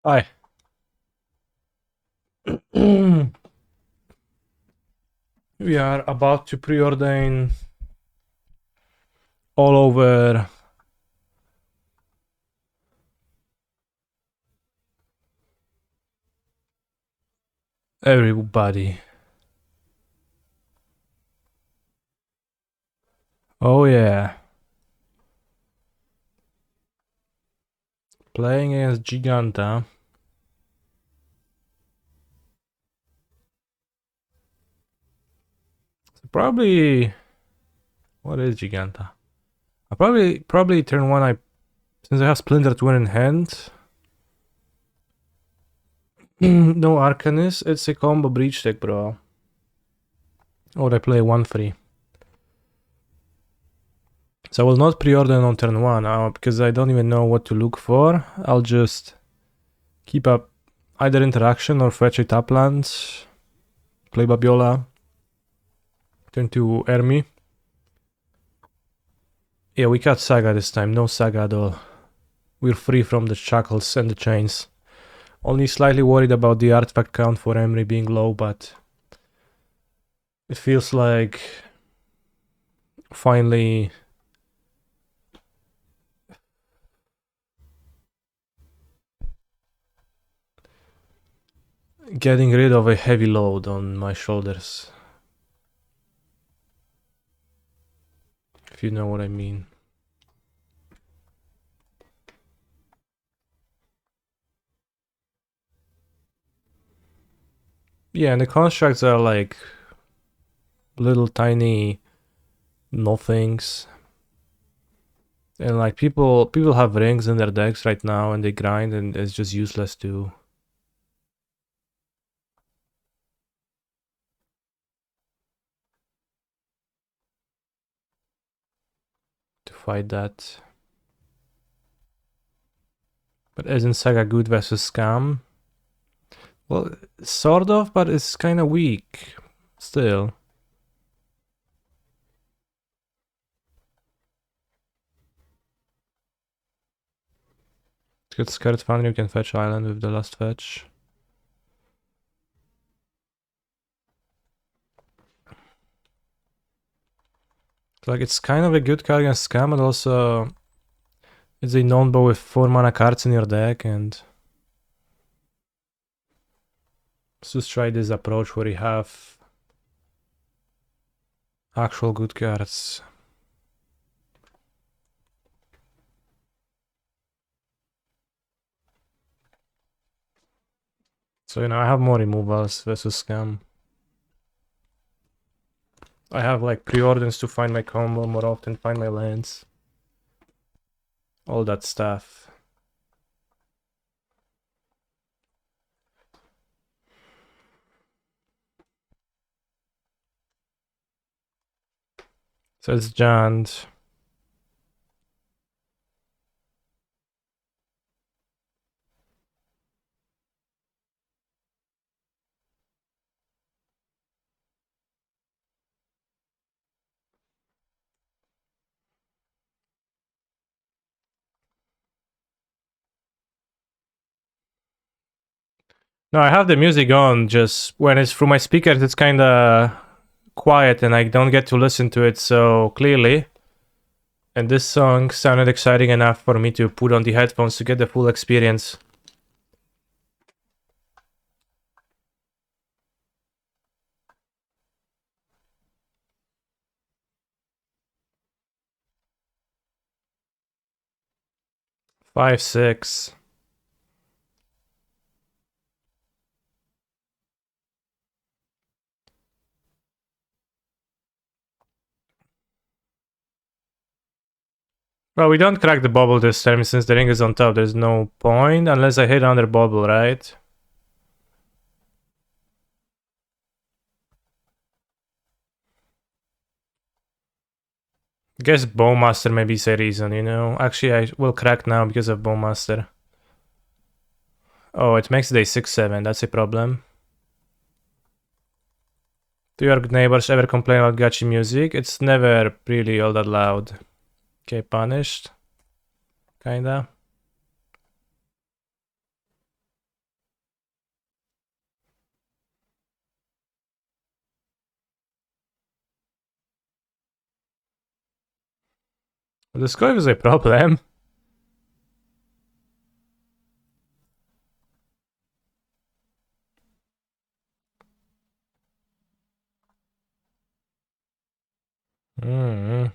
Hi. We are about to preordain all over everybody. Oh yeah. Playing against Giganta. Probably what is Giganta? I probably turn one since I have Splinter Twin in hand. No Arcanist, it's a combo breach deck, bro. Or I play 1-3. So I will not preorder on turn 1 because I don't even know what to look for. I'll just keep up either interaction or fetch a tap land. Play Babiola. Turn to Ermi. Yeah, we got Saga this time. No Saga at all. We're free from the shackles and the chains. Only slightly worried about the artifact count for Emery being low, but it feels like finally getting rid of a heavy load on my shoulders. If you know what I mean. Yeah, and the constructs are like little tiny nothings. And like people have rings in their decks right now and they grind and it's just useless to fight that. But isn't Saga good versus Scam? Well, sort of, but it's kind of weak. Still. It's good Scared Foundry, you can fetch Island with the last fetch. Like, it's kind of a good card against Scam, but also it's a non-bow with 4 mana cards in your deck, and let's just try this approach where you have actual good cards. So, I have more removals versus Scam. I have like preorders to find my combo more often, find my lands. All that stuff. So it's jammed. No, I have the music on, just when it's through my speakers, it's kind of quiet and I don't get to listen to it so clearly. And this song sounded exciting enough for me to put on the headphones to get the full experience. Five, six. Well, we don't crack the bubble this time since the ring is on top. There's no point unless I hit under bubble, right? I guess Bowmaster maybe is a reason, you know? Actually, I will crack now because of Bowmaster. Oh, it makes day 6-7. That's a problem. Do your neighbors ever complain about gachi music? It's never really all that loud. Okay, punished. Kinda. The Jeskai is a problem. Mm.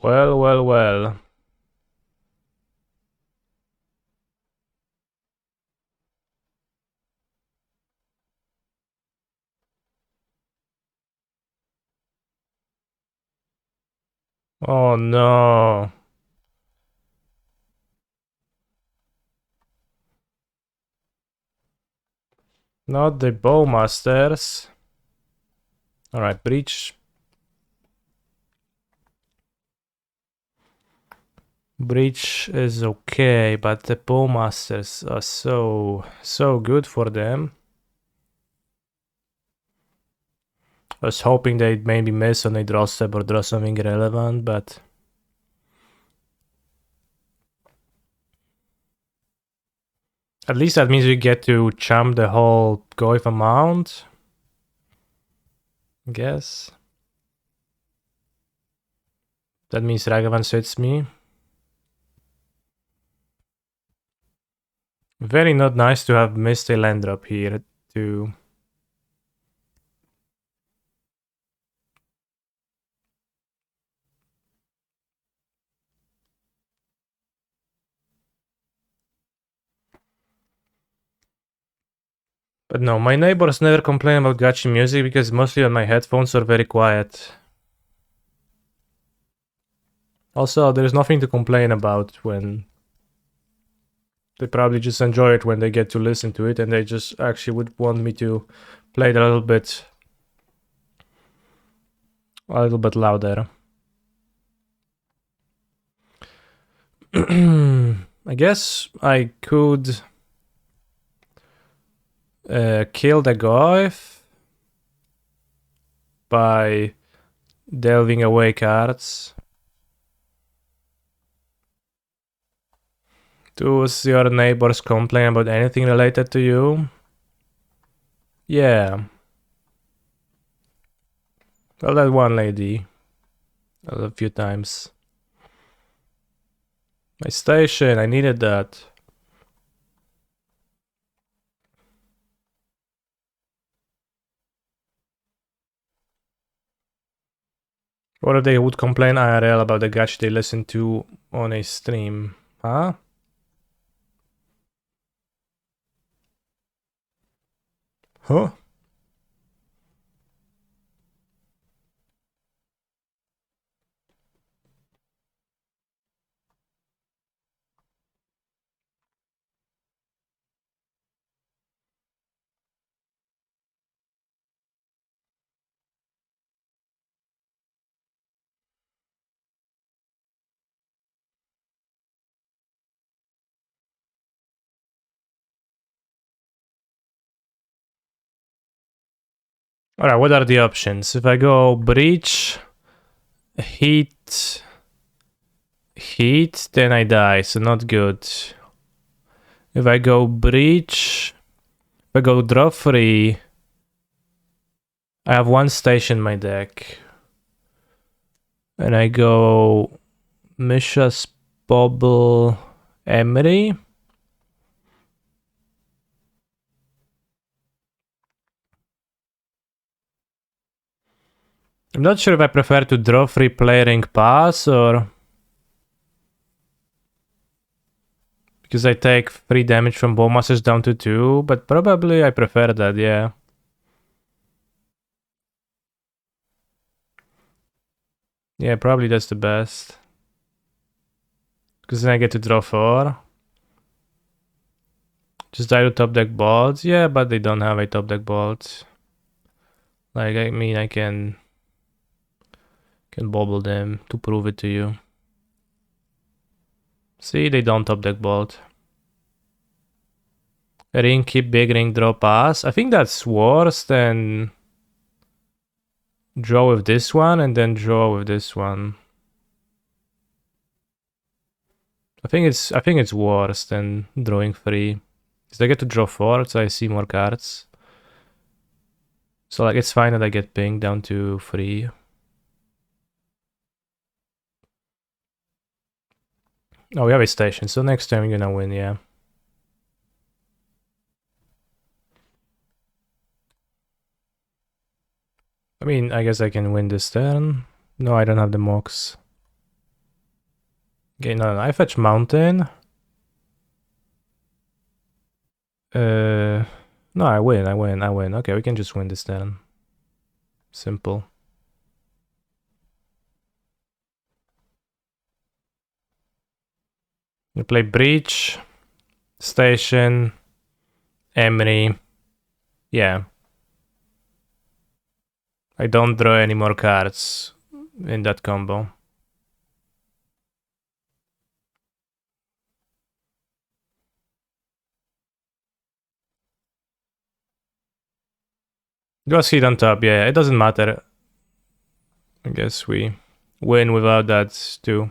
Well, well, well. Oh no. Not the Bowmasters. Alright, Breach. Breach is okay, but the Bowmasters are so good for them. I was hoping they'd maybe miss on a draw step or draw something irrelevant, but at least that means we get to chump the whole Goif amount, I guess. That means Ragavan suits me. Very not nice to have missed a land drop here too. But no, my neighbors never complain about gacha music because mostly on my headphones are very quiet. Also, there's nothing to complain about when they probably just enjoy it when they get to listen to it, and they just actually would want me to play it a little bit louder. I guess I could kill the Goif by delving away cards. Does your neighbors complain about anything related to you? Yeah. Well, that one lady. A few times. My station, I needed that. What if they would complain IRL about the gacha they listen to on a stream? Huh? Huh? Alright, what are the options? If I go breach, heat, then I die, so not good. If I go breach, if I go draw free, I have one station in my deck. And I go Misha's Bobble Emery. I'm not sure if I prefer to draw free playing pass or because I take 3 damage from Bowmasters down to 2, but probably I prefer that, yeah. Yeah, probably that's the best. Because then I get to draw 4. Just die to top deck bolts. Yeah, but they don't have a top deck bolt. Like, I mean, I can bobble them to prove it to you. See, they don't top deck bolt. Ring, keep big, ring, draw, pass. I think that's worse than draw with this one and then draw with this one. I think it's worse than drawing 3. Because I get to draw 4, so I see more cards. So like it's fine that I get pinged down to 3. Oh, we have a station, so next time we're gonna win, yeah. I mean, I guess I can win this turn. No, I don't have the mocks. Okay, no, I fetch mountain. No, I win. Okay, we can just win this turn. Simple. We play breach, station, Emery. Yeah. I don't draw any more cards in that combo. Just hit on top, yeah, it doesn't matter. I guess we win without that too.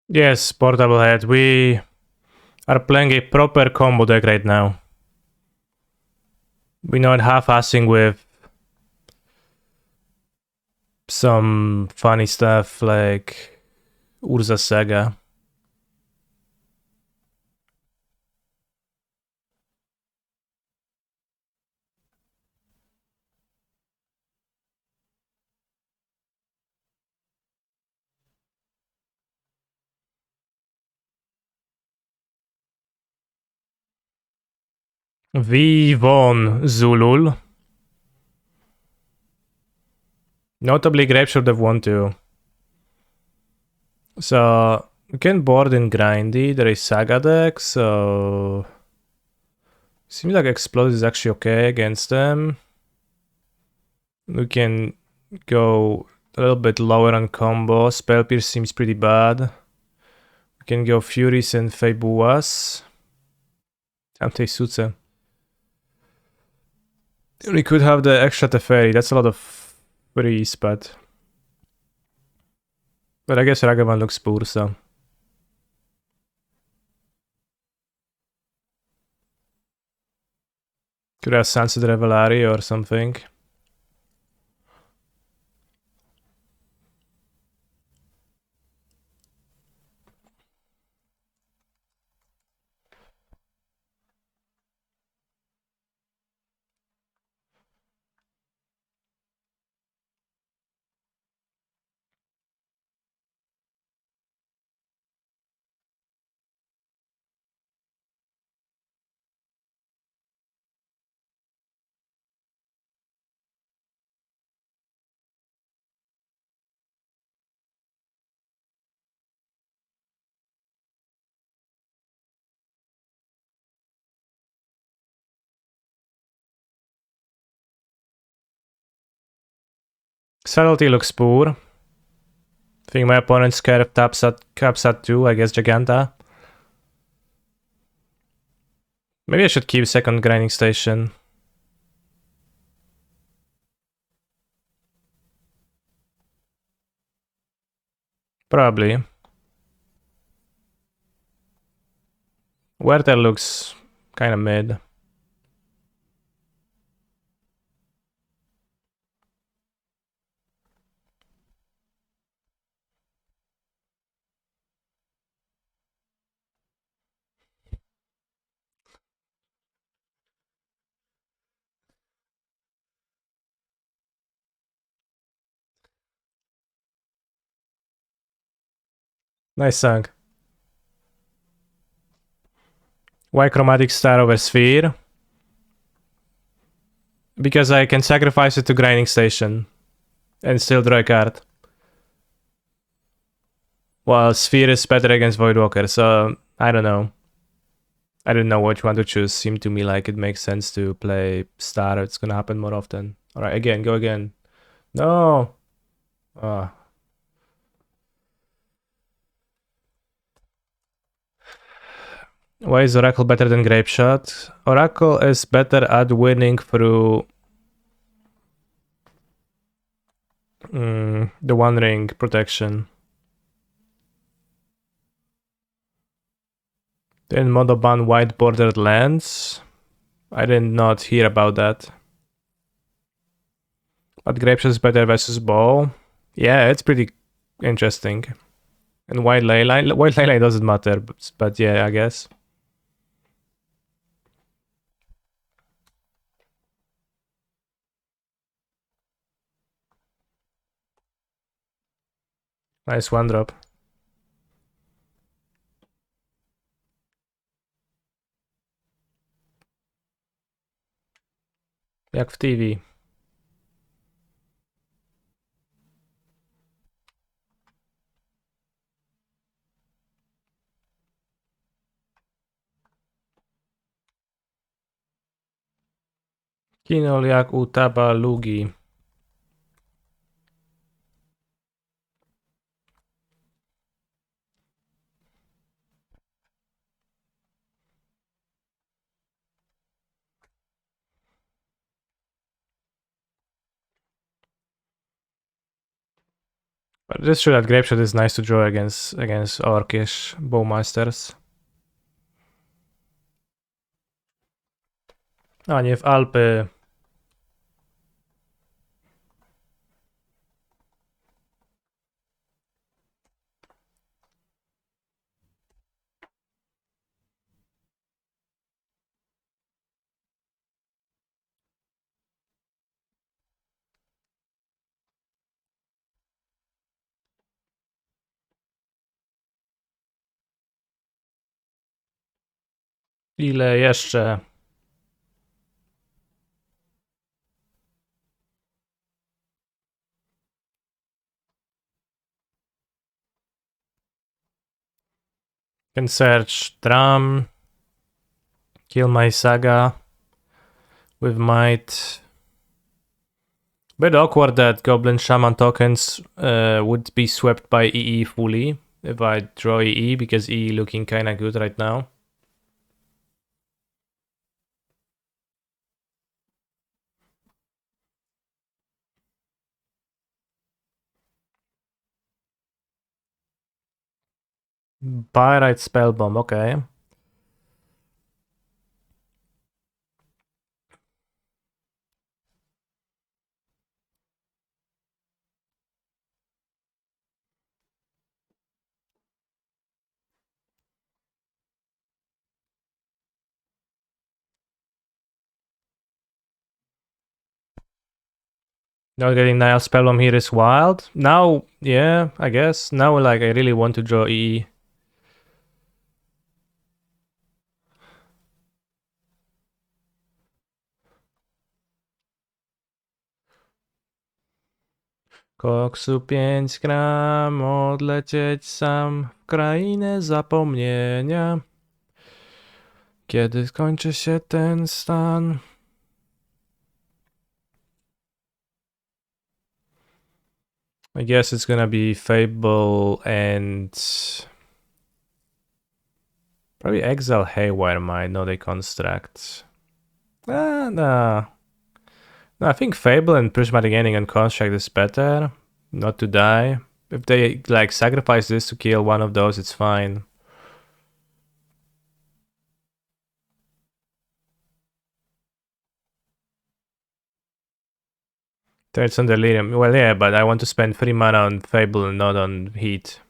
Yes, portable head. We are playing a proper combo deck right now. We're not half-assing with some funny stuff like Urza Saga. We won Zulul. Notably, Grape should have won too. So, we can board in Grindy. There is Saga deck, so... Seems like Explode is actually okay against them. We can go a little bit lower on combo. Spell Pierce seems pretty bad. We can go Furies and Feibuas. Tamtei Suce. We could have the extra Teferi. That's a lot of freeze, but I guess Ragavan looks poor, so. Could have Sunset Revelari or something. Subtlety looks poor. I think my opponent's caps at 2, I guess Giganta. Maybe I should keep second grinding station. Probably. Werther looks kind of mid. Nice song. Why chromatic star over sphere? Because I can sacrifice it to grinding station and still draw a card. While sphere is better against Voidwalker, so I don't know. I didn't know which one to choose. Seemed to me like it makes sense to play star. It's gonna happen more often. Alright, again, go again. No! Ah. Why is Oracle better than Grape Shot? Oracle is better at winning through the One Ring protection. Then mono ban white bordered lands. I did not hear about that. But Grape Shot is better versus Bow. Yeah, it's pretty interesting. And White Leyline doesn't matter, but yeah, I guess. Nice one drop. Jak w TV. Kinol jak u Tabalugi. But it is true that Grape Shot is nice to draw against Orcish Bowmasters. A nie w Alpy. Ile jeszcze? Can search Drum. Kill my Saga with Might. Bit awkward that Goblin Shaman tokens would be swept by EE fully if I draw EE, because EE looking kinda good right now. Pyrite Spellbomb, okay. Not getting Nile Spellbomb here is wild. Now, yeah, I guess. Now, like, I really want to draw EE. Koksu 5 gram, odlecieć sam w krainę zapomnienia. Kiedy skończy się ten stan? I guess it's gonna be Fable and Probably exile Haywire Might, no they construct. No. No, I think Fable and Prismatic Ending and Construct is better. Not to die. If they like sacrifice this to kill one of those, it's fine. Then it's on Delirium. Well, yeah, but I want to spend 3 mana on Fable and not on Heat.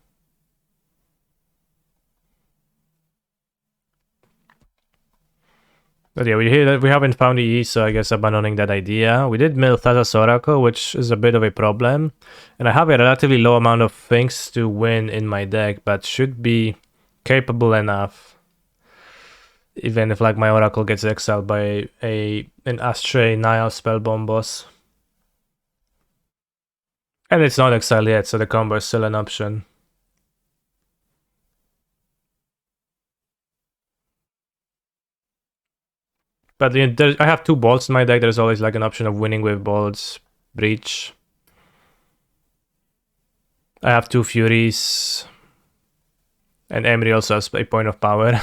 But yeah, we haven't found EE, so I guess abandoning that idea. We did mill Thassa's Oracle, which is a bit of a problem. And I have a relatively low amount of things to win in my deck, but should be capable enough. Even if like my Oracle gets exiled by an Astray Nile Spellbomb boss. And it's not exiled yet, so the combo is still an option. But I have 2 bolts in my deck. There's always like an option of winning with bolts, breach. I have 2 furies. And Emery also has a point of power.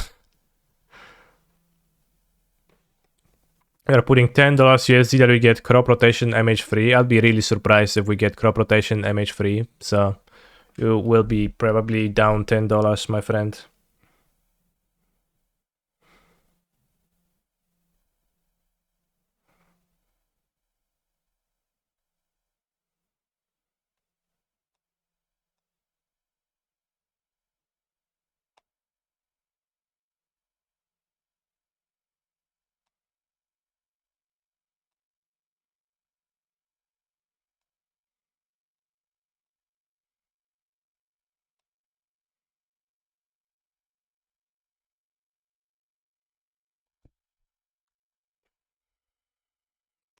We are putting $10 USD that we get crop rotation MH free. I'll be really surprised if we get crop rotation MH free. So you will be probably down $10, my friend.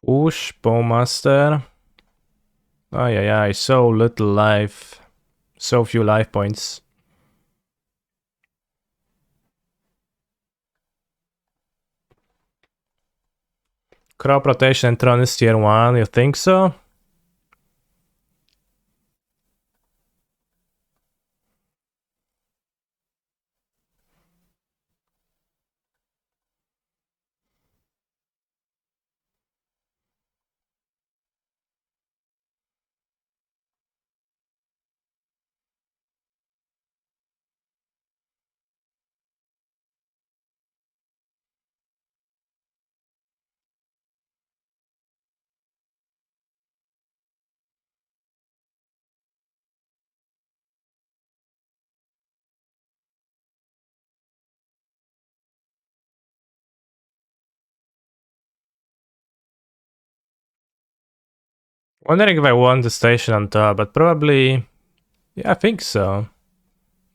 Push, Bowmaster. Oh yeah, so little life. So few life points. Crop rotation and Tron is tier 1, you think so? Wondering if I want the station on top, but probably... Yeah, I think so.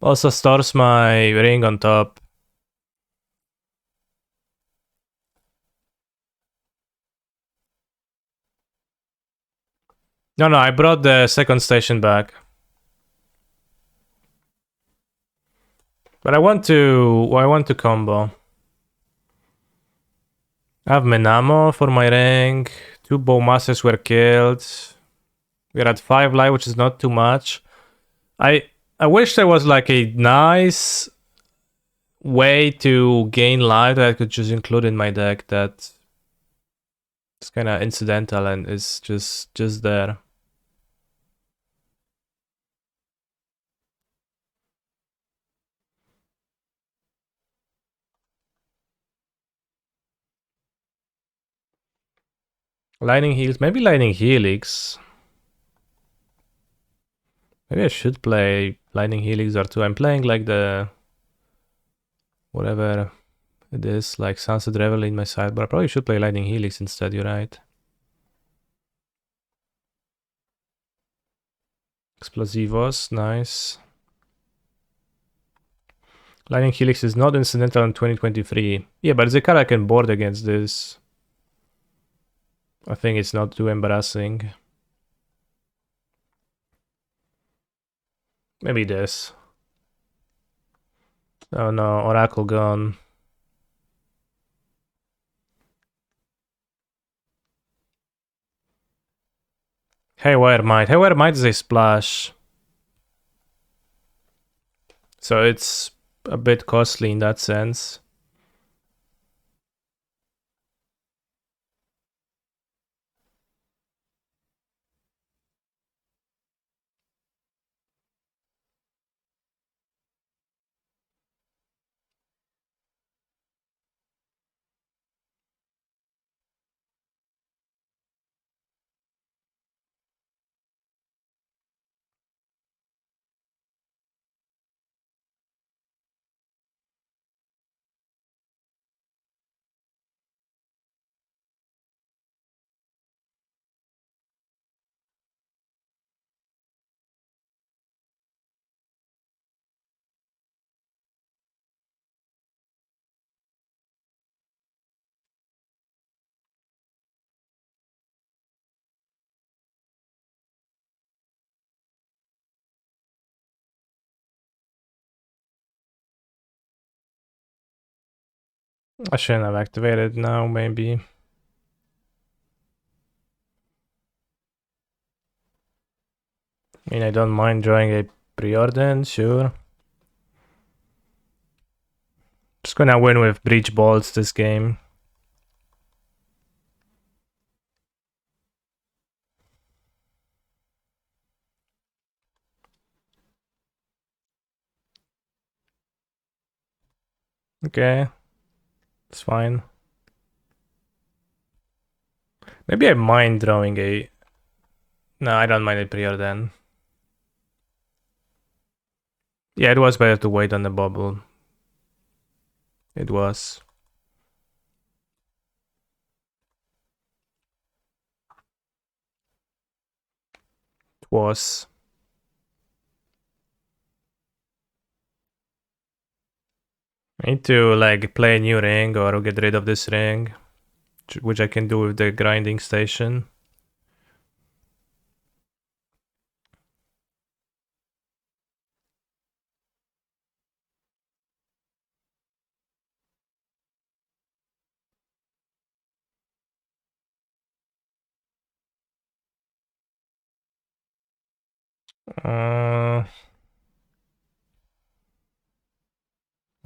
Also stores my ring on top. No, I brought the second station back. But I want to combo. I have Menamo for my ring. 2 Bowmasters were killed. We're at 5 life, which is not too much. I wish there was like a nice way to gain life that I could just include in my deck that is kind of incidental and is just there. Lightning Heals, maybe Lightning Helix. Maybe I should play Lightning Helix or 2. I'm playing like the... whatever it is, like Sunset Revel in my side, but I probably should play Lightning Helix instead, you're right. Explosivos, nice. Lightning Helix is not incidental in 2023. Yeah, but it's a card I can board against this. I think it's not too embarrassing. Maybe this. Oh no, Oracle gone. Haywire Might. Haywire Might is a splash. So it's a bit costly in that sense. I shouldn't have activated now, maybe. I mean, I don't mind drawing a preordain, sure. Just gonna win with breach bolts this game. Okay, it's fine. Maybe I mind drawing a... No, I don't mind a preordain. Yeah, it was better to wait on the bubble. It was. It was. I need to like play a new ring or get rid of this ring, which I can do with the grinding station.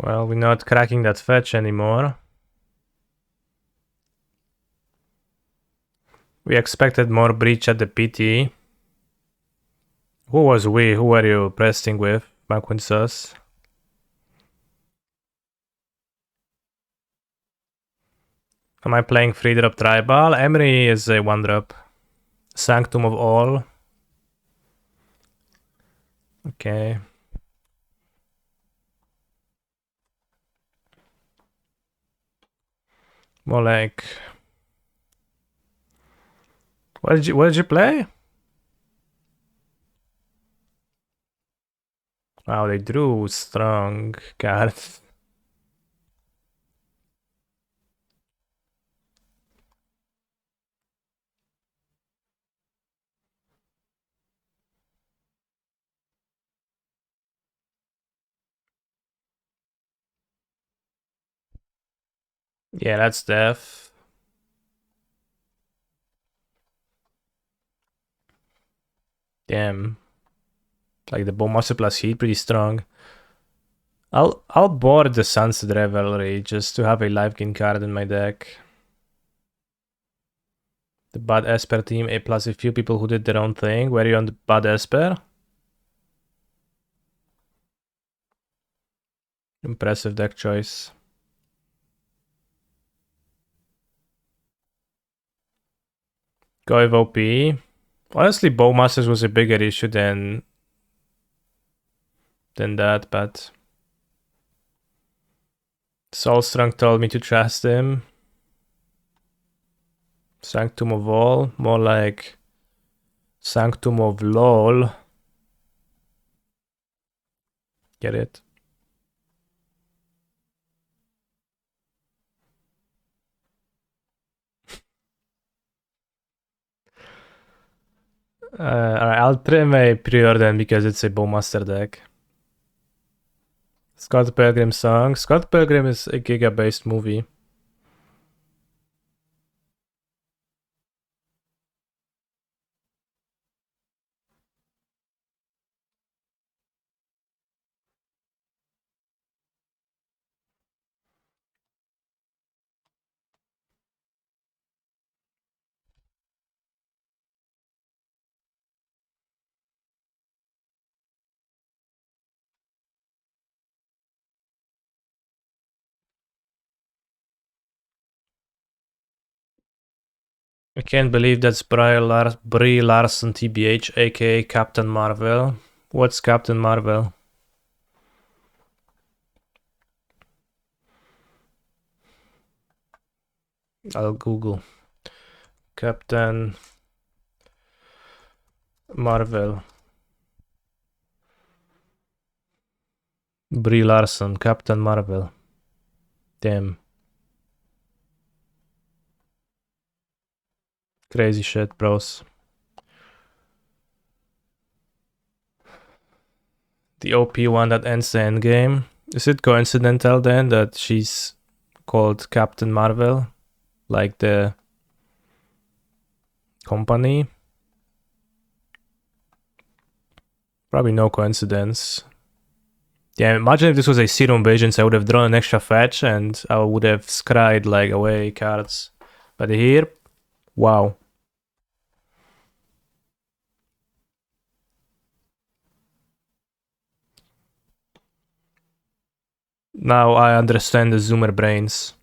Well, we're not cracking that fetch anymore. We expected more breach at the PT. Who was we? Who were you pressing with, Maquinsus? Am I playing 3-drop tribal? Emery is a 1-drop. Sanctum of All. Okay. More like... What did you play? Wow, they drew strong cards. Yeah, that's death. Damn. Like the Bowmaster plus heat, pretty strong. I'll board the Sunset Revelry just to have a live gain card in my deck. The Bad Esper team, A plus a few people who did their own thing. Were you on the Bad Esper? Impressive deck choice. Go with OP. Honestly, Bowmasters was a bigger issue than that, but Soulstrong told me to trust him. Sanctum of All, more like Sanctum of LOL. Get it? Alright, I'll trim a preordain because it's a Bowmaster deck. Scott Pilgrim song. Scott Pilgrim is a Giga-based movie. I can't believe that's Brie Larson TBH, aka Captain Marvel. What's Captain Marvel? I'll Google. Captain Marvel. Brie Larson, Captain Marvel. Damn. Crazy shit, bros. The OP one that ends the endgame. Is it coincidental then that she's called Captain Marvel? Like the company? Probably no coincidence. Yeah, imagine if this was a Serum Visions, I would have drawn an extra fetch and I would have scryed like away cards. But here, wow. Now I understand the Zoomer brains.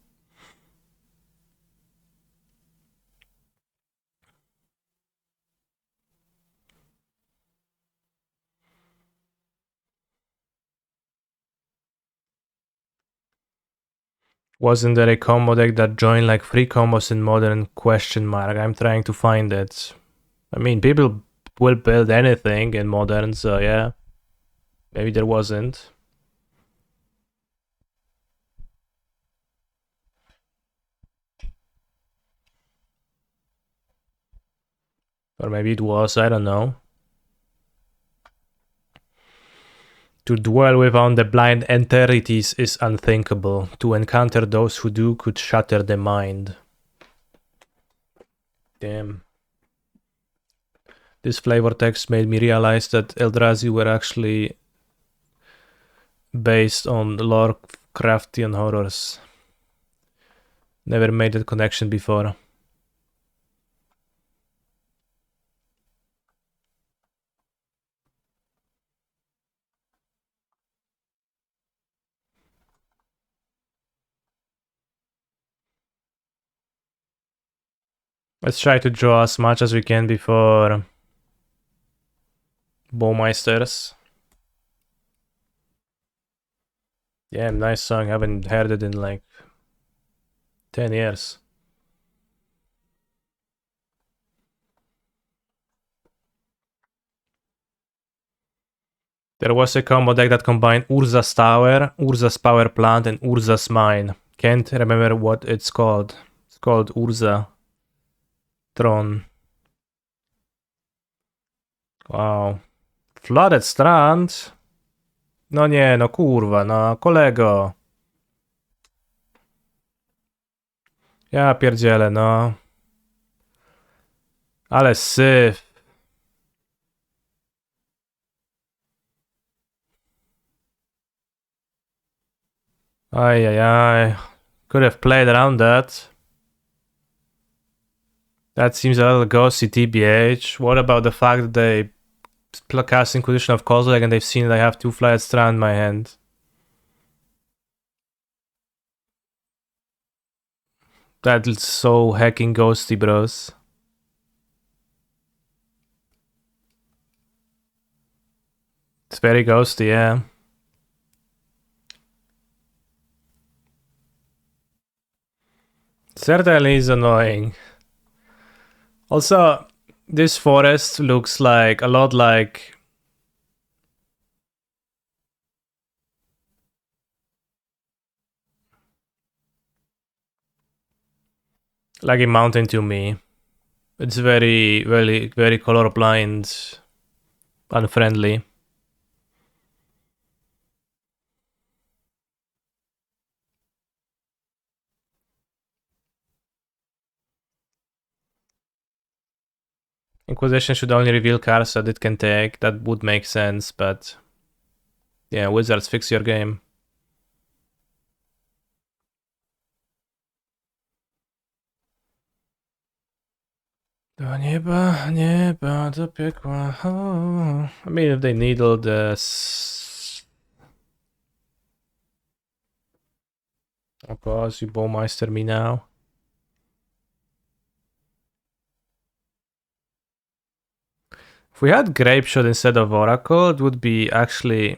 Wasn't there a combo deck that joined like 3 combos in Modern ? I'm trying to find it. I mean, people will build anything in Modern, so yeah. Maybe there wasn't. Or maybe it was, I don't know. To dwell without the blind entities is unthinkable. To encounter those who do could shatter the mind. Damn. This flavor text made me realize that Eldrazi were actually based on Lovecraftian horrors. Never made that connection before. Let's try to draw as much as we can before Bowmeisters. Yeah, nice song. Haven't heard it in like 10 years. There was a combo deck that combined Urza's Tower, Urza's Power Plant, and Urza's Mine. Can't remember what it's called. It's called Urza Tron. Wow. Flooded Strand? No nie, no kurwa, no kolego. Ja pierdzielę, no. Ale syf. Ay. Could have played around that. That seems a little ghosty, TBH. What about the fact that they cast Inquisition of Kozilek and they've seen that I have 2 Flooded Strand in my hand? That's so hacking ghosty, bros. It's very ghosty, yeah. Certainly is annoying. Also, this forest looks like a lot like a mountain to me. It's very colorblind, unfriendly. Inquisition should only reveal cards that it can take. That would make sense, but yeah, Wizards, fix your game. Do nieba, do piekła. Oh. I mean, if they needle this. Of course, you Bowmeister me now. If we had Grape Shot instead of Oracle, it would be actually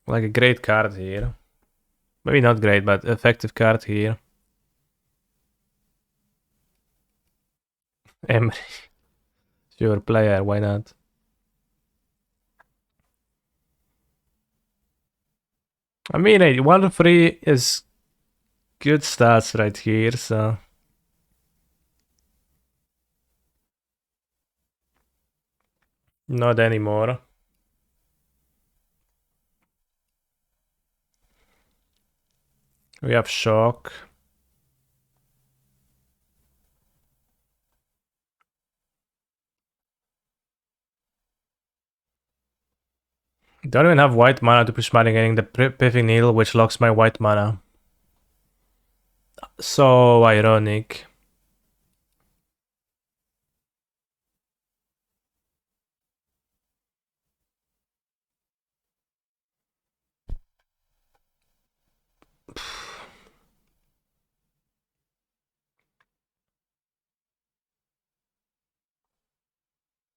like a great card here. Maybe not great, but effective card here. Emery. Sure, player, why not? I mean, 1-3 is good stats right here, so. Not anymore. We have Shock. Don't even have white mana to push mana, getting the Piffing Needle, which locks my white mana. So ironic.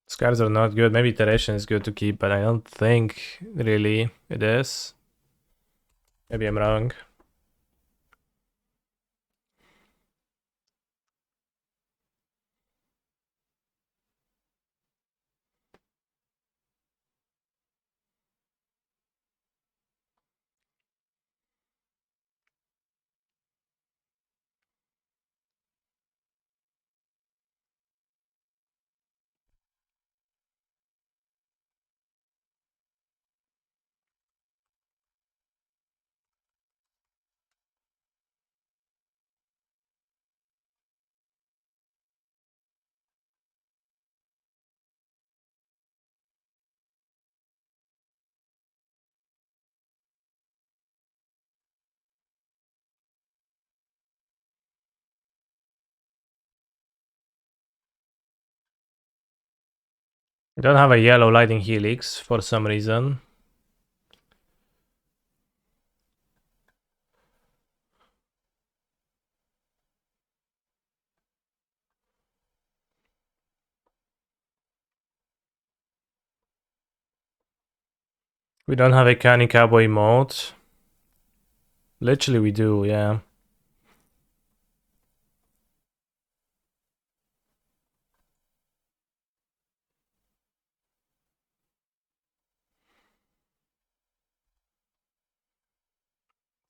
These cards are not good. Maybe Iteration is good to keep, but I don't think really it is. Maybe I'm wrong. We don't have a yellow Lightning Helix for some reason. We don't have a Canny Cowboy mode. Literally we do, yeah.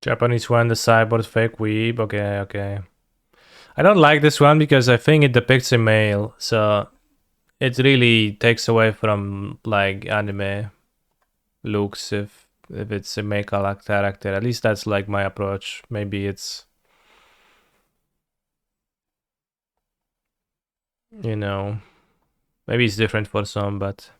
Japanese one, the cyborg fake weeb. Okay, okay. I don't like this one because I think it depicts a male, so it really takes away from like anime looks if it's a male character. At least that's like my approach. Maybe it's, you know, maybe it's different for some, but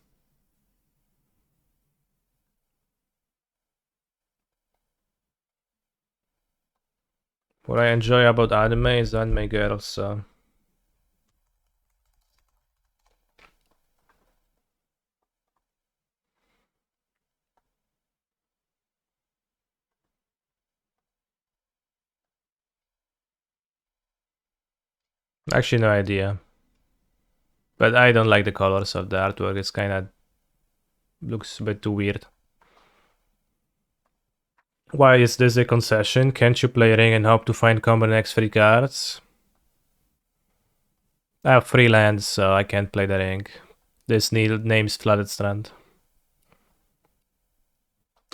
what I enjoy about anime is anime girls, so. Actually, no idea. But I don't like the colors of the artwork. It's kind of looks a bit too weird. Why is this a concession? Can't you play Ring and hope to find combo next 3 cards? I have 3 lands, so I can't play the Ring. This name's Flooded Strand.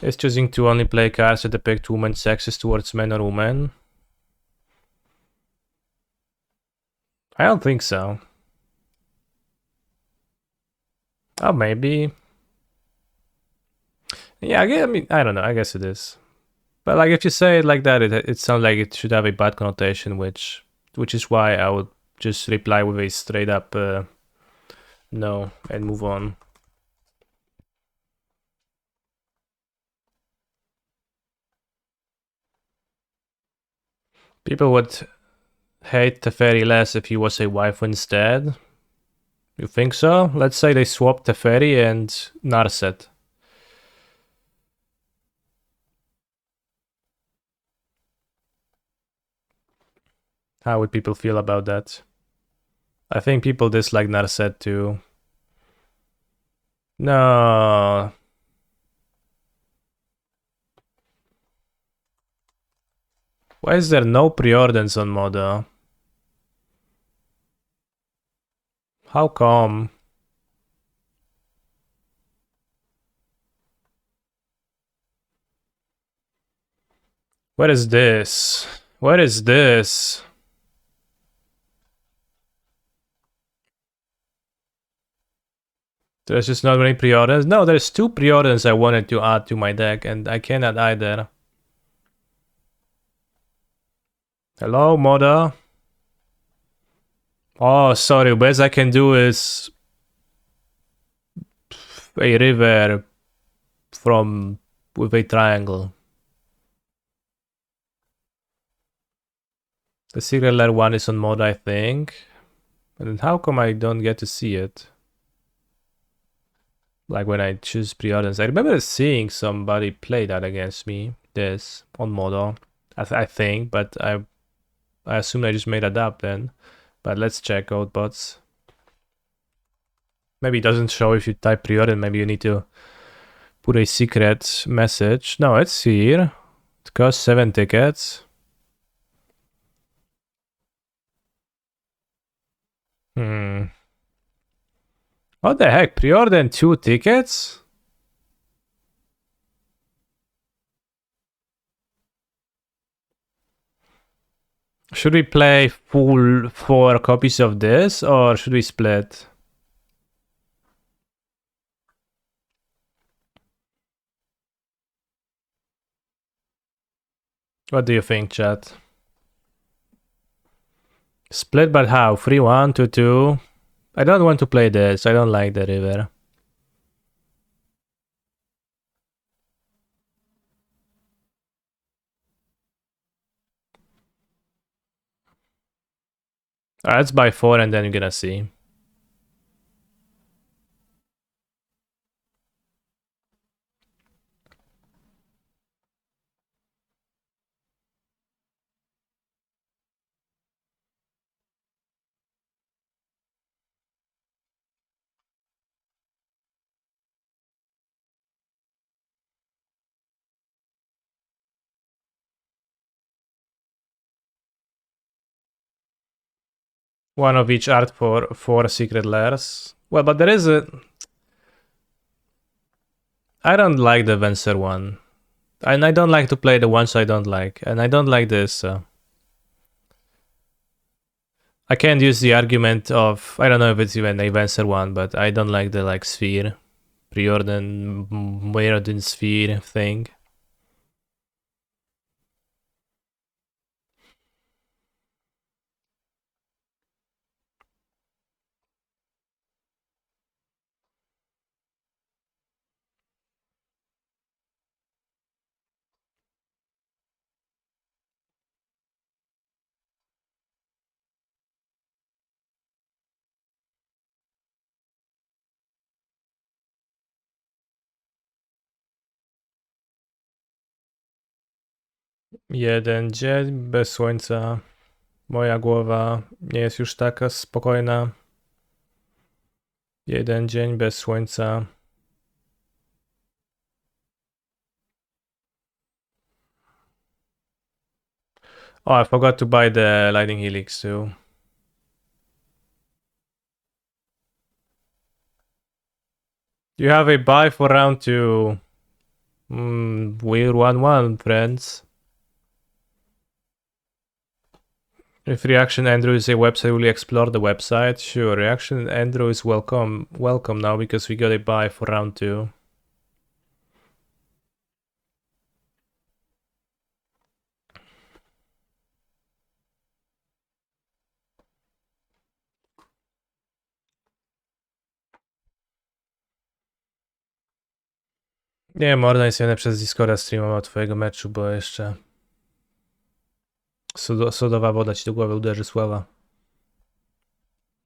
Is choosing to only play cards that depict women's sexes towards men or women? I don't think so. Oh, maybe. Yeah, I mean, I don't know. I guess it is. But like, if you say it like that, it sounds like it should have a bad connotation, which is why I would just reply with a straight up no and move on. People would hate Teferi less if he was a wife instead. You think so? Let's say they swapped Teferi and Narset. How would people feel about that? I think people dislike Narset too. No. Why is there no preorders on Modo? How come? What is this? What is this? There's just not many preorders. No, there's 2 preorders I wanted to add to my deck, and I cannot either. Hello, Moda. Oh, sorry. Best I can do is a river from with a triangle. The secret layer 1 is on Moda, I think. And how come I don't get to see it? Like when I choose preorders. I remember seeing somebody play that against me. This on Modo. I think, but I assume I just made it up then. But let's check out bots. Maybe it doesn't show if you type preorder. Maybe you need to put a secret message. No, it's here. It costs 7 tickets. What the heck? Pre-order and 2 tickets? Should we play full 4 copies of this, or should we split? What do you think, chat? Split, but how? 3-1, 2-2? I don't want to play this. I don't like the river. Alright, let's buy 4 and then you're gonna see. One of each art for 4 secret layers. Well, but there is a... I don't like the Venser one. And I don't like to play the ones I don't like. And I don't like this. I can't use the argument of... I don't know if it's even a Venser one, but I don't like the like sphere. Preordain, weird in sphere thing. Jeden dzień bez słońca. Moja głowa nie jest już taka spokojna. Jeden dzień bez słońca. Oh, I forgot to buy the lightning helix too. You have a buy for round 2. We're 1-1, friends. If Reaction Andrew is a website, will you explore the website? Sure, Reaction Andrew is welcome now because we got a buy for round 2. Nie, morda jest jeden przez Discorda streamował twojego meczu, bo jeszcze sodowa woda ci do głowy uderzy, Sława.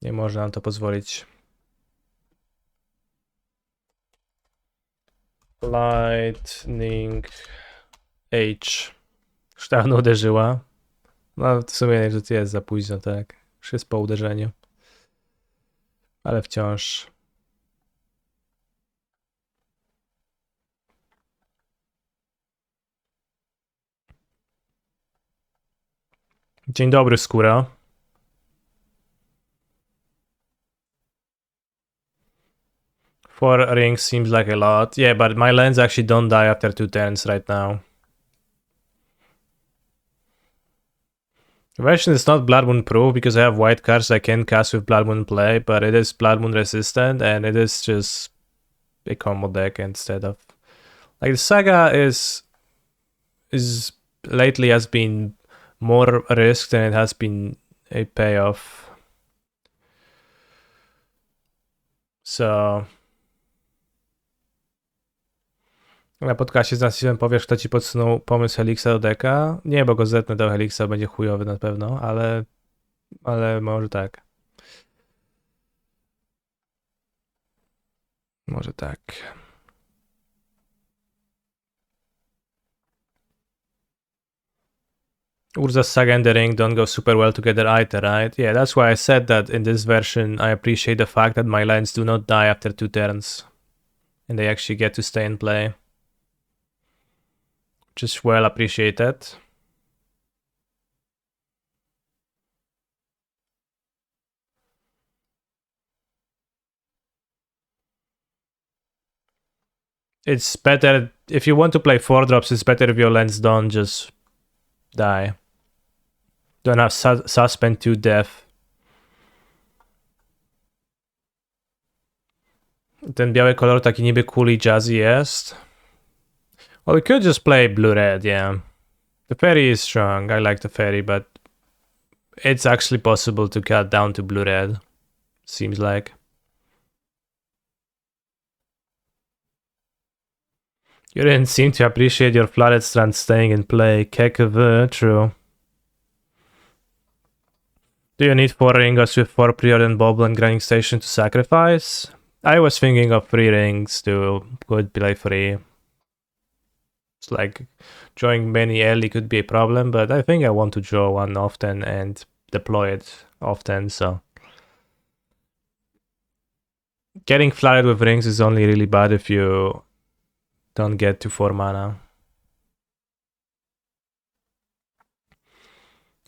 Nie można nam to pozwolić. Lightning H. Już dawno uderzyła. No w sumie że to jest za późno, tak. Już jest po uderzeniu. Ale wciąż. Dzień dobry, skóra. 4 rings seems like a lot. Yeah, but my lands actually don't die after 2 turns right now. The version is not Blood Moon proof because I have white cards I can cast with Blood Moon play, but it is Blood Moon resistant and it is just a combo deck instead of... Like the Saga is lately has been more risk than it has been a payoff. So... Na podcaście z Nasivem powiesz, kto ci podsunął pomysł Helixa do deka? Nie, bo go zetnę do Helixa, będzie chujowy na pewno, ale może tak. Może tak. Urza's Saga and the Ring don't go super well together either, right? Yeah, that's why I said that in this version I appreciate the fact that my lands do not die after 2 turns. And they actually get to stay in play. Which is well appreciated. It's better, if you want to play 4 drops, it's better if your lands don't just die. Don't have suspend to death. Ten biały kolor taki niby cool i jazzy jest. Well, we could just play blue-red, yeah. The fairy is strong, I like the fairy, but it's actually possible to cut down to blue-red, seems like. You didn't seem to appreciate your flooded strand staying in play. Kekv, true. Do you need 4 rings with 4 preordained bubble and grinding station to sacrifice? I was thinking of 3 rings to could play free. It's like drawing many early could be a problem, but I think I want to draw one often and deploy it often, so. Getting flooded with rings is only really bad if you don't get to 4 mana.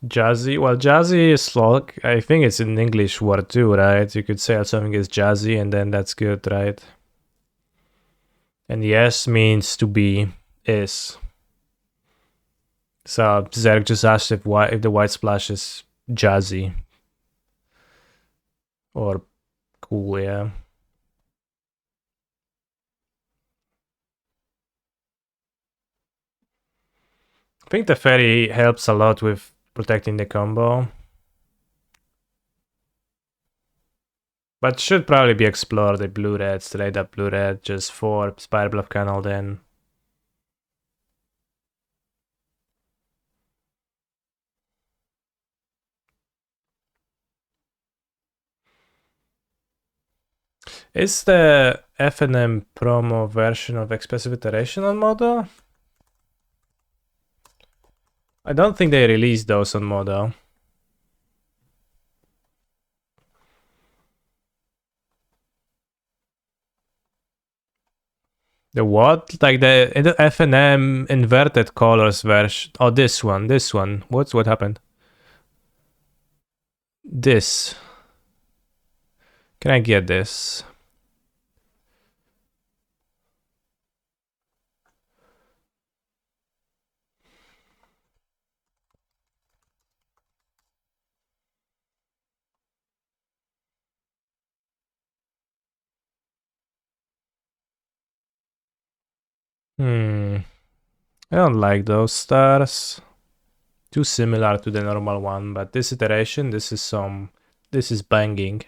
Jazzy? Well, jazzy is like, I think it's an English word too, right? You could say something is jazzy and then that's good, right? And yes means to be, is. So Zerg just asked if the white splash is jazzy. Or cool, yeah. I think the fairy helps a lot with protecting the combo. But should probably be explored, the blue-red, straight up blue-red, just for Spirebluff Canal then. Is the FNM promo version of Expressive Iteration on Modo? I don't think they released those on Modo. The what? Like the FNM inverted colors version. Oh, this one. What happened? This. Can I get this? I don't like those stars. Too similar to the normal one, but this iteration, this is banging.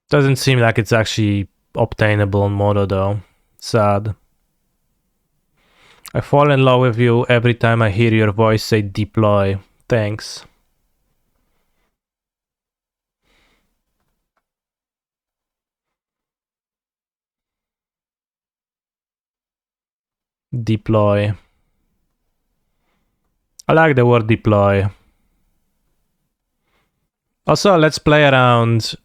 Doesn't seem like it's actually obtainable on Modo though. Sad. I fall in love with you every time I hear your voice say deploy. Thanks. Deploy. I like the word deploy. Also, let's play around.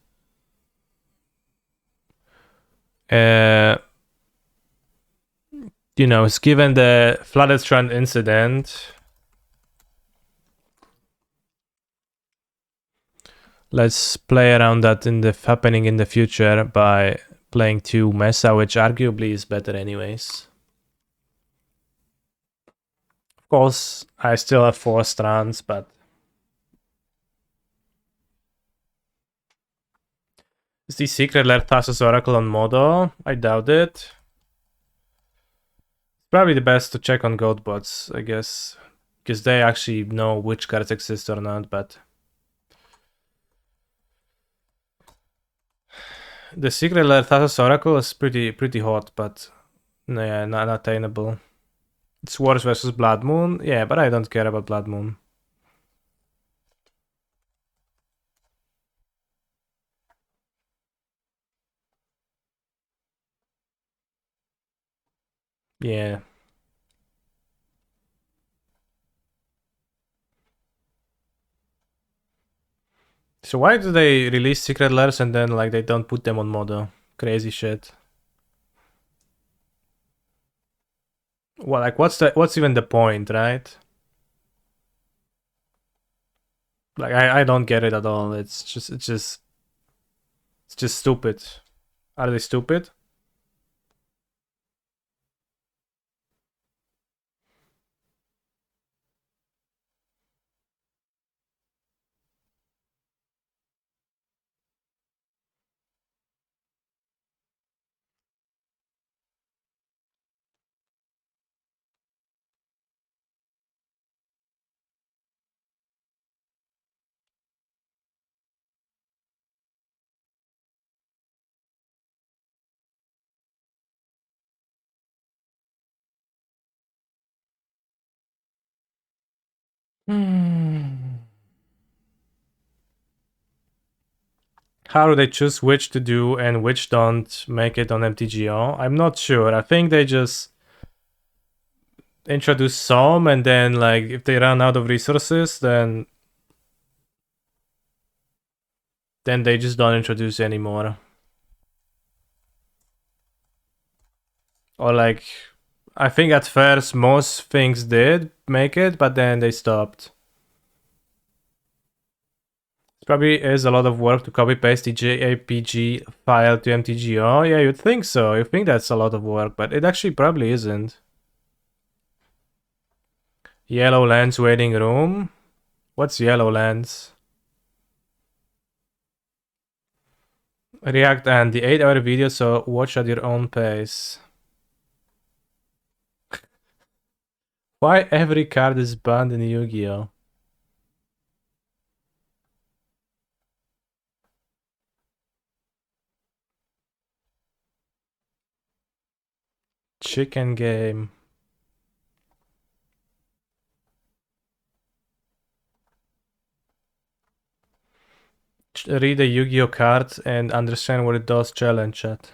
You know, given the flooded strand incident, let's play around that in the happening in the future by playing 2 Mesa, which arguably is better anyways. Of course, I still have 4 strands, but is the secret lair Thassa's Oracle on Modo? I doubt it. Probably the best to check on Goatbots, I guess, because they actually know which cards exist or not, but the secret lair Thassa's Oracle is pretty hot, but yeah, not attainable. It's worse versus Blood Moon, yeah, but I don't care about Blood Moon. Yeah. So why do they release secret lairs and then like they don't put them on Modo? Crazy shit. Well, like what's even the point, right? Like I don't get it at all. It's just stupid. Are they stupid? How do they choose which to do and which don't make it on MTGO? I'm not sure. I think they just introduce some and then like if they run out of resources then they just don't introduce anymore. Or like I think at first most things did make it, but then they stopped. It probably is a lot of work to copy paste the JPG file to MTGO. Yeah, you'd think so. You think that's a lot of work, but it actually probably isn't. Yellow Lands waiting room. What's Yellow Lands? React and the 8-hour video, so watch at your own pace. Why every card is banned in Yu-Gi-Oh? Chicken game. Read a Yu-Gi-Oh card and understand what it does. Challenge chat.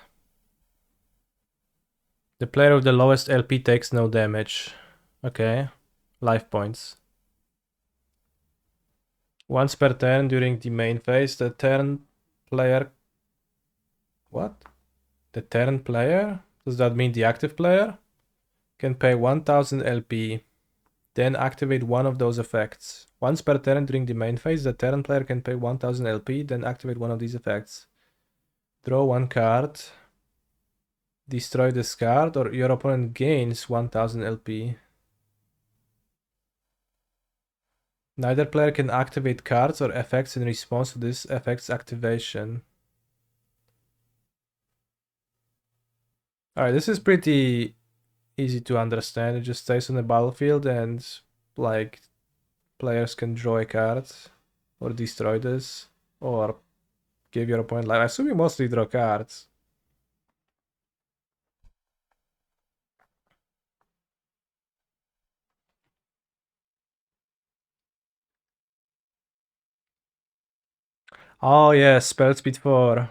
The player with the lowest LP takes no damage. Okay. Life points. Once per turn during the main phase, the turn player... What? The turn player? Does that mean the active player? Can pay 1000 LP. Then activate one of those effects. Once per turn during the main phase, the turn player can pay 1000 LP, then activate one of these effects. Draw one card. Destroy this card, or your opponent gains 1000 LP. Neither player can activate cards or effects in response to this effect's activation. Alright, this is pretty easy to understand. It just stays on the battlefield and like players can draw a card or destroy this or give your opponent life. I assume you mostly draw cards. Oh yeah, spell speed 4.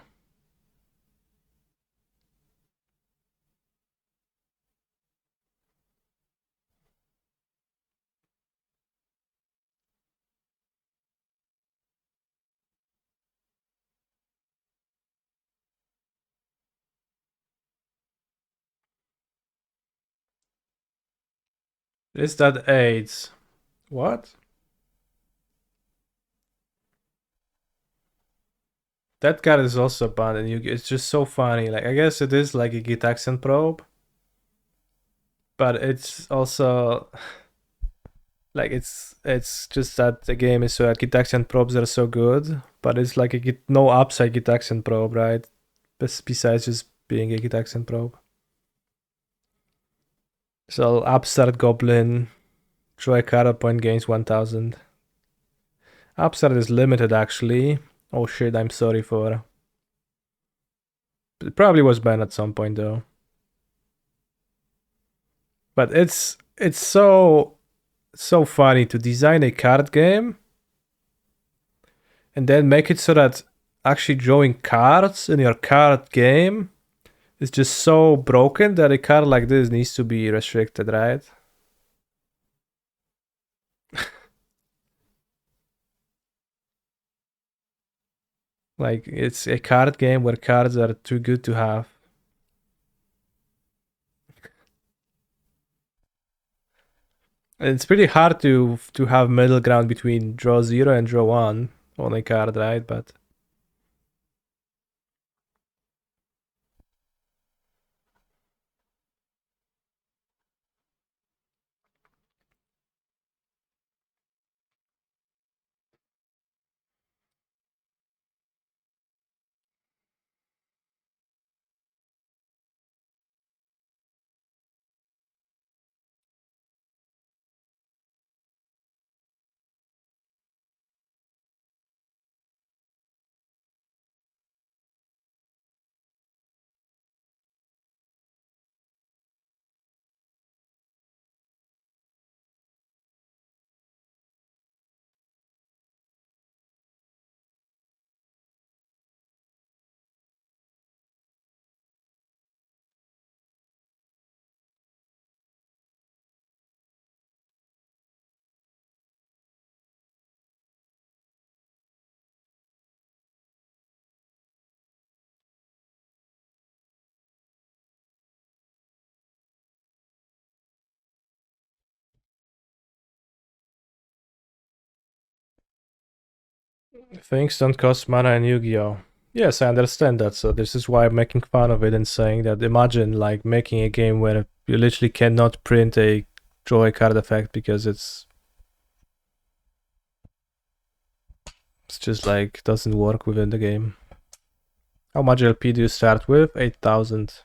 Is that 8? What? That card is also banned, and it's just so funny. Like, I guess it is like a Gitaxian probe, but it's also like it's just that the game is so Gitaxian probes are so good, but it's like no upside Gitaxian probe, right? Besides just being a Gitaxian probe. So Upstart Goblin, draw a card at point gains 1000. Upstart is limited actually. Oh shit, I'm sorry for. It probably was banned at some point though. But it's so funny to design a card game and then make it so that actually drawing cards in your card game is just so broken that a card like this needs to be restricted, right? Like it's a card game where cards are too good to have. It's pretty hard to have middle ground between draw 0 and draw 1 on a card, right? But things don't cost mana in Yu-Gi-Oh! Yes, I understand that. So this is why I'm making fun of it and saying that imagine like making a game where you literally cannot print a draw a card effect because it's just like doesn't work within the game. How much LP do you start with? 8,000.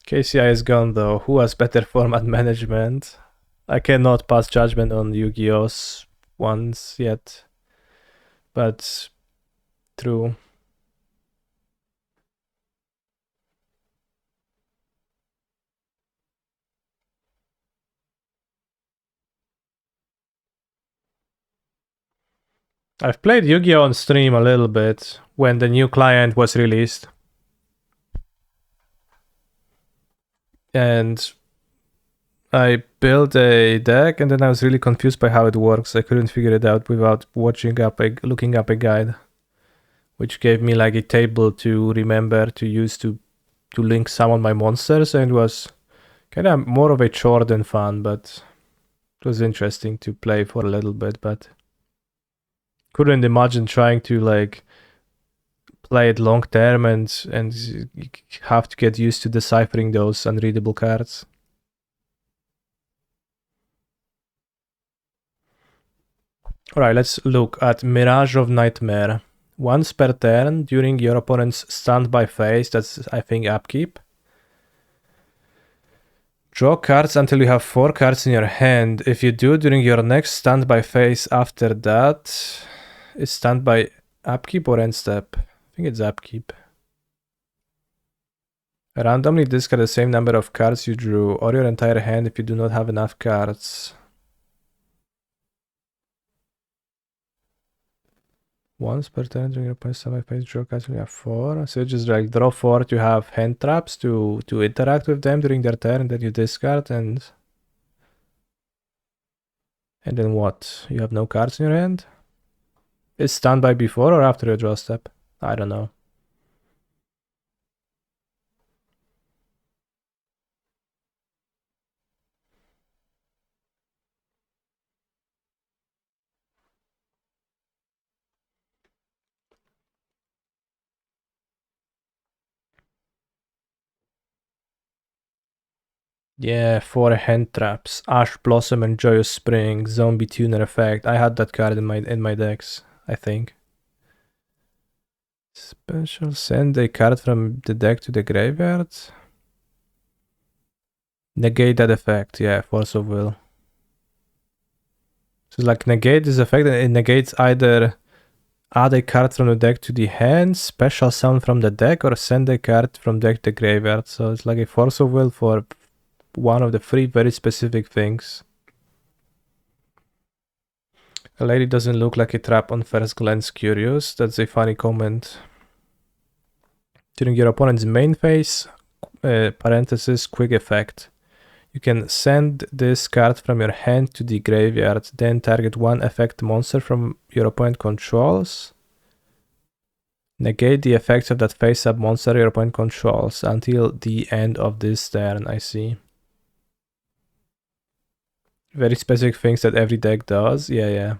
KCI is gone though. Who has better format management? I cannot pass judgment on Yu-Gi-Oh's ones yet. But true. I've played Yu-Gi-Oh! On stream a little bit when the new client was released. And I built a deck and then I was really confused by how it works. I couldn't figure it out without looking up a guide, which gave me like a table to remember to use to link summon my monsters, and it was kind of more of a chore than fun, but it was interesting to play for a little bit, but couldn't imagine trying to like play it long term and have to get used to deciphering those unreadable cards. Alright, let's look at Mirage of Nightmare. Once per turn during your opponent's standby phase, that's I think upkeep. Draw cards until you have 4 cards in your hand. If you do during your next standby phase after that, is standby upkeep or end step? I think it's upkeep. Randomly discard the same number of cards you drew or your entire hand if you do not have enough cards. Once per turn during your opponent's standby phase, draw cards until you have 4. So you just like draw 4 to have hand traps to interact with them during their turn, and then you discard and then what? You have no cards in your hand? Is standby before or after your draw step? I don't know. Yeah, 4 hand traps. Ash Blossom and Joyous Spring, Zombie Tuner effect. I had that card in my decks, I think. Special, send a card from the deck to the graveyard. Negate that effect, yeah, Force of Will. So like negate this effect, and it negates either add a card from the deck to the hand, special summon from the deck, or send a card from deck to the graveyard. So it's like a Force of Will for one of the 3 very specific things. A lady doesn't look like a trap on first glance. Curious. That's a funny comment. During your opponent's main phase, parenthesis, quick effect. You can send this card from your hand to the graveyard, then target one effect monster from your opponent controls. Negate the effects of that face-up monster your opponent controls until the end of this turn, I see. Very specific things that every deck does, yeah.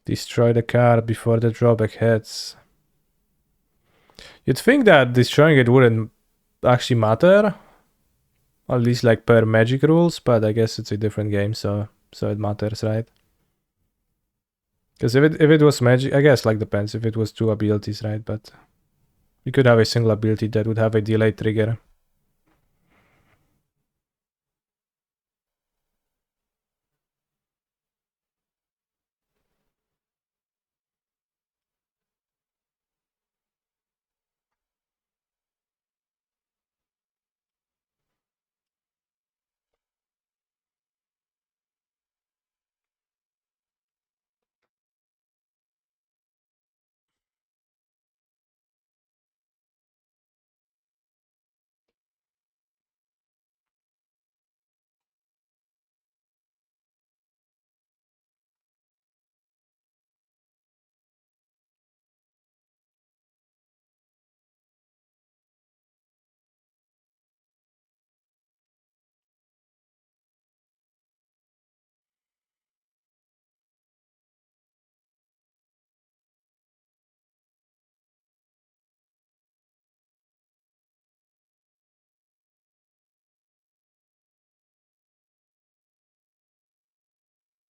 Destroy the card before the drawback hits. You'd think that destroying it wouldn't actually matter, at least like per Magic rules, but I guess it's a different game, so it matters, right? Because if it was Magic, I guess like depends if it was 2 abilities, right? But you could have a single ability that would have a delay trigger.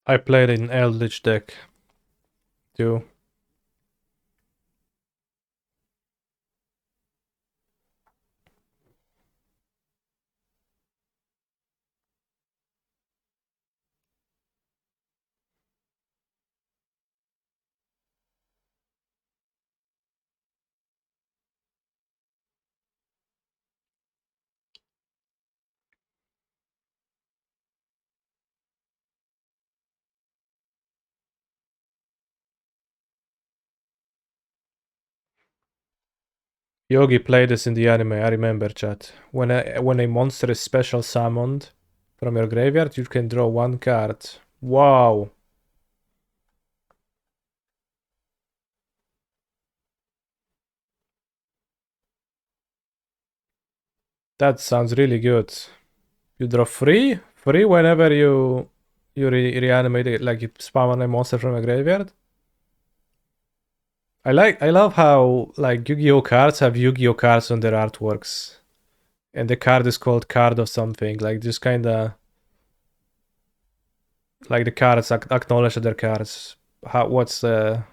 I played an Eldritch deck too. Yogi played this in the anime, I remember, chat. When a monster is special summoned from your graveyard, you can draw 1 card. Wow. That sounds really good. You draw 3 whenever you reanimate it, like you spawn a monster from a graveyard. I love how like Yu-Gi-Oh cards have Yu-Gi-Oh cards on their artworks, and the card is called card of something. Like just kinda like the cards acknowledge other cards. What's the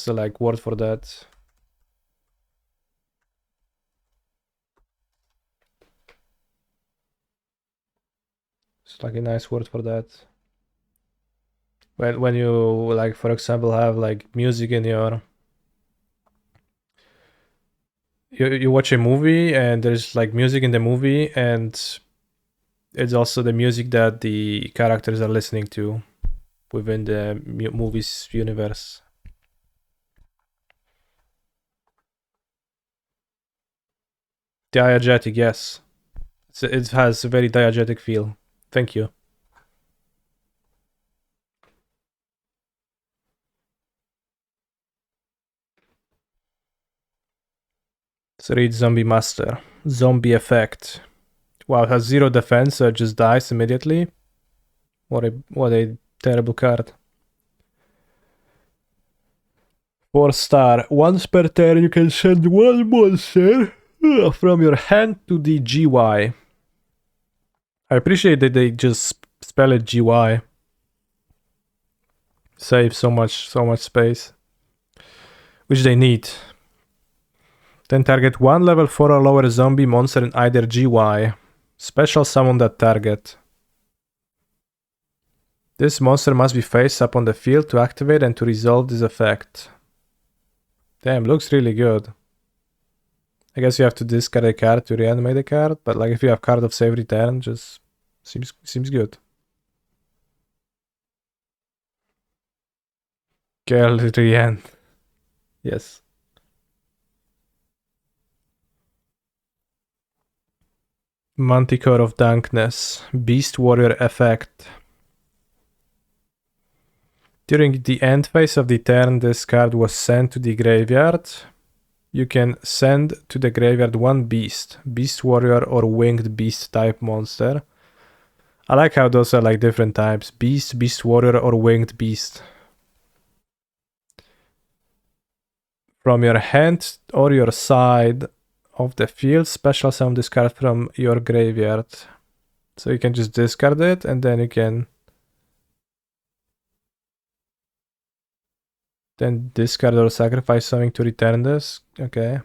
like word for that? It's like a nice word for that. When you like, for example, have like music in your you watch a movie and there's like music in the movie, and it's also the music that the characters are listening to within the movie's universe. Diegetic, yes. It has a very diegetic feel. Thank you. So read Zombie Master. Zombie effect. Wow, it has 0 defense, so it just dies immediately. What a terrible card. 4-star. Once per turn, you can send one monster from your hand to the GY. I appreciate that they just spell it GY. Save so much space, which they need. Then target one level 4 or lower zombie monster in either GY. Special summon that target. This monster must be face up on the field to activate and to resolve this effect. Damn, looks really good. I guess you have to discard a card to reanimate a card, but like if you have card of save return, just seems good. Girl Rian. Yes. Manticore of Darkness. Beast Warrior effect. During the end phase of the turn, this card was sent to the graveyard. You can send to the graveyard one beast, Beast Warrior or Winged Beast type monster. I like how those are like different types. Beast, Beast Warrior, or Winged Beast. From your hand or your side of the field, special summon this card from your graveyard. So you can just discard it and then you can then discard or sacrifice something to return this. Okay.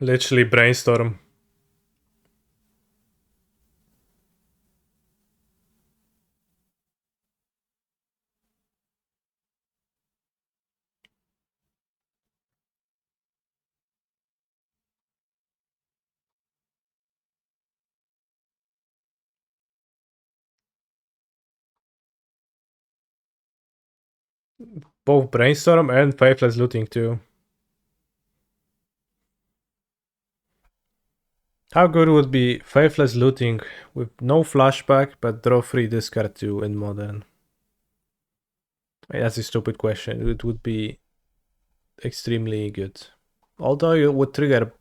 Literally brainstorm. Both brainstorm and faithless looting too. How good would be faithless looting with no flashback but draw 3 discard 2 in modern? That's a stupid question. It would be extremely good. Although you would trigger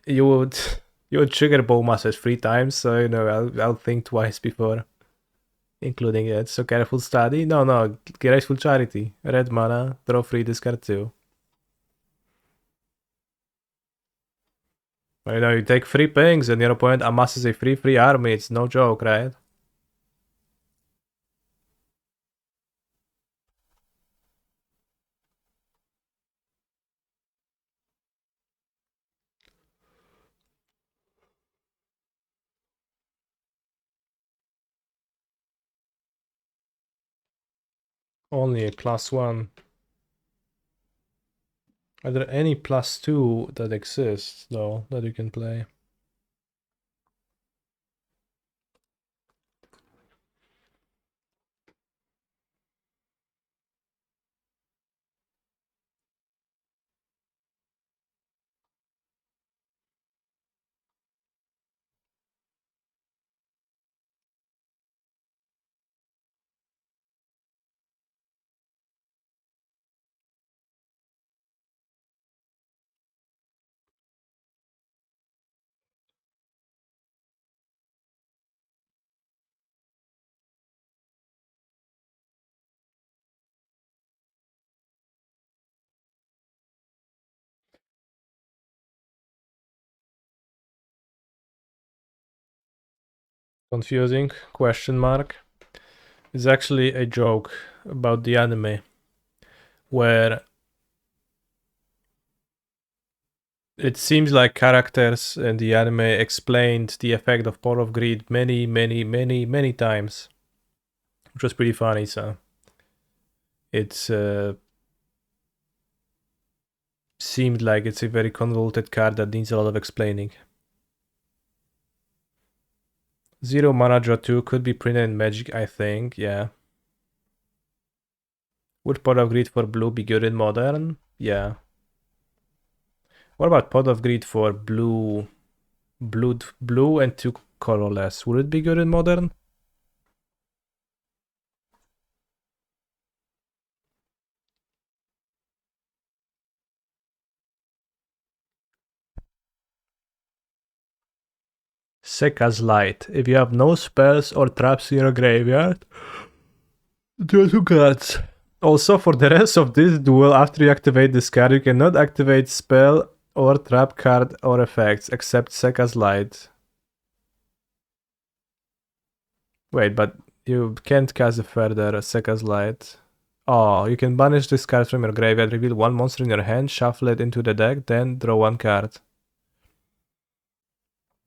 you would trigger Bowmasters 3 times, so you know I'll think twice before including it. So careful study. No, graceful charity. Red mana, draw 3 discard 2. You know, you take 3 pings and your opponent amasses a free army. It's no joke, right? Only a +1. Are there any +2 that exist, though, that you can play? Confusing? Question mark. It's actually a joke about the anime where It seems like characters in the anime explained the effect of Pot of Greed many times, which was pretty funny. So it's seemed like it's a very convoluted card that needs a lot of explaining. Zero mana draw 2 could be printed in Magic, I think. Yeah. Would Pot of Greed for blue be good in Modern? Yeah. What about Pot of Greed for blue and 2 colorless? Would it be good in Modern? Sekka's Light. If you have no spells or traps in your graveyard, draw 2 cards. Also, for the rest of this duel, after you activate this card, you cannot activate spell or trap card or effects except Sekka's Light. Wait, but you can't cast it further, Sekka's Light. Oh, you can banish this card from your graveyard, reveal one monster in your hand, shuffle it into the deck, then draw 1 card.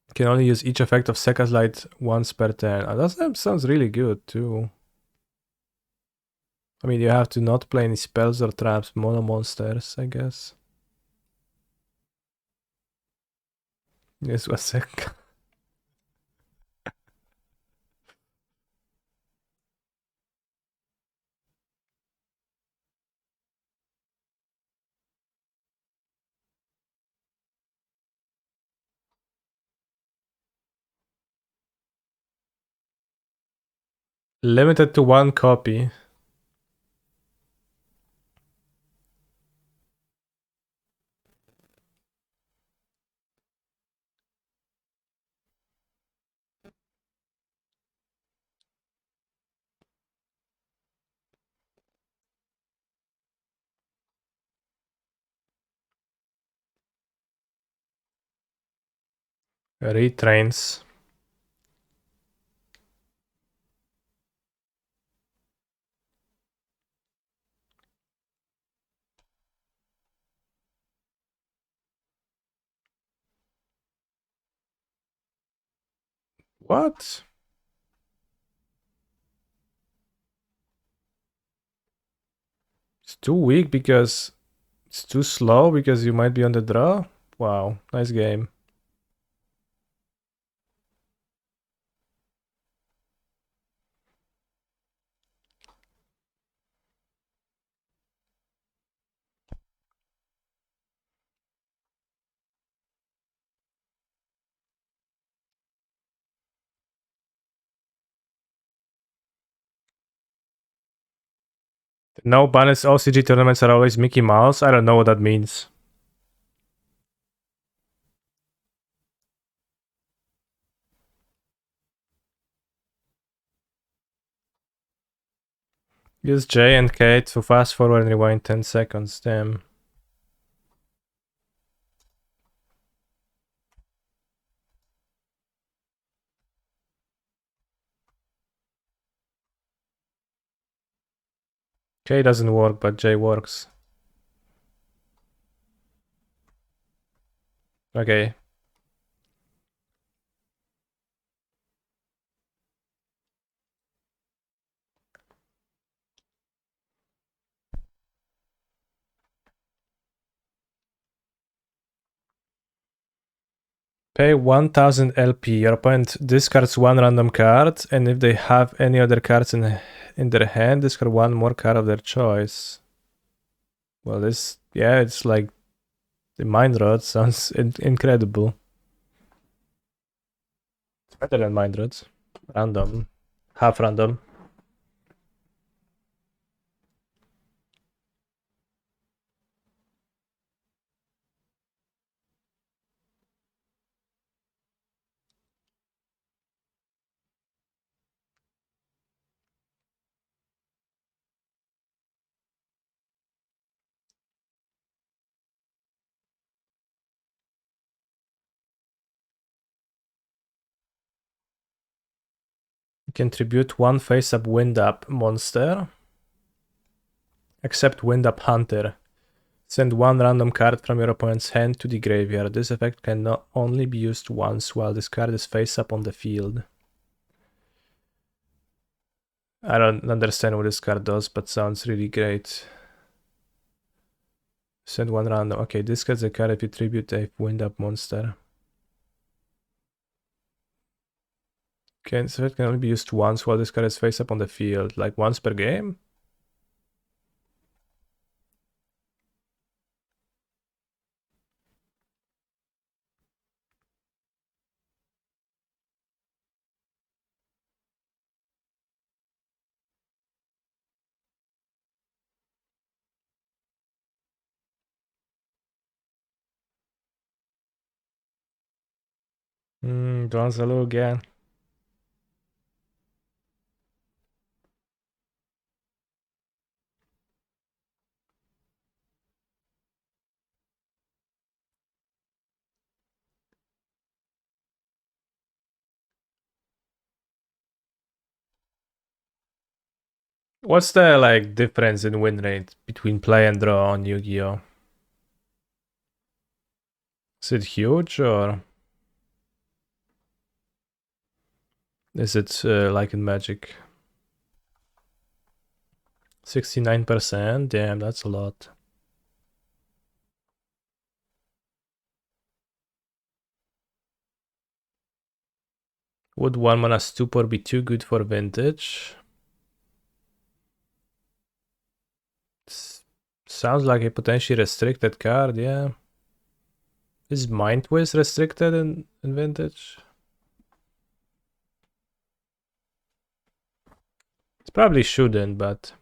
You can only use each effect of Sekka's Light once per turn. Oh, that sounds really good too. I mean, you have to not play any spells or traps, mono monsters, I guess. This was sick. Limited to 1 copy. Retrains. What? It's too weak because it's too slow because you might be on the draw? Wow, nice game. No balanced OCG tournaments are always Mickey Mouse. I don't know what that means. Use J and K to fast forward and rewind 10 seconds. Damn. K doesn't work, but J works. Okay. Pay 1000 LP. Your opponent discards 1 random card, and if they have any other cards in their hand, discard 1 more card of their choice. Well, yeah, it's like the Mind Rod sounds incredible. It's better than Mind Rods. Random. Half random. You can tribute 1 face-up Wind Up monster. Except Wind Up Hunter. Send one random card from your opponent's hand to the graveyard. This effect can not only be used once while this card is face up on the field. I don't understand what this card does, but sounds really great. Send one random. Okay, discards a card if you tribute a wind-up monster. Okay, this effect can only be used once while this card is face up on the field. Like once per game? Donzalo again. What's the like difference in win rate between play and draw on Yu-Gi-Oh? Is it huge or is it like in Magic? 69%? Damn, that's a lot. Would 1-mana Stupor be too good for Vintage? Sounds like a potentially restricted card, yeah. Is Mind Twist restricted in Vintage? It probably shouldn't, but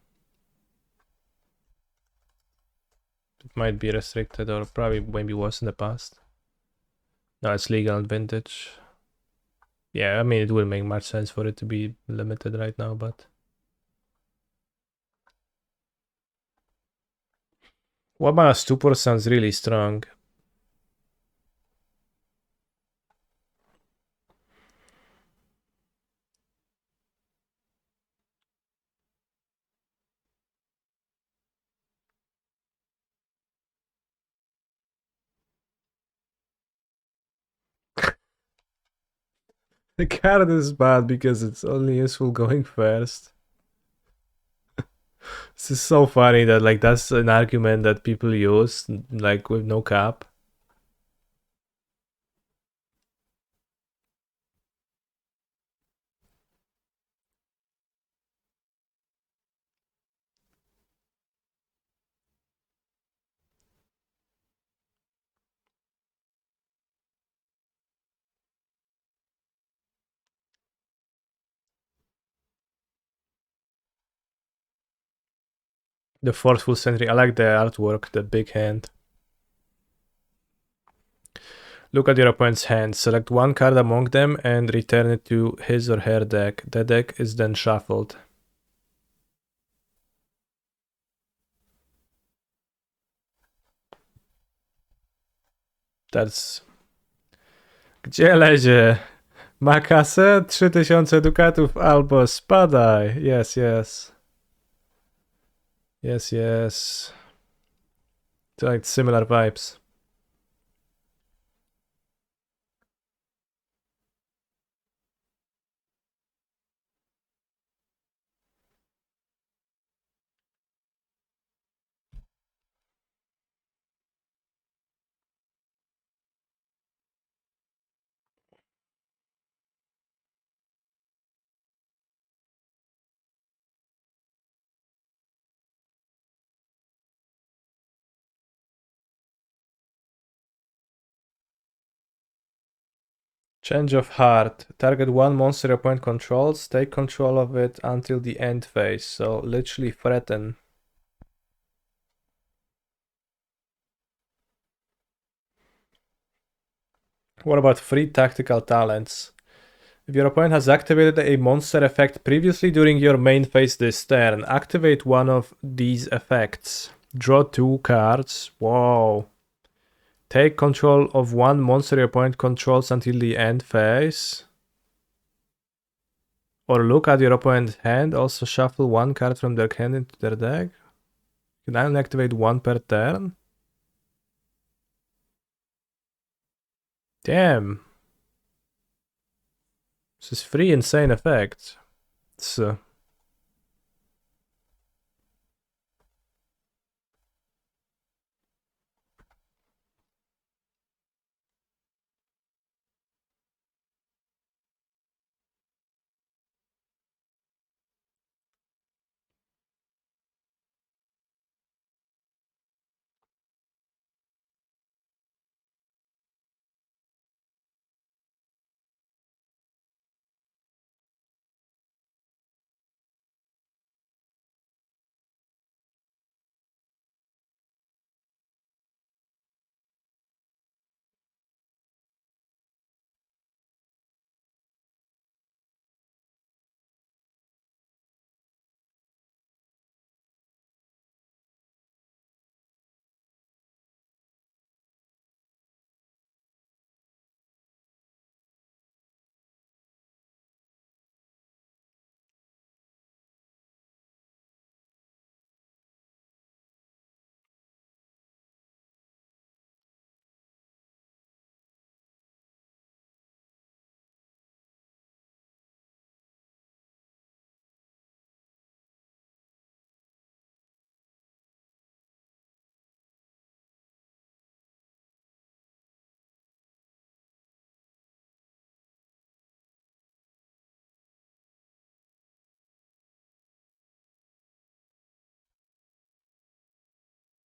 it might be restricted or probably maybe was in the past. No, it's legal in Vintage. Yeah, I mean, it wouldn't make much sense for it to be limited right now, but... 1-mana Stupor sounds really strong. The card is bad because it's only useful going first. This is so funny that like that's an argument that people use like with no cap. The Forceful Sentry, I like the artwork, the big hand. Look at your opponent's hand, select one card among them and return it to his or her deck. The deck is then shuffled. That's... Gdzie lezie? Ma kasę? 3000 dukatów albo spadaj. Yes, yes. Yes, yes. It's like similar vibes. Change of Heart. Target one monster your opponent controls. Take control of it until the end phase. So literally threaten. What about free tactical talents? If your opponent has activated a monster effect previously during your main phase this turn, activate one of these effects. Draw 2 cards. Whoa. Take control of one monster your opponent controls until the end phase. Or look at your opponent's hand. Also shuffle one card from their hand into their deck. You can only activate one per turn. Damn. This is free insane effect. It's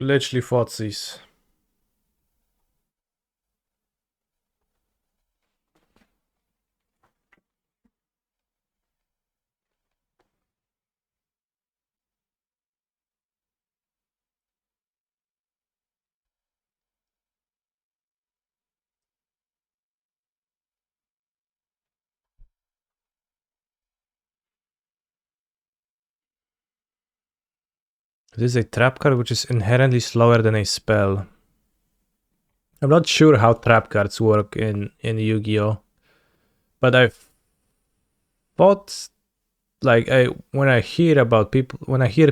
literally footsies. This is a trap card which is inherently slower than a spell. I'm not sure how trap cards work in Yu-Gi-Oh! But I've thought like when I hear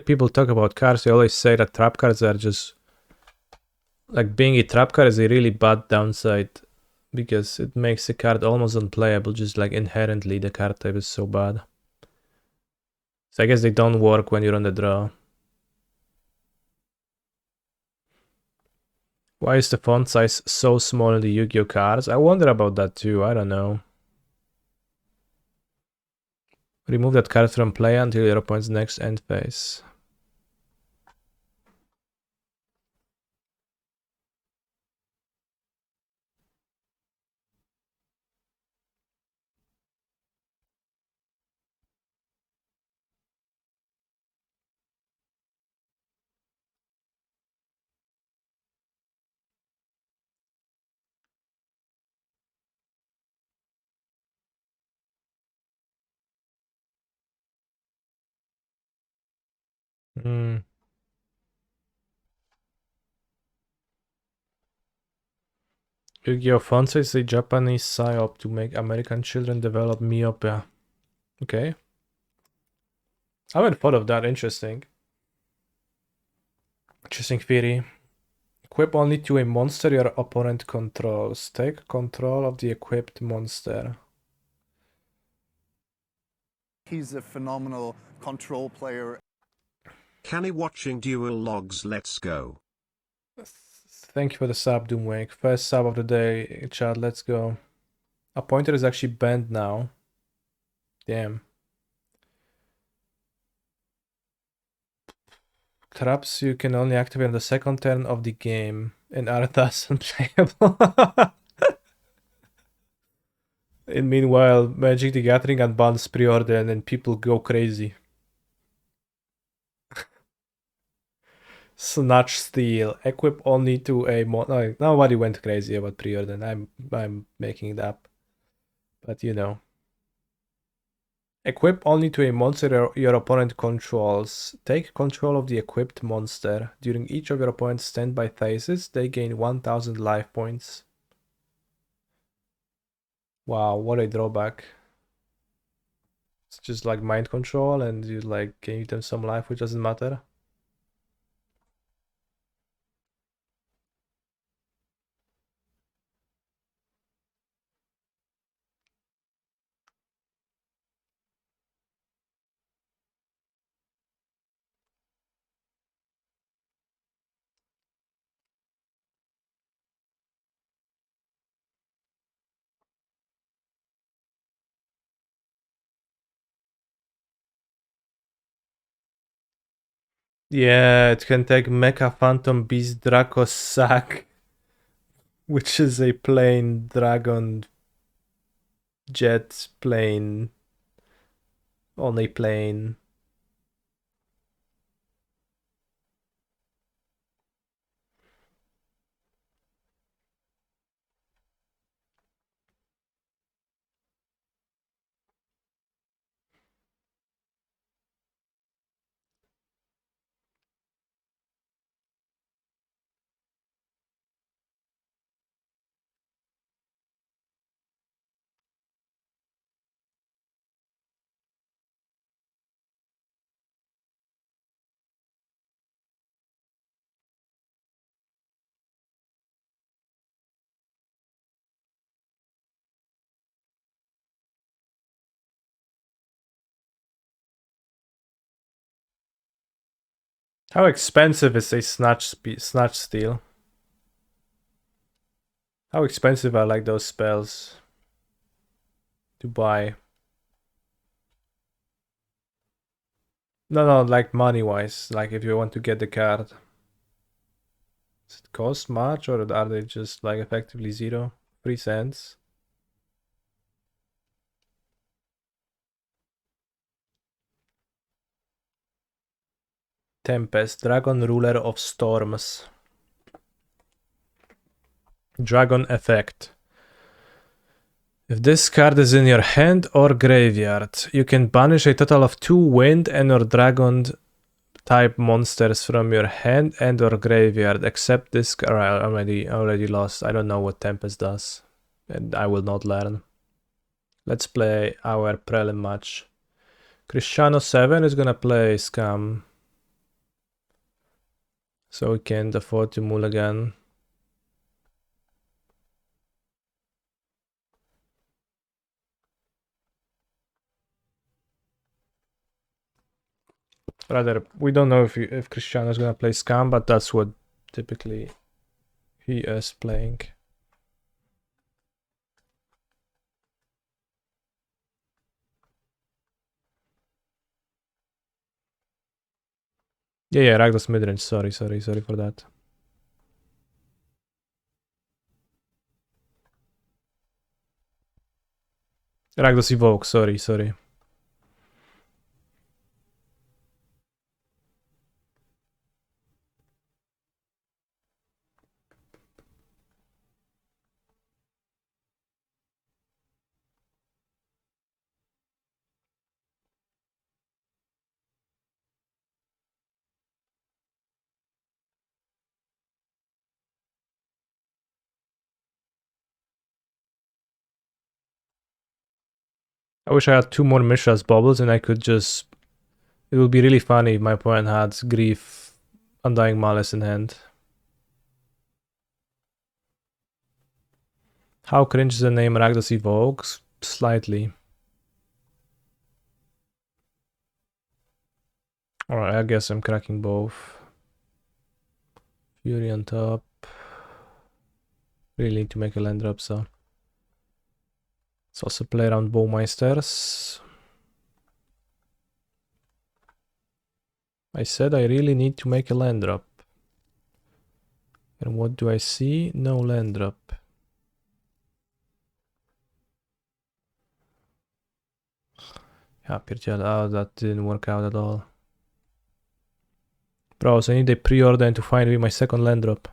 people talk about cards, they always say that trap cards are just like being a trap card is a really bad downside because it makes the card almost unplayable, just like inherently the card type is so bad. So I guess they don't work when you're on the draw. Why is the font size so small in the Yu-Gi-Oh cards? I wonder about that too, I don't know. Remove that card from play until your opponent's next end phase. Hmm. Yu-Gi-Oh! Fonse is a Japanese psyop to make American children develop myopia. Okay. I haven't thought of that. Interesting. Interesting theory. Equip only to a monster your opponent controls. Take control of the equipped monster. He's a phenomenal control player. Canny watching dual logs, let's go. Thank you for the sub, Doomwake. First sub of the day, chat, let's go. A pointer is actually banned now. Damn. Traps you can only activate on the second turn of the game and are thus unplayable. And meanwhile, Magic the Gathering unbans pre-order and then people go crazy. Snatch Steal. Equip only to a nobody went crazy about pre-order. I'm making it up. But you know. Equip only to a monster your opponent controls. Take control of the equipped monster. During each of your opponent's standby phases, they gain 1000 life points. Wow, what a drawback. It's just like mind control and you like give them some life which doesn't matter. Yeah, it can take Mecha Phantom Beast Draco Sack, which is a plain dragon jet plane on a plane. How expensive is a snatch steal? How expensive are like those spells to buy? No, like money wise. Like if you want to get the card, does it cost much, or are they just like effectively 3 cents? Tempest, Dragon Ruler of Storms. Dragon effect. If this card is in your hand or graveyard, you can banish a total of 2 wind and or dragon type monsters from your hand and or graveyard, except this card. I already lost. I don't know what Tempest does, and I will not learn. Let's play our prelim match. Cristiano 7 is gonna play Scam, so we can't afford to mulligan. Rather, we don't know if Cristiano is gonna play Scam, but that's what typically he is playing. Yeah, Ragdos midrange. Sorry for that. Ragdos evoke. Sorry. I wish I had 2 more Mishra's bubbles and I could just. It would be really funny if my opponent had Grief, Undying Malice in hand. How cringe is the name Ragdos evokes? Slightly. Alright, I guess I'm cracking both. Fury on top. Really need to make a land drop, so. Let's also play around Bowmeisters. I said I really need to make a land drop. And what do I see? No land drop. Yeah, pierdziele, that didn't work out at all. Bro, so I need a pre-order and to find me my second land drop.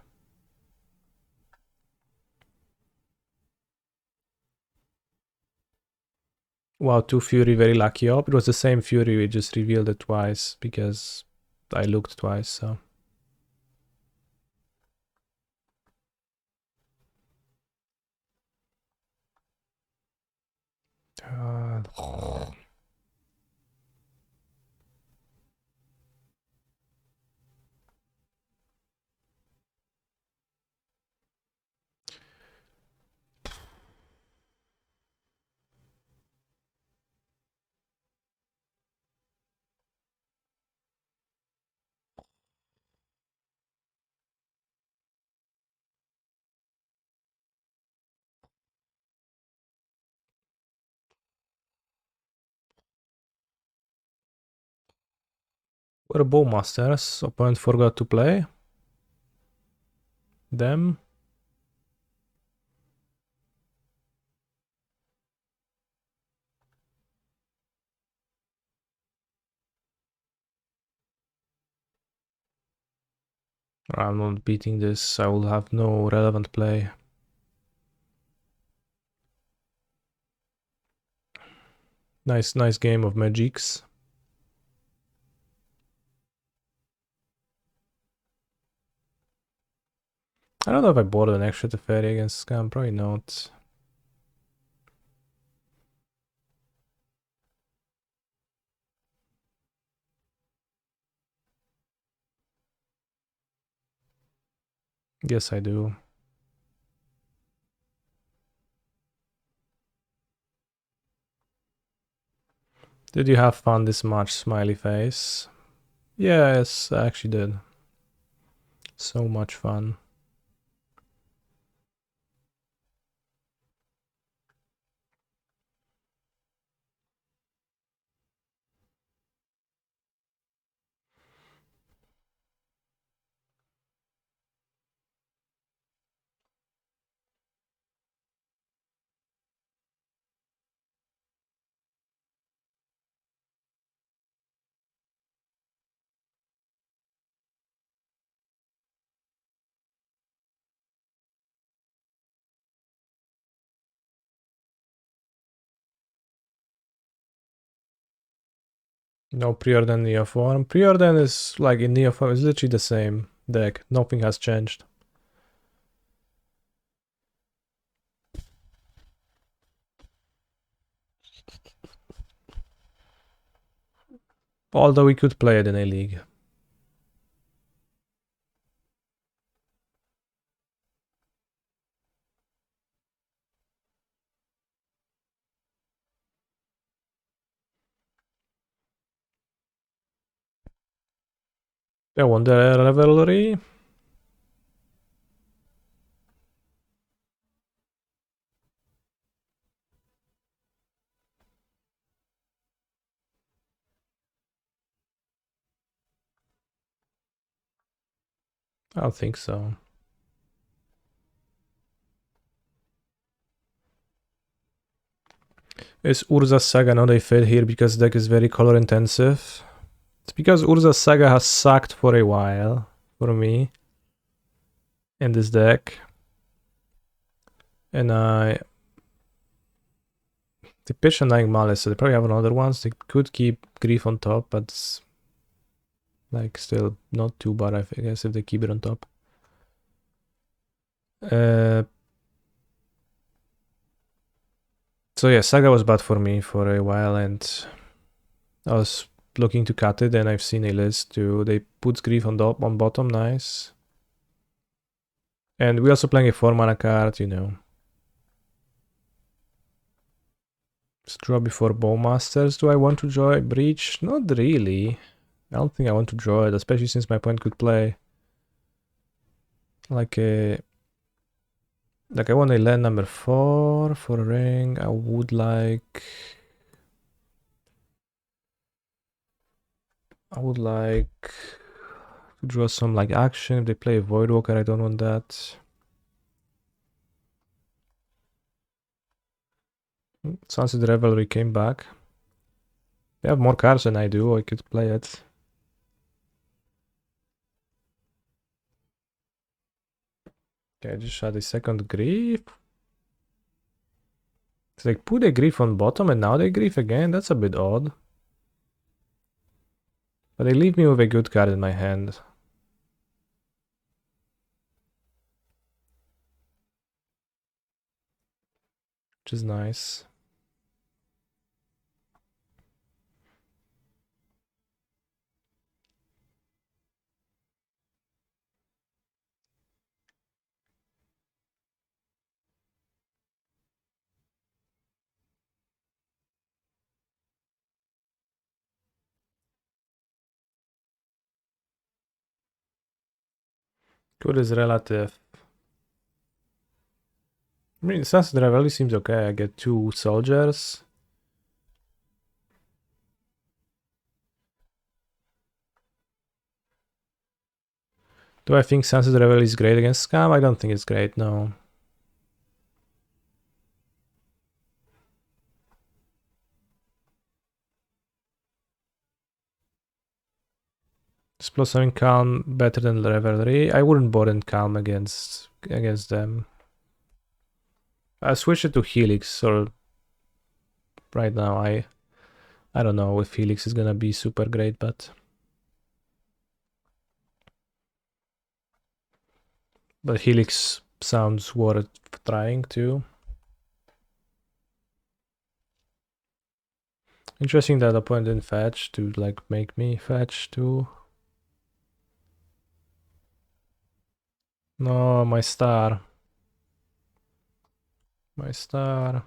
Wow, 2 Fury, very lucky up. It was the same Fury, we just revealed it twice because I looked twice, so. For Bowmasters, opponent forgot to play them. I'm not beating this, I will have no relevant play. Nice game of Magics. I don't know if I bought an extra Teferi against Scam, probably not. Yes, I do. Did you have fun this much, smiley face? Yes, I actually did. So much fun. No Preordain Neoform. Preordain is like in Neoform, it's literally the same deck. Nothing has changed. Although we could play it in a league. I won the rivalry. I don't think so. Is Urza's Saga not a fit here because the deck is very color intensive? It's because Urza's Saga has sucked for a while for me in this deck. And they pitch Undying Malice, so they probably have another ones. They could keep Grief on top, but it's like still not too bad, I guess, if they keep it on top. So yeah, Saga was bad for me for a while, and I was looking to cut it, and I've seen a list too. They put Grief on top, on bottom, nice. And we're also playing a 4-mana card, you know. Let's draw before Bowmasters. Do I want to draw a Breach? Not really. I don't think I want to draw it, especially since my opponent could play like a... Like I want a land number 4 for a ring. I would like... to draw some like action. If they play a Voidwalker, I don't want that. Sunset Revelry came back. They have more cards than I do, I could play it. Okay, I just shot a second Grief. It's like put a Grief on bottom and now they Grief again? That's a bit odd. But they leave me with a good card in my hand. Which is nice. Good is relative. I mean, Sunset Revelry seems okay. I get 2 soldiers. Do I think Sunset Rebel is great against Scam? I don't think it's great, no. Explosive Calm better than Revelry. I wouldn't bother in Calm against them. I switch it to Helix, or right now I don't know if Helix is gonna be super great, but Helix sounds worth trying too. Interesting that opponent didn't fetch to like make me fetch too. No, my star. My star.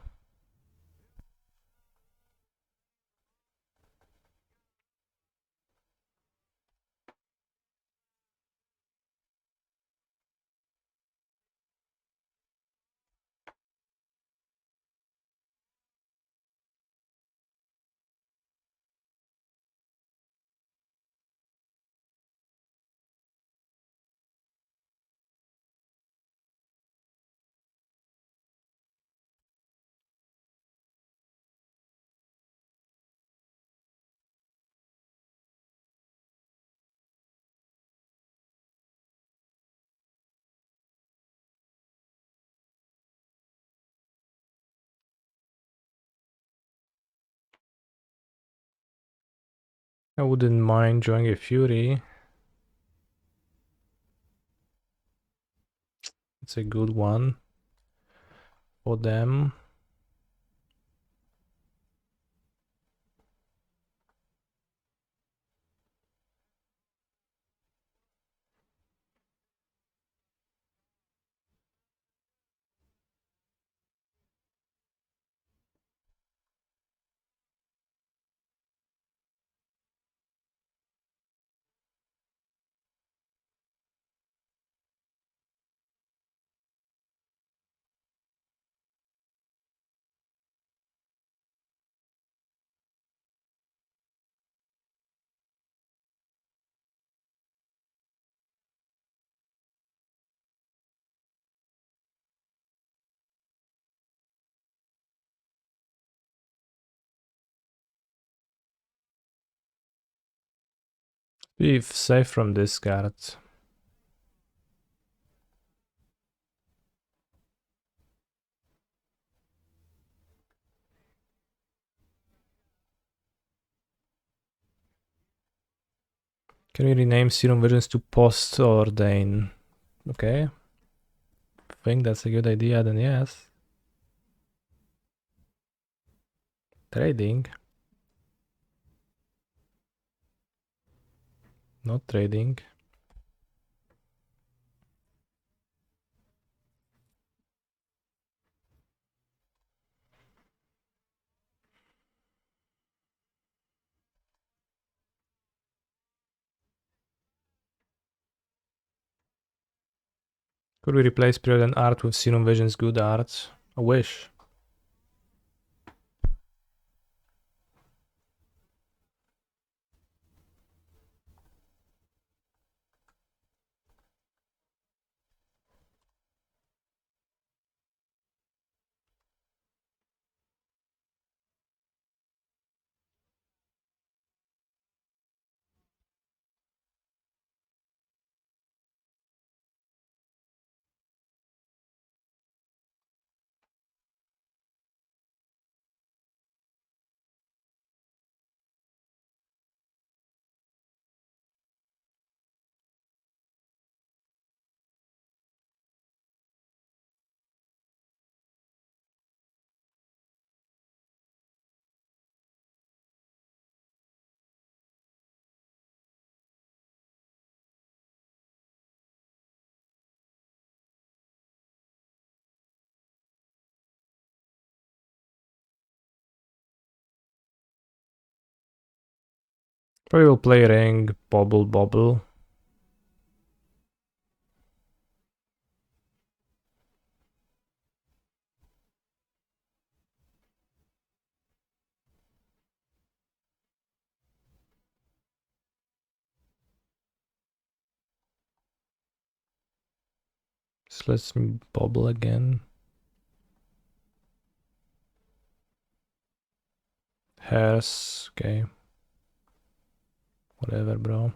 I wouldn't mind joining a Fury. It's a good one for them. Be safe from this card. Can we rename Serum Visions to Post Ordain? Okay. Think that's a good idea, then yes. Trading. Not trading. Could we replace Brilliant Art with Serum Vision's Good Art? I wish. Probably will play Ring, Bobble. This lets me bubble again. Hairs, okay. Whatever, bro.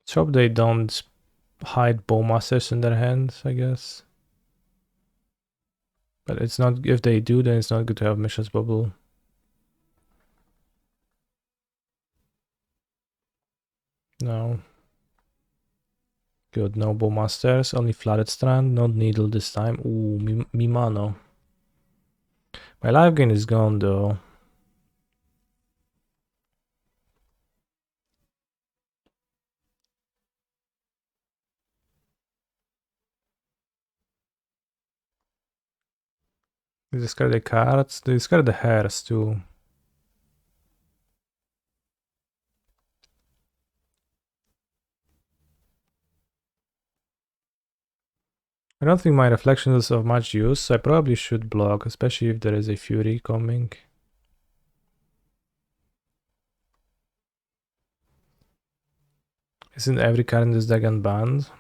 Let's hope they don't hide bowmasters in their hands, I guess. But it's not, if they do, then it's not good to have Misha's bubble. No. Good, no bowmasters, only flooded strand, not needle this time. Ooh, Mimano. My life gain is gone though. They discard the cards, they discard the hairs too. I don't think my reflection is of much use, so I probably should block, especially if there is a Fury coming. Isn't every card in this deck unbanned?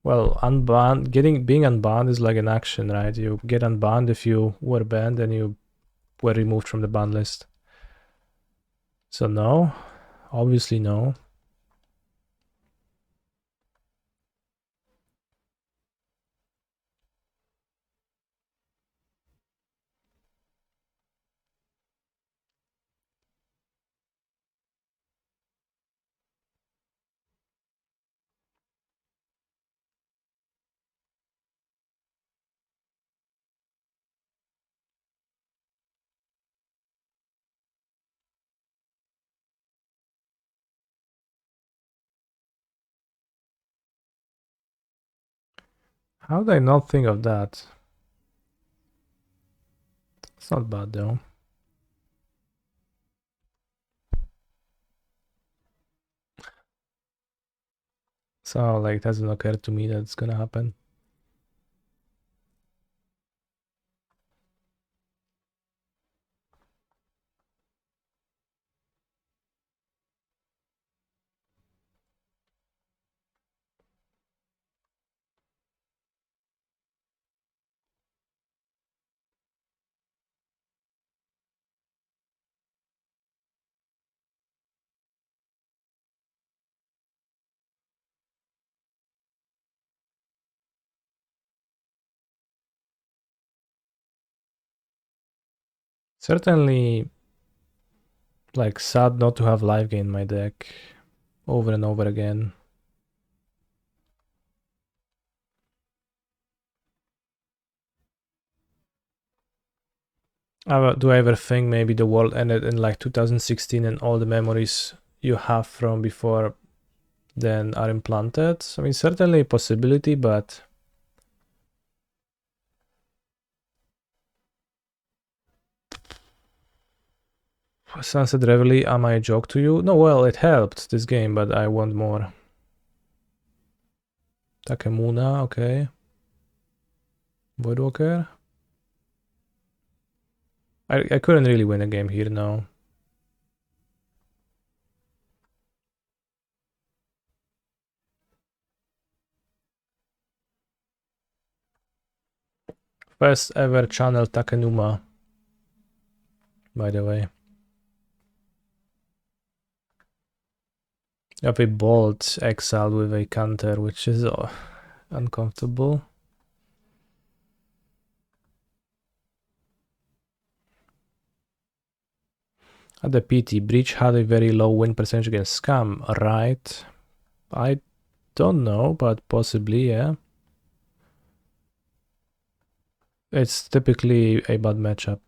Well, unbanned, being unbanned is like an action, right? You get unbanned if you were banned and you were removed from the ban list. So no, obviously no. How did I not think of that? It's not bad though. So like it hasn't occurred to me that it's gonna happen. Certainly like sad not to have life gain in my deck over and over again. Do I ever think maybe the world ended in like 2016 and all the memories you have from before then are implanted? I mean, certainly a possibility, but Sunset Reveille, am I a joke to you? No, well, it helped this game, but I want more. Takemuna, okay. Voidwalker. I couldn't really win a game here, no. First ever channel Takenuma, by the way. You have a Bolt exiled with a counter, which is uncomfortable. At the PT, Breach had a very low win percentage against Scam, right? I don't know, but possibly, yeah. It's typically a bad matchup.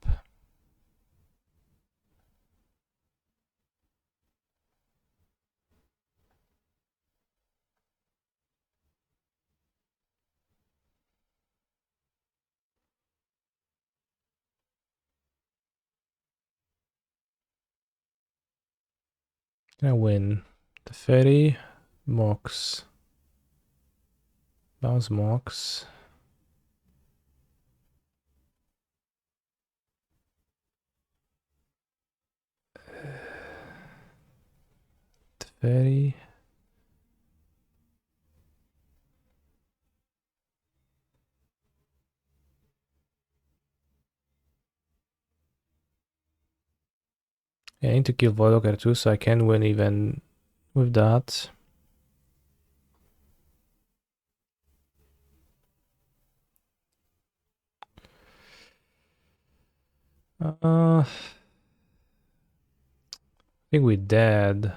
Can I win? The Ferry, Mox. Bounce Mox. The Ferry. Yeah, I need to kill Voidwalker too, so I can win even with that. I think we're dead.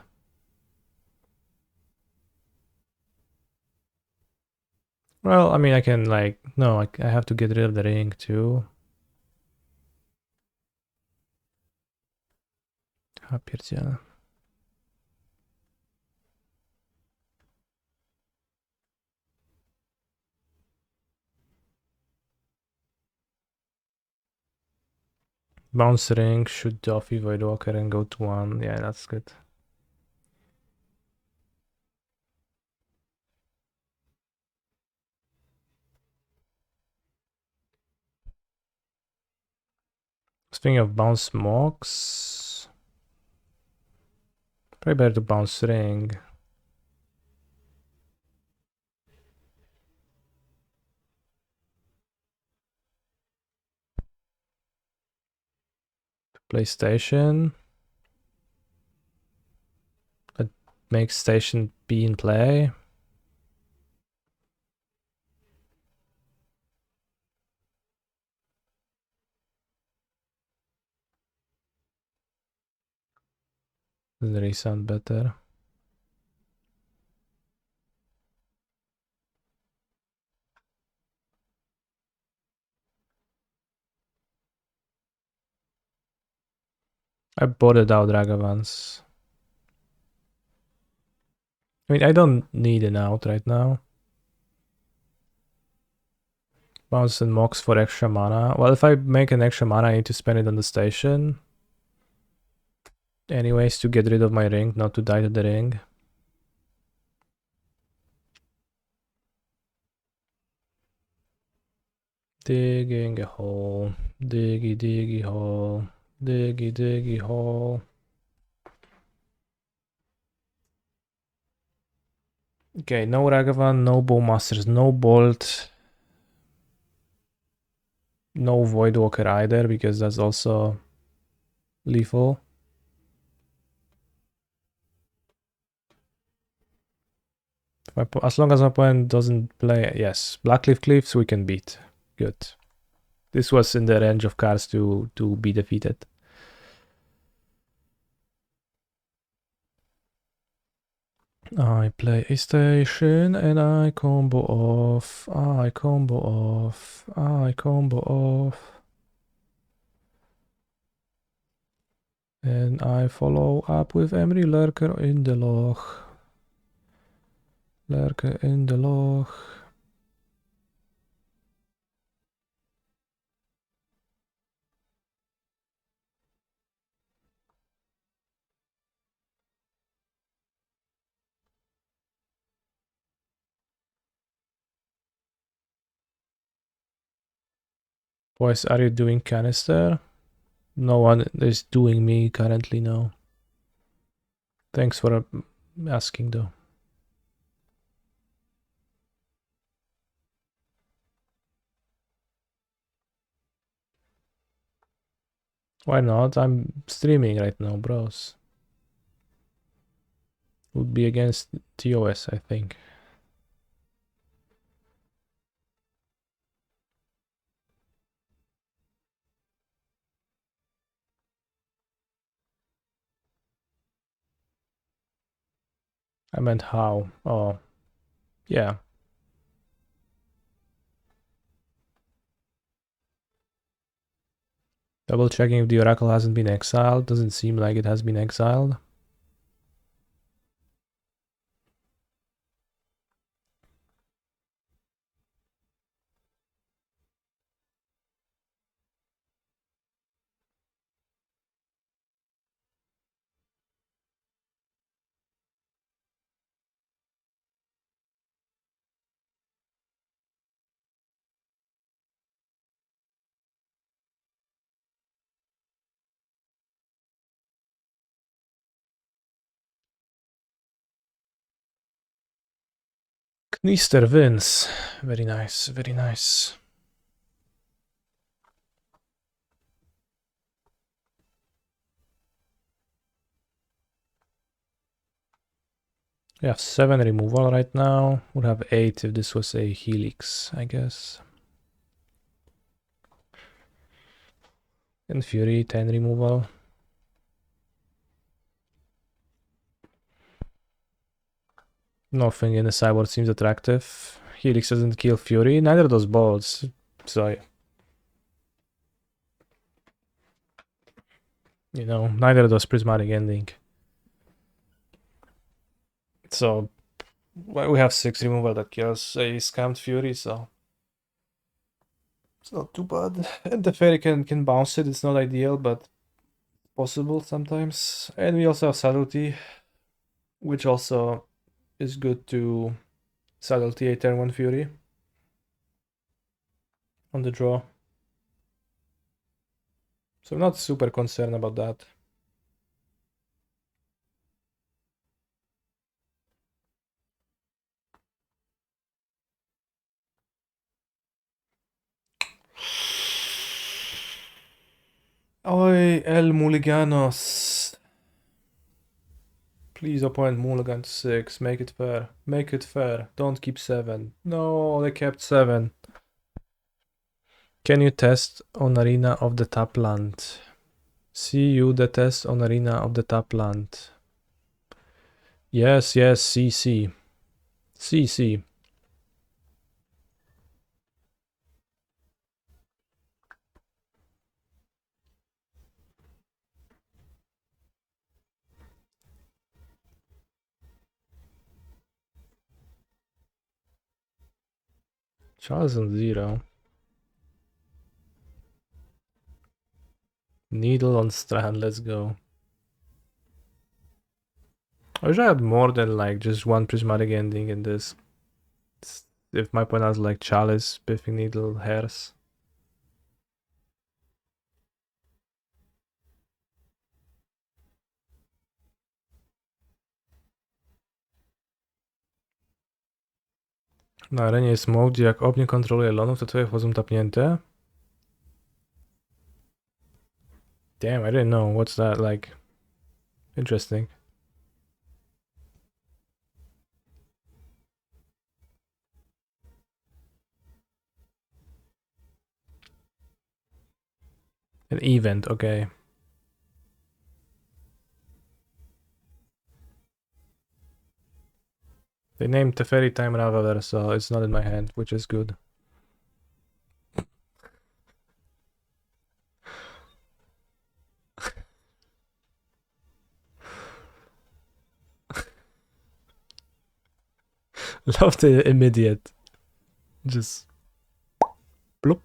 Well, I mean, I can like, no, I have to get rid of the ring too. A pierdziele. Bounce ring, shoot Duffy, Voidwalker, and go to 1. Yeah, that's good. Speaking of bounce Mox, probably better to bounce ring. PlayStation. That makes station B in play. Doesn't really sound better. I botted out Ragavans. I mean, I don't need an out right now. Bounce and Mox for extra mana. Well, if I make an extra mana, I need to spend it on the station. Anyways, to get rid of my ring, not to die to the ring. Digging a hole. Diggy, diggy hole. Diggy, diggy hole. Okay, no Ragavan, no Bowmasters, no Bolt. No Voidwalker either, because that's also lethal. As long as my opponent doesn't play... Yes, Blackleaf Cliffs we can beat. Good. This was in the range of cards to be defeated. I play a station and I combo off. I combo off. I combo off. And I follow up with Emry Lurker in the loch. Lurker in the loch. Boys, are you doing canister? No one is doing me currently, no. Thanks for asking though. Why not? I'm streaming right now, bros. Would be against TOS, I think. I meant how. Oh, yeah. Double checking if the oracle hasn't been exiled. Doesn't seem like it has been exiled. Knister wins. Very nice, very nice. We have 7 removal right now. Would have 8 if this was a Helix, I guess. And Fury, 10 removal. Nothing in the sideboard seems attractive. Helix doesn't kill Fury, neither does Bolts. So, you know, neither does Prismatic Ending. So, well, we have 6 removal that kills a Scammed Fury, so it's not too bad. And the Fairy can bounce it, it's not ideal, but possible sometimes. And we also have Subtlety, which also is good to Subtlety a turn 1 Fury on the draw. So I'm not super concerned about that. Oi, El Mulliganos. Please opponent mulligan to 6. Make it fair. Make it fair. Don't keep 7. No, they kept 7. Can you test on arena of the top land? See you the test on arena of the top land. Yes, yes, CC. CC. Charles on 0. Needle on strand, let's go. I wish I had more than like just one prismatic ending in this. If my opponent has like Chalice, Biffing Needle, Hairs. Na arenie jest mode, gdzie jak ob nie kontroluje lonów, to twoje wchodzą tapnięte. Damn, I didn't know. What's that like? Interesting. An event, okay. They named Teferi Time Raveler, so it's not in my hand, which is good. Love the immediate. Just bloop.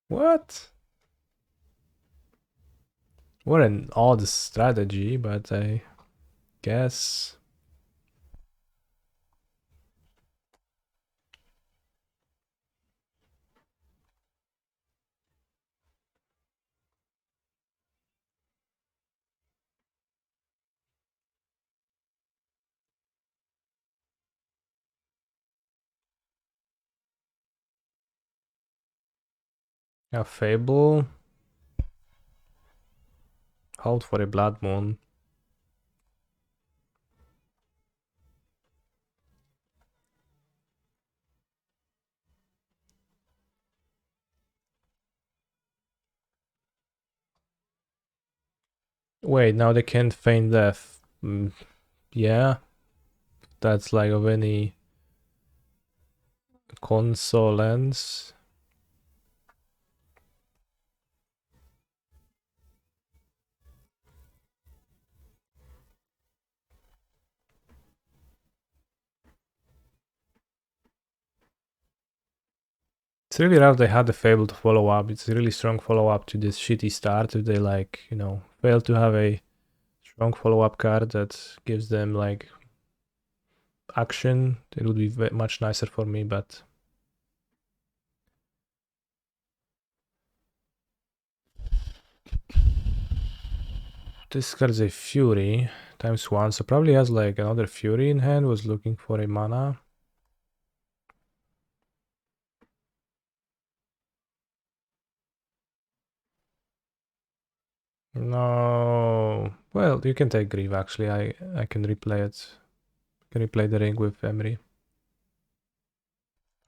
What? What an odd strategy, but I guess. Yeah, Fable. Hold for a Blood Moon. Wait, now they can't feign death. Yeah. That's like of any consolence. It's really rough they had the Fable to follow up. It's a really strong follow-up to this shitty start. If they like, you know, fail to have a strong follow-up card that gives them like action, it would be much nicer for me, but this card is a Fury ×1, so probably has like another Fury in hand, was looking for a mana. No. Well, you can take Grieve actually. I can replay it. Can replay the ring with Emery.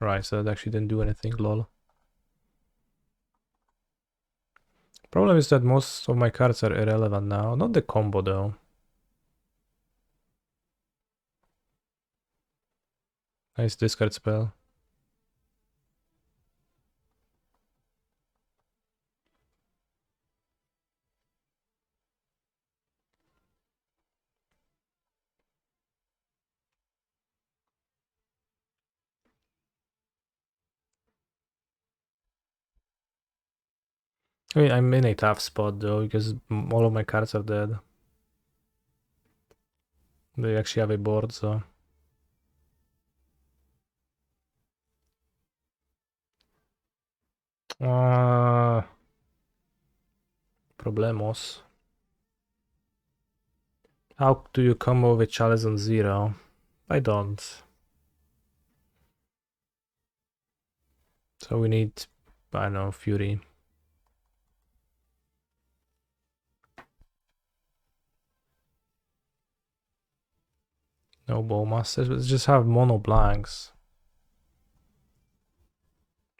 Right, so that actually didn't do anything, lol. Problem is that most of my cards are irrelevant now. Not the combo though. Nice discard spell. I mean, I'm in a tough spot though, because all of my cards are dead. They actually have a board, so... Problemos. How do you combo with Chalice on 0? I don't. So we need, I don't know, Fury. No Bowmasters, let's just have mono blanks.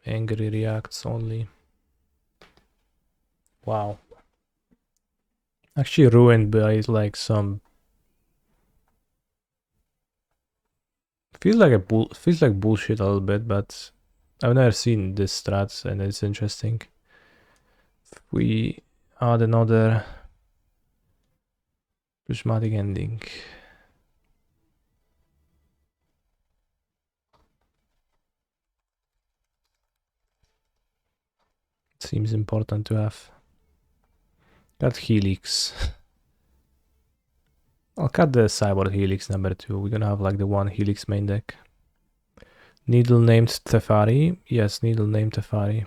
Angry reacts only. Wow. Actually ruined by like some... Feels like bullshit a little bit, but I've never seen this strats and it's interesting. If we add another prismatic ending. Seems important to have. Got Helix. I'll cut the Cyborg Helix number 2. We're gonna have like the one Helix main deck. Needle named Teferi. Yes, Needle named Teferi.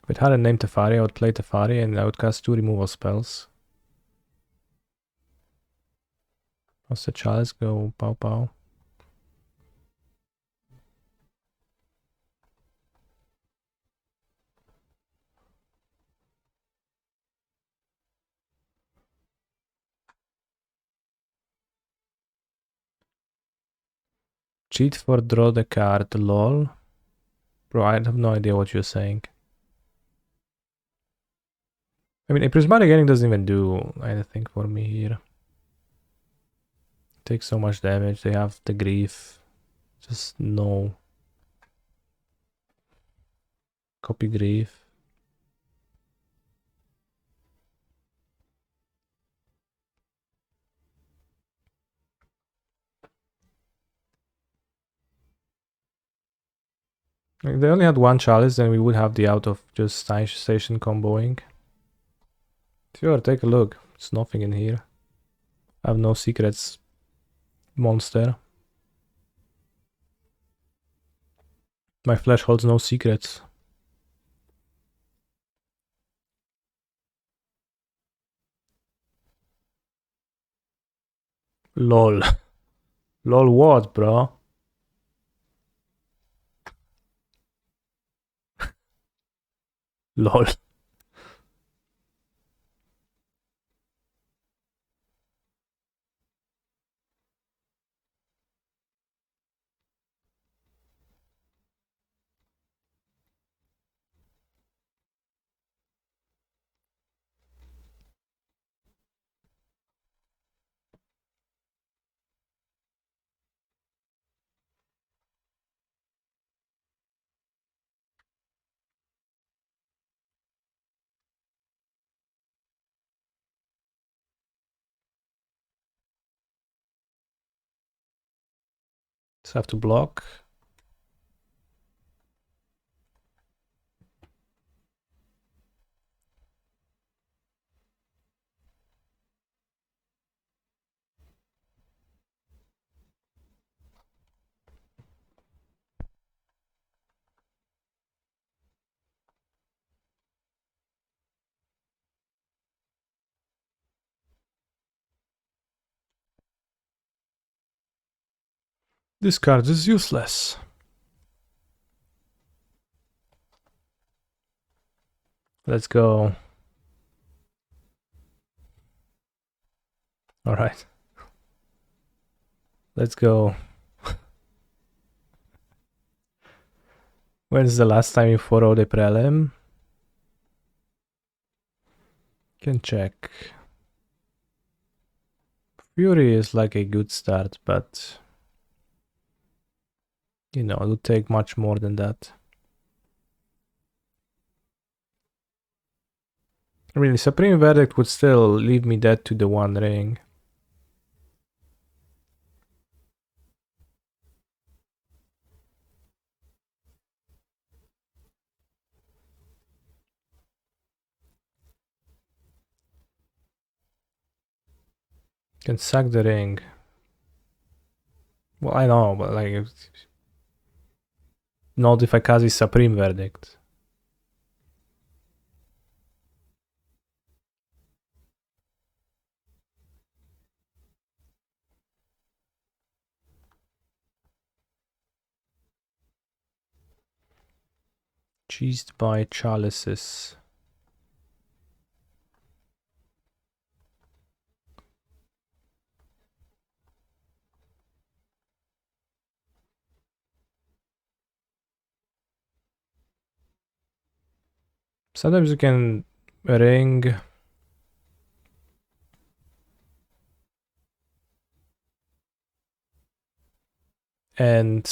If it hadn't named Teferi, I would play Teferi and I would cast 2 removal spells. How's the Chalice go? Pow pow. Cheat for draw the card, lol. Bro, I have no idea what you're saying. I mean, a prismatic ending doesn't even do anything for me here. Takes so much damage, they have the grief. Just no. Copy grief. If they only had one Chalice, then we would have the out of just station comboing. Sure, take a look. There's nothing in here. I have no secrets. Monster. My flesh holds no secrets. Lol. Lol what, bro? Lol. Just have to block. This card is useless. Let's go. Alright. Let's go. When's the last time you followed the Prelim? Can check. Fury is like a good start, but you know, it would take much more than that. Really, Supreme Verdict would still leave me dead to the One Ring. Can sack the ring. Well, I know, but like, not if I cast his Supreme Verdict. Cheesed by chalices. Sometimes you can ring and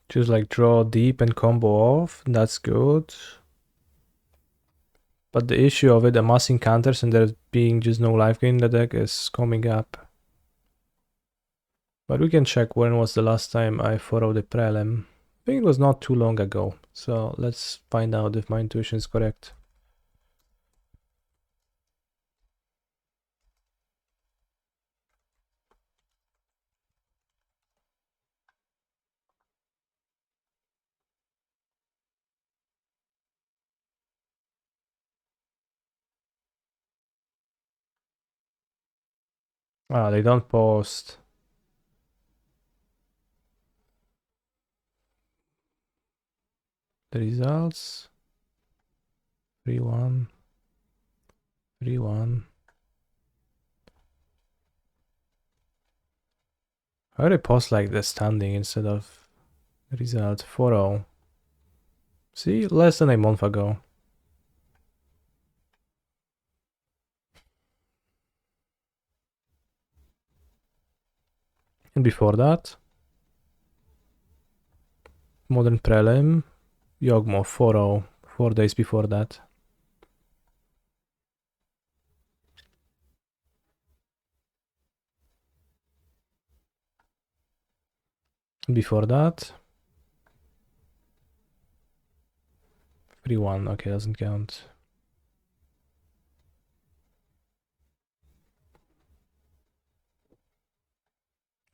just like draw deep and combo off. That's good. But the issue of it amassing counters and there being just no life gain in the deck is coming up. But we can check when was the last time I followed the Prelim. I think it was not too long ago. So let's find out if my intuition is correct. Ah, they don't post. The results. 3-1. 3-1. Why do they post like the standing instead of result? 4-0. See, less than a month ago. And before that, Modern Prelim, Yogmo 4-0, 4 days before that. Before that, 3-1, okay, doesn't count.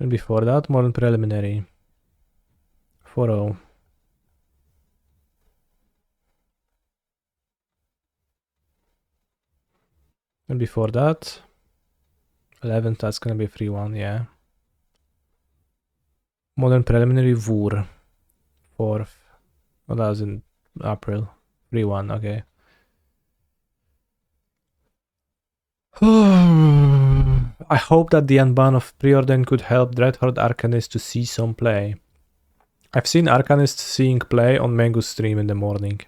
And before that, Modern Preliminary, 4-0. And before that, 11th, that's gonna be 3-1, yeah. Modern Preliminary Vur, 4th. Oh, that was in April. 3-1, okay. I hope that the unban of Preordain could help Dreadhorde Arcanist to see some play. I've seen Arcanist seeing play on Mango's stream in the morning.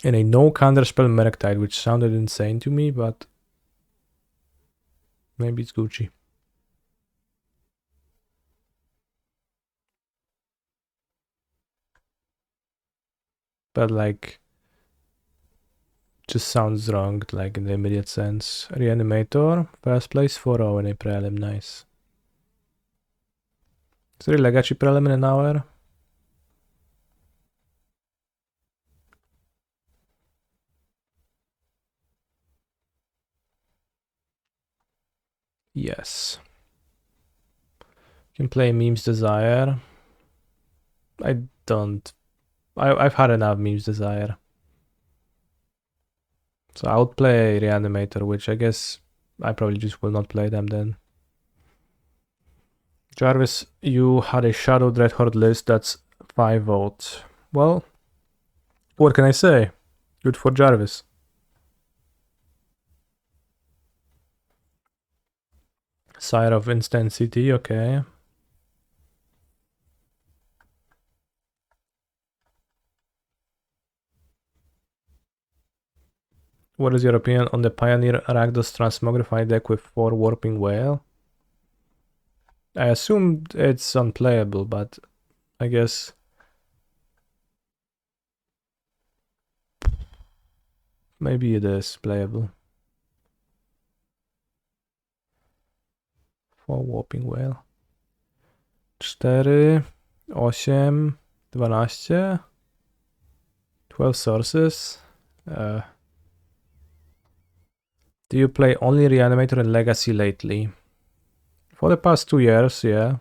And a no counterspell Murktide, which sounded insane to me, but maybe it's Gucci. But like, just sounds wrong, like in the immediate sense. Reanimator, first place 4-0 in a prelim, nice. Is there a legacy prelim in an hour? Yes. Can play Memes Desire. I don't. I've had enough Memes Desire. So I would play Reanimator, which I guess I probably just will not play them then. Jarvis, you had a Shadow Dreadhorde list that's 5 votes. Well, what can I say? Good for Jarvis. Sire of Intensity, okay. What is your opinion on the Pioneer Rakdos Transmogrify deck with 4 Warping Whale? I assumed it's unplayable, but I guess... maybe it is playable. 4 Warping Whale. 4, 8, 12. 12 sources. Do you play only Reanimator and Legacy lately? For the past 2 years, yeah.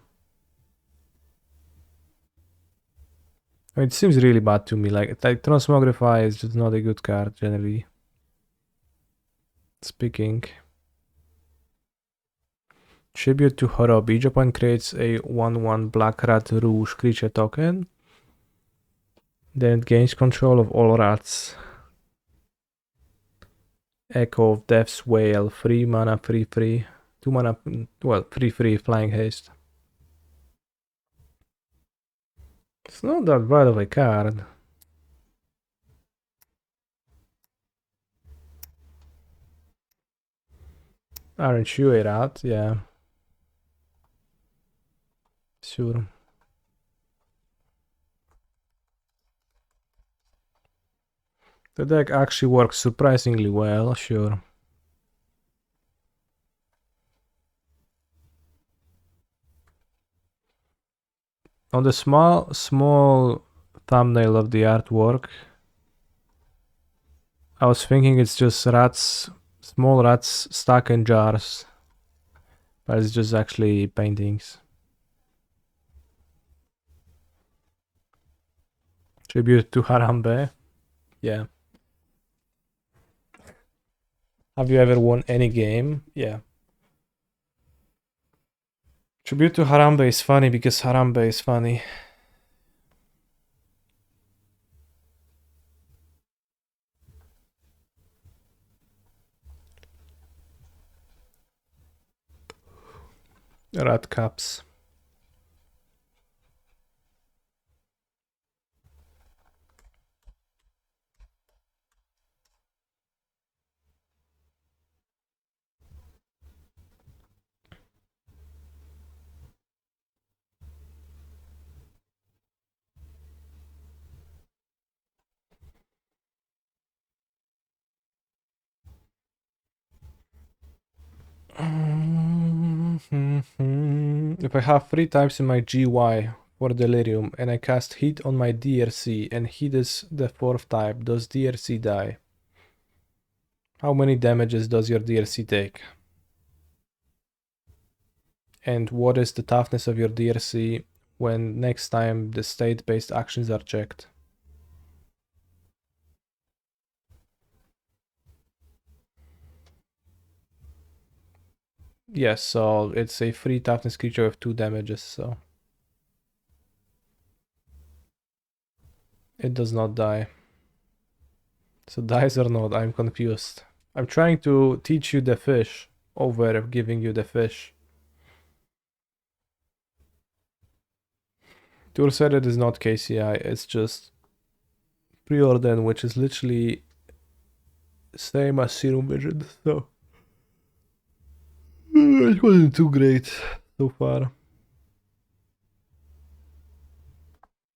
I mean, it seems really bad to me. Like Transmogrify is just not a good card, generally speaking. Tribute to Horob. Each opponent creates a 1/1 Black Rat Rouge creature token. Then it gains control of all rats. Echo of Death's Whale. 3 mana, 3/3. 2 mana, well, 3/3 Flying Haste. It's not that bad of a card. Aren't you a rat? Yeah. Sure. The deck actually works surprisingly well, sure. On the small thumbnail of the artwork, I was thinking it's just rats, small rats stuck in jars, but it's just actually paintings. Tribute to Harambe. Yeah. Have you ever won any game? Yeah. Tribute to Harambe is funny because Harambe is funny. Rat caps. If I have 3 types in my GY for Delirium and I cast Heat on my DRC and Heat is the 4th type, does DRC die? How many damages does your DRC take? And what is the toughness of your DRC when next time the state-based actions are checked? Yes, so it's a free toughness creature with 2 damages, so it does not die. So dies or not, I'm confused. I'm trying to teach you the fish over giving you the fish. Tour said it is not KCI, it's just Preordain, which is literally same as Serum Vision, so it wasn't too great so far.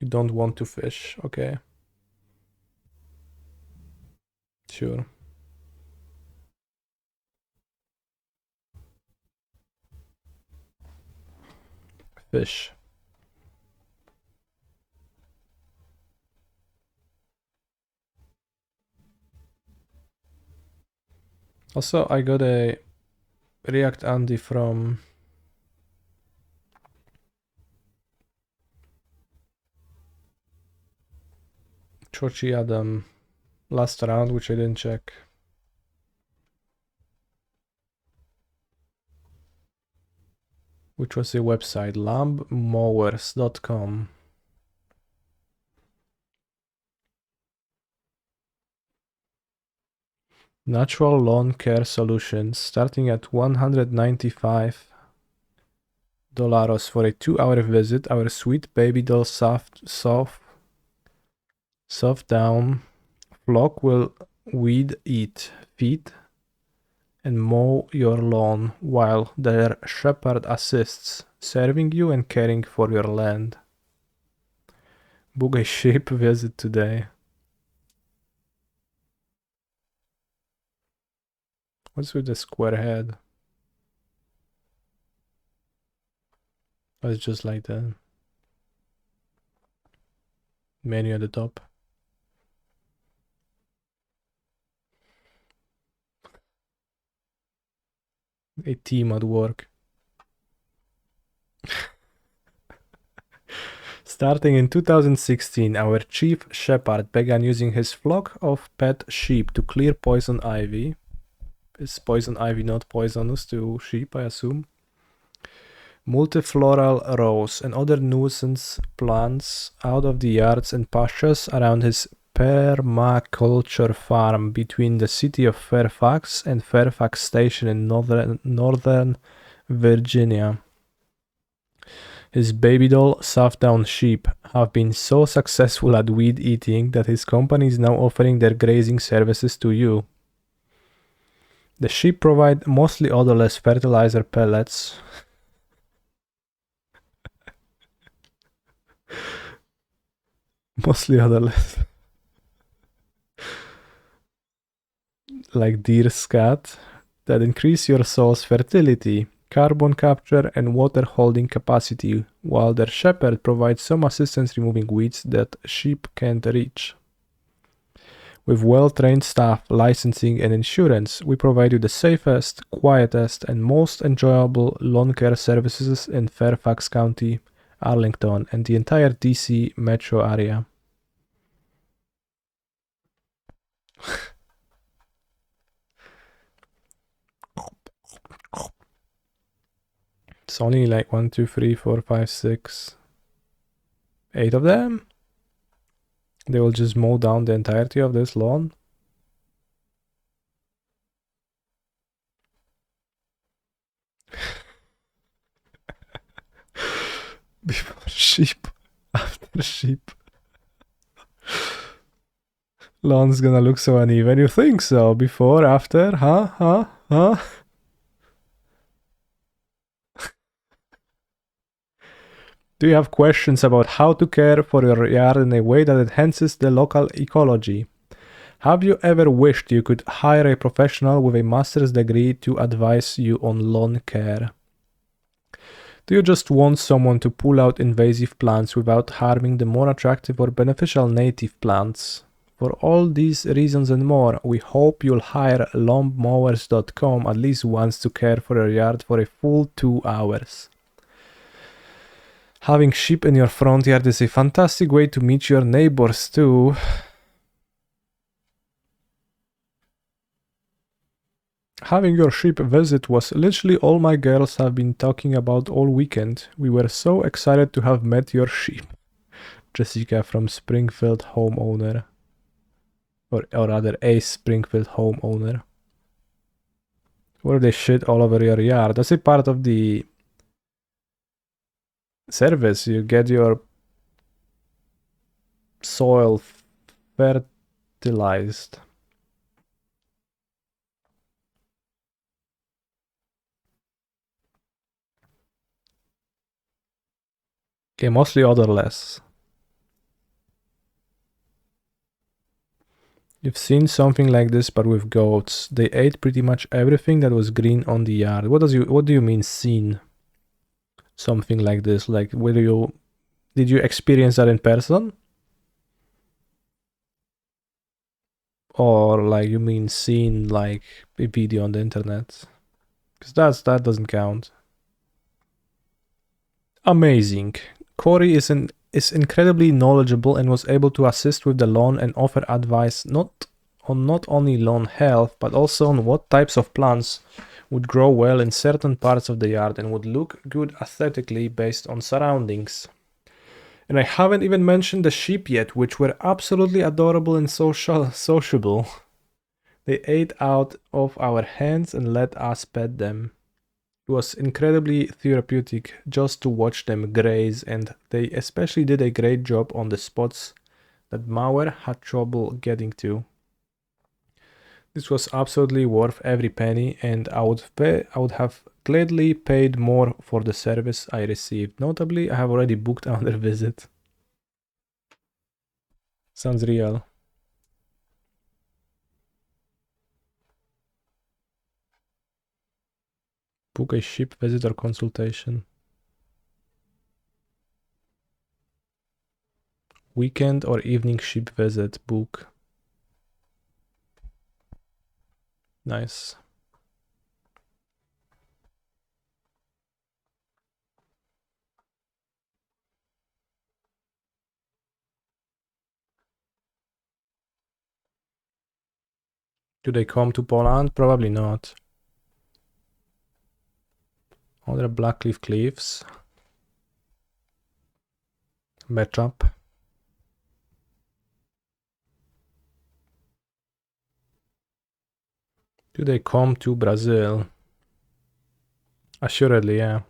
You don't want to fish, okay. Sure. fish. Also, I got a React Andy from Chochi Adam last round, which I didn't check. Which was a website, lambmowers.com. Natural lawn care solutions starting at $195 for a 2-hour visit. Our sweet baby doll soft down flock will weed eat, feed, and mow your lawn while their shepherd assists, serving you and caring for your land. Book a sheep visit today. What's with the square head? Oh, it's just like the menu at the top. A team at work. Starting in 2016, our chief shepherd began using his flock of pet sheep to clear poison ivy. Is poison ivy not poisonous to sheep, I assume? Multifloral rose and other nuisance plants out of the yards and pastures around his permaculture farm between the city of Fairfax and Fairfax Station in northern Virginia. His baby doll soft-down sheep have been so successful at weed eating that his company is now offering their grazing services to you. The sheep provide mostly odorless fertilizer pellets. Mostly odorless. Like deer scat that increase your soil's fertility, carbon capture, and water holding capacity, while their shepherd provides some assistance removing weeds that sheep can't reach. With well-trained staff, licensing, and insurance, we provide you the safest, quietest, and most enjoyable lawn care services in Fairfax County, Arlington, and the entire DC metro area. It's only like 1, 2, 3, 4, 5, 6, 8 of them. They will just mow down the entirety of this lawn. Before sheep, after sheep. Lawn's gonna look so uneven. You think so? Before, after? Huh? Do you have questions about how to care for your yard in a way that enhances the local ecology? Have you ever wished you could hire a professional with a master's degree to advise you on lawn care? Do you just want someone to pull out invasive plants without harming the more attractive or beneficial native plants? For all these reasons and more, we hope you'll hire lawnmowers.com at least once to care for your yard for a full 2 hours. Having sheep in your front yard is a fantastic way to meet your neighbors too. Having your sheep visit was literally all my girls have been talking about all weekend. We were so excited to have met your sheep. Jessica from Springfield homeowner. Or rather a Springfield homeowner. Where they shit all over your yard. That's a part of the service. You get your soil fertilized. Okay, mostly odorless. You've seen something like this but with goats. They ate pretty much everything that was green on the yard. What do you mean seen? something like this? Like, did you experience that in person? Or like you mean seen like a video on the internet? Because that doesn't count. Amazing. Corey is incredibly knowledgeable and was able to assist with the loan and offer advice not only loan health but also on what types of plants would grow well in certain parts of the yard and would look good aesthetically based on surroundings. And I haven't even mentioned the sheep yet, which were absolutely adorable and sociable. They ate out of our hands and let us pet them. It was incredibly therapeutic just to watch them graze, and they especially did a great job on the spots that Mauer had trouble getting to. This was absolutely worth every penny, and I would have gladly paid more for the service I received. Notably, I have already booked another visit. Sounds real. Book a ship visit or consultation. Weekend or evening ship visit. Book. Nice. Do they come to Poland? Probably not. Other Blackcliff Cliffs. Matchup. Do they come to Brazil? Assuredly, yeah.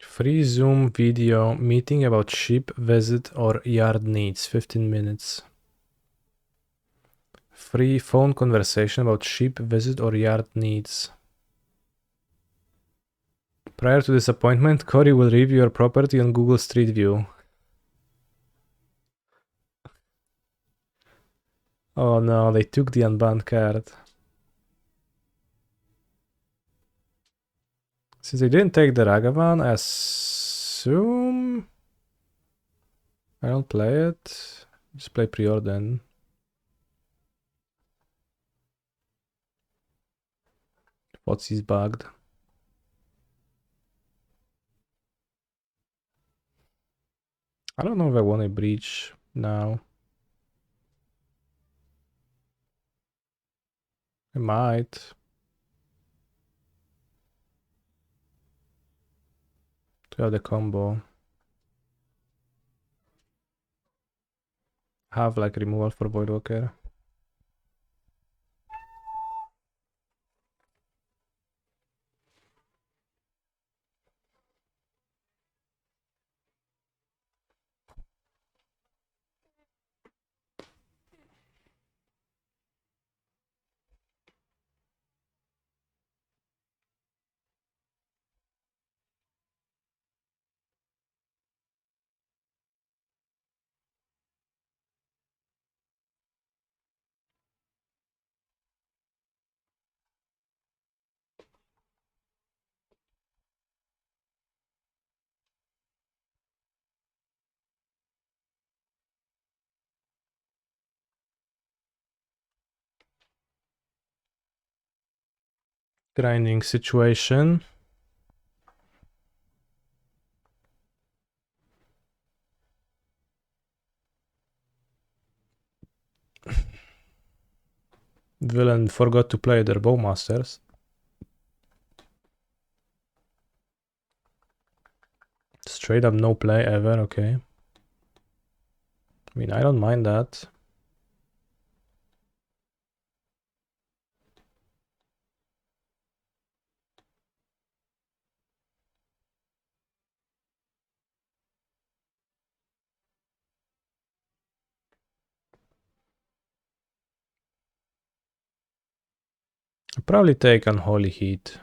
Free Zoom video meeting about sheep visit or yard needs, 15 minutes. Free phone conversation about sheep visit or yard needs. Prior to this appointment, Corey will review your property on Google Street View. Oh no, they took the unbanned card. Since they didn't take the Ragavan, I assume I don't play it. Just play Preordain. What's bugged? I don't know if I want a breach now. I might. To have the combo. Have like removal for Voidwalker. Grinding situation. Villain forgot to play their Bowmasters. Straight up no play ever, okay. I mean, I don't mind that. I'll probably take Unholy Heat.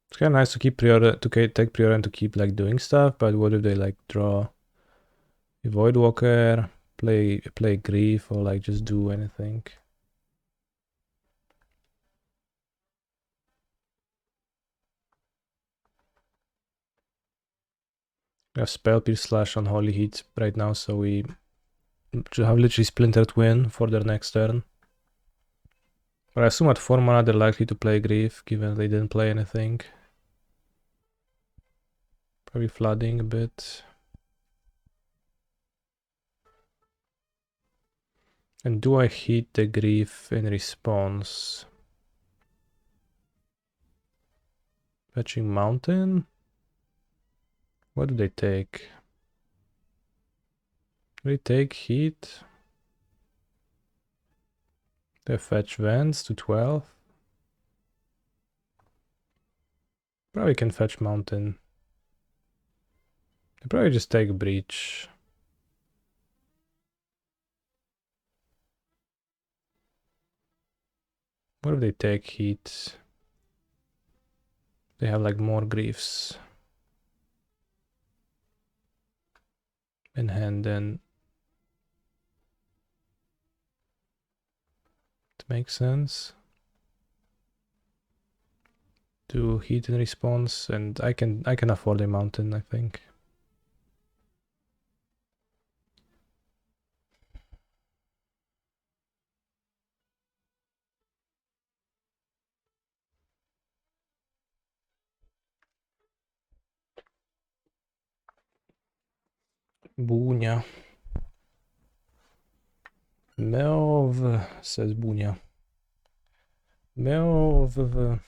It's kind of nice to keep take priority and to keep like doing stuff, but what if they like draw a Voidwalker, play Grief, or like just do anything? We have Spell Pierce slash Unholy Heat right now, so we have literally Splintered Twin for their next turn. But I assume at 4 mana they're likely to play Grief, given they didn't play anything. Probably flooding a bit. And do I hit the Grief in response? Fetching Mountain? What do they take? Do they take Heat? They fetch Vents to 12. Probably can fetch Mountain. They probably just take Breach. What if they take Heat? They have like more Griefs in hand, then it makes sense to Heat in response, and I can afford a Mountain, I think. Bunia. Melv, says Bunia. Melv.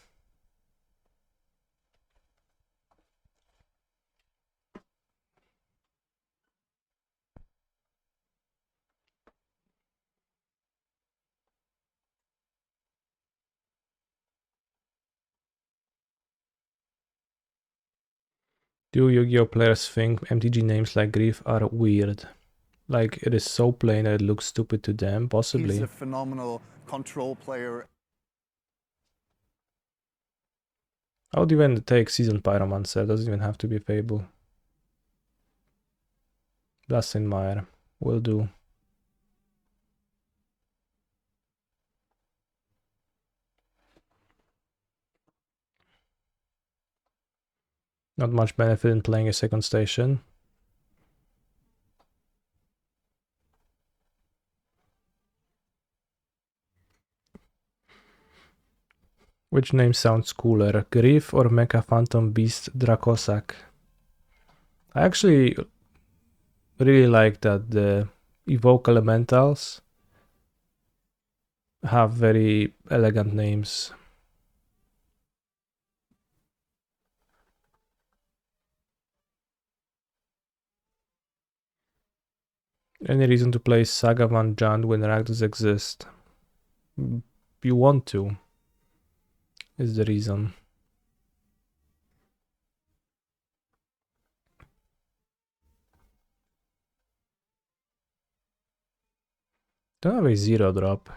Do Yu-Gi-Oh players think MTG names like Grief are weird? Like it is so plain that it looks stupid to them, possibly. He's a phenomenal control player. I would even take Seasoned Pyromancer, it doesn't even have to be Fable. Blastinmire will do. Not much benefit in playing a second station. Which name sounds cooler, Grief or Mecha Phantom Beast Dracosac? I actually really like that the Evoke Elementals have very elegant names. Any reason to play Saga Van Jand when Rakdos exist? You want to, is the reason. Don't have a 0-drop.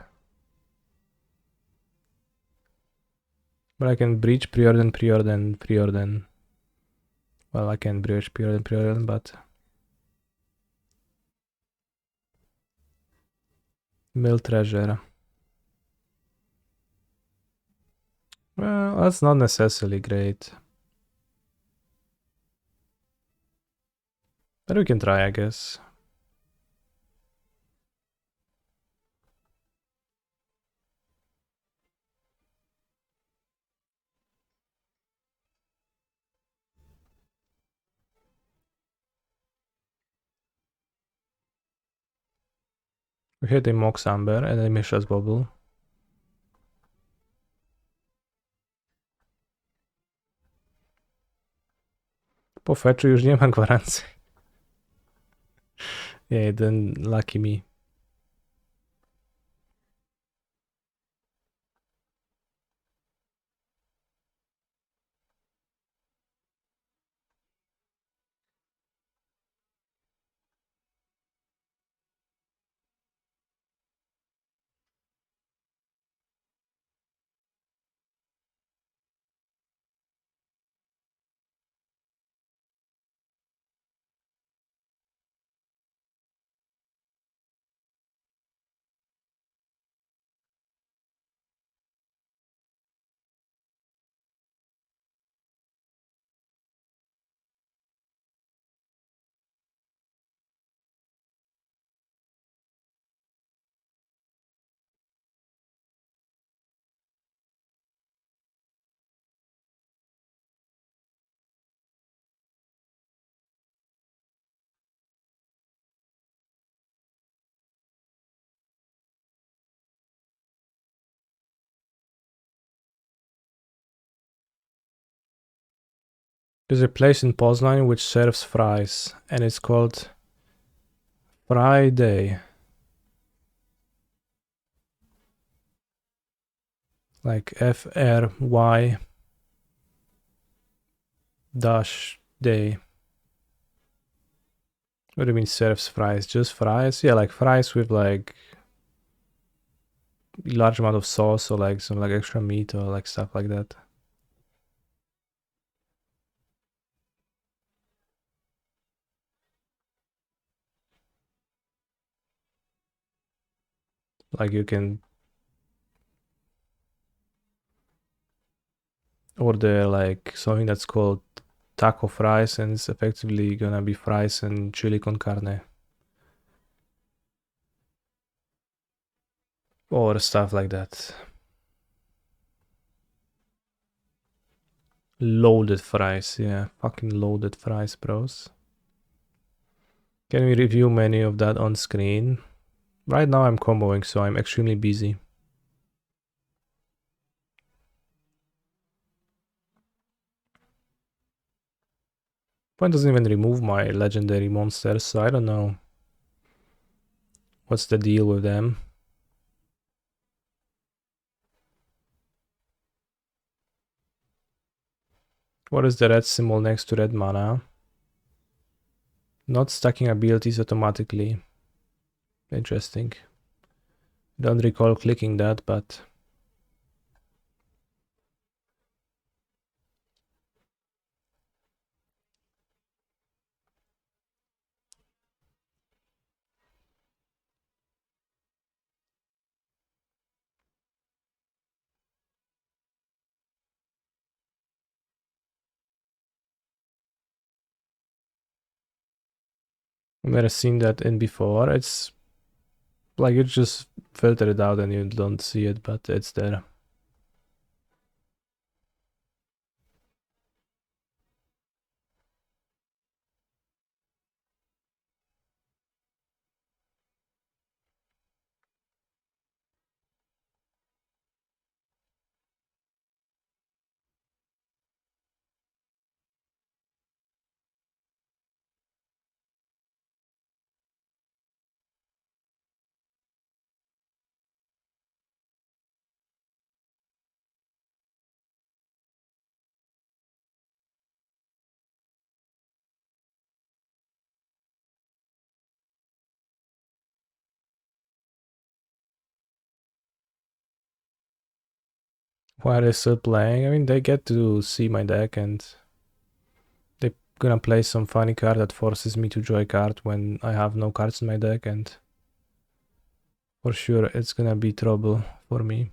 But I can breach, preordain. Well, I can breach, preordain, but... Mill Treasure. Well, that's not necessarily great. But we can try, I guess. We hit a Mox Amber and a Mishra's Bubble. Po fetchu już nie ma gwarancji. Yeah, then lucky me. There's a place in Poznan which serves fries, and it's called Friday. Like FRY dash day. What do you mean serves fries? Just fries? Yeah, like fries with like large amount of sauce or like some like extra meat or like stuff like that. Like you can order like something that's called taco fries, and it's effectively gonna be fries and chili con carne. Or stuff like that. Loaded fries, yeah. Fucking loaded fries, bros. Can we review menu of that on screen? Right now I'm comboing, so I'm extremely busy. Point doesn't even remove my legendary monsters, so I don't know. What's the deal with them? What is the red symbol next to red mana? Not stacking abilities automatically. Interesting. Don't recall clicking that, but... I've never seen that in before. It's like you just filter it out and you don't see it, but it's there. Why are they still playing? I mean, they get to see my deck and they're gonna play some funny card that forces me to draw a card when I have no cards in my deck, and for sure it's gonna be trouble for me.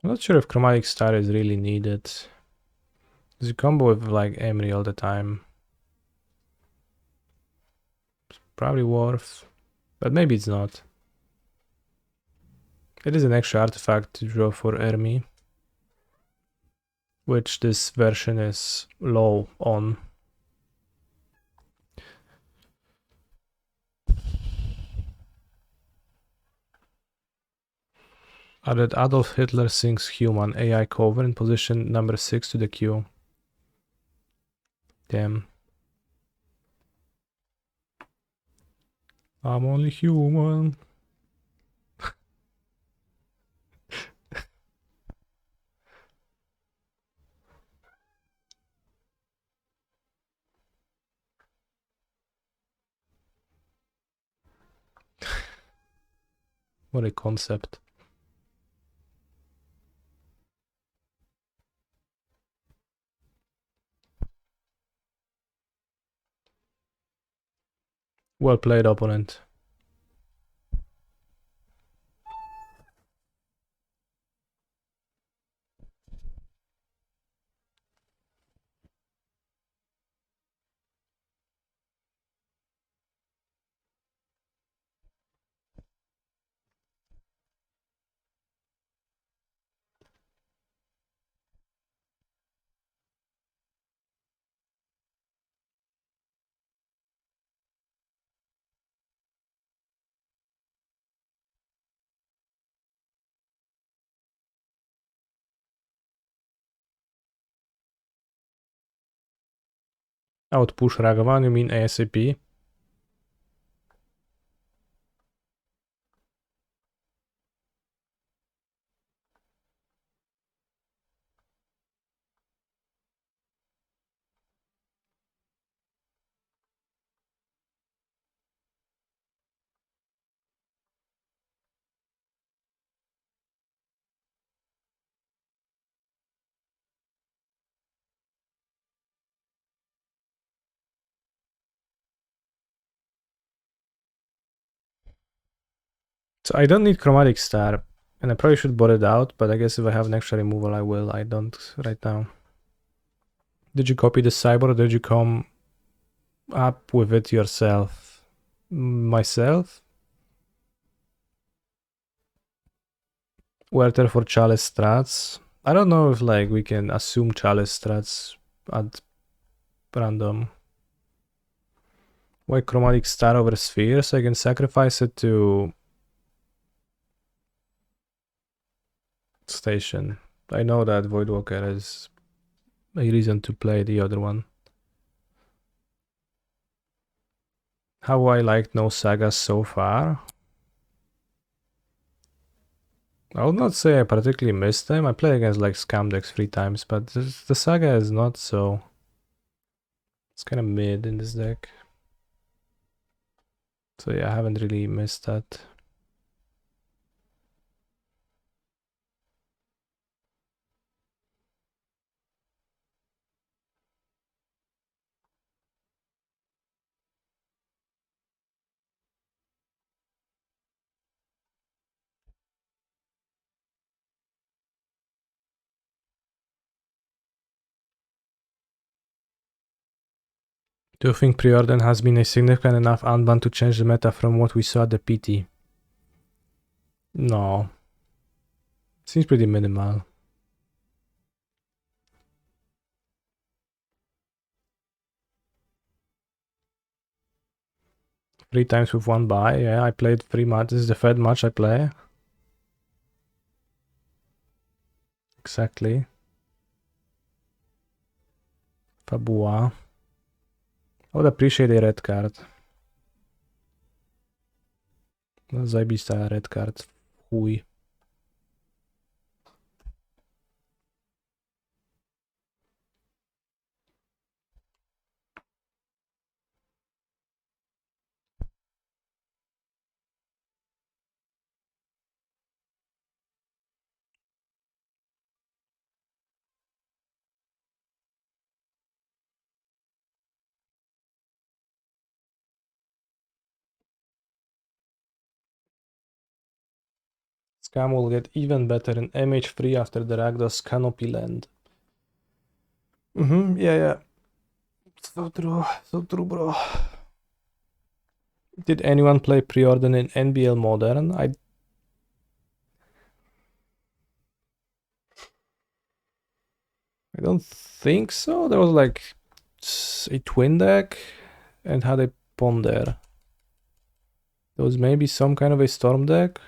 I'm not sure if Chromatic Star is really needed. Does it combo with like Emery all the time? It's probably worth, but maybe it's not. It is an extra artifact to draw for Ermi, which this version is low on. Added Adolf Hitler sings human AI cover in position number 6 to the queue. Damn. I'm only human. What a concept. Well played, opponent. Outpush Ragavan, you mean ASAP? So I don't need Chromatic Star, and I probably should bot it out, but I guess if I have an extra removal I will. I don't right now. Did you copy the cyber or did you come up with it yourself? Myself? Werther for Chalice strats. I don't know if like we can assume Chalice strats at random. Why Chromatic Star over Sphere? So I can sacrifice it to Station. I know that Voidwalker is a reason to play the other one. How I liked no sagas so far? I would not say I particularly missed them. I played against like scam decks 3 times, but the saga is not so. It's kind of mid in this deck. So yeah, I haven't really missed that. Do you think Preordain has been a significant enough unban to change the meta from what we saw at the PT? No. Seems pretty minimal. Three times with one buy. Yeah, I played 3 matches. This is the third match I play. Exactly. Fabua. I would appreciate a red card. Zajebista red card. Chuj. Scam will get even better in MH3 after the Ragdos Canopy land. Yeah. So true, bro. Did anyone play Preordain in NBL Modern? I don't think so. There was like a twin deck and had a Ponder. There was maybe some kind of a storm deck.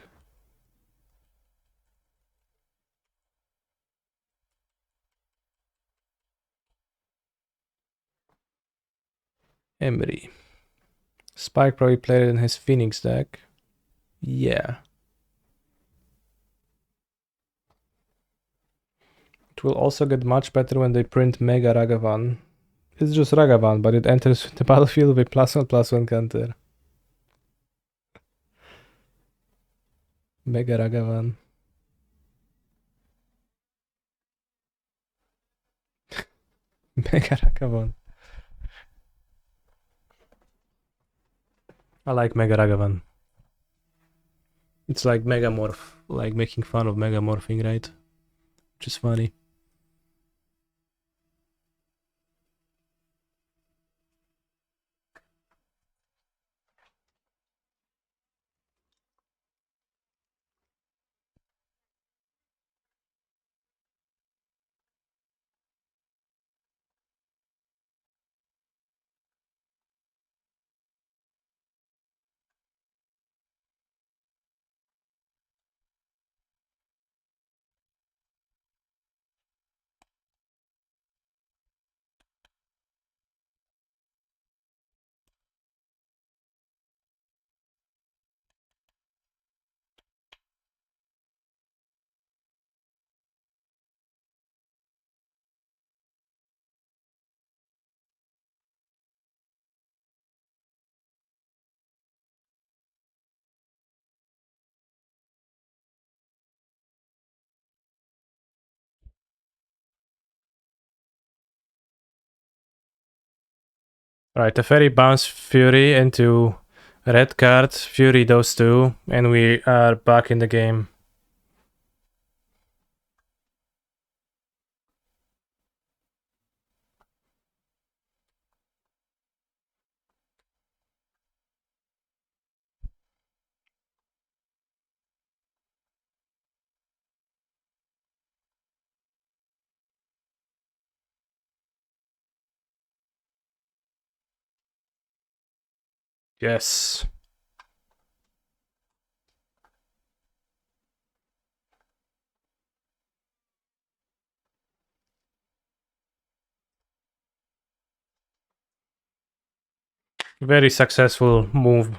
Emery. Spike probably played it in his Phoenix deck. Yeah. It will also get much better when they print Mega Ragavan. It's just Ragavan, but it enters the battlefield with a +1/+1 counter. Mega Ragavan. Mega Ragavan. I like Mega Ragavan. It's like Megamorph, like making fun of Megamorphing, right? Which is funny. Right, the Fairy bounce Fury into red card, Fury those two, and we are back in the game. Yes. Very successful move.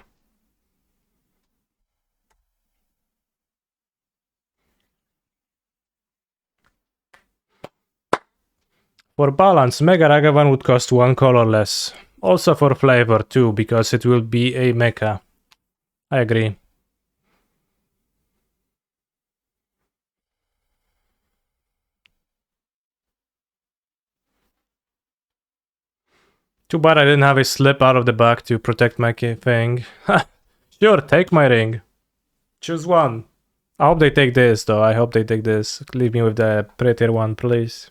For balance, Mega Ragavan would cost 1 color less. Also for flavor too, because it will be a mecha. I agree. Too bad I didn't have a slip out of the back to protect my thing. Sure, take my ring. Choose one. I hope they take this though. I hope they take this. Leave me with the prettier one, please.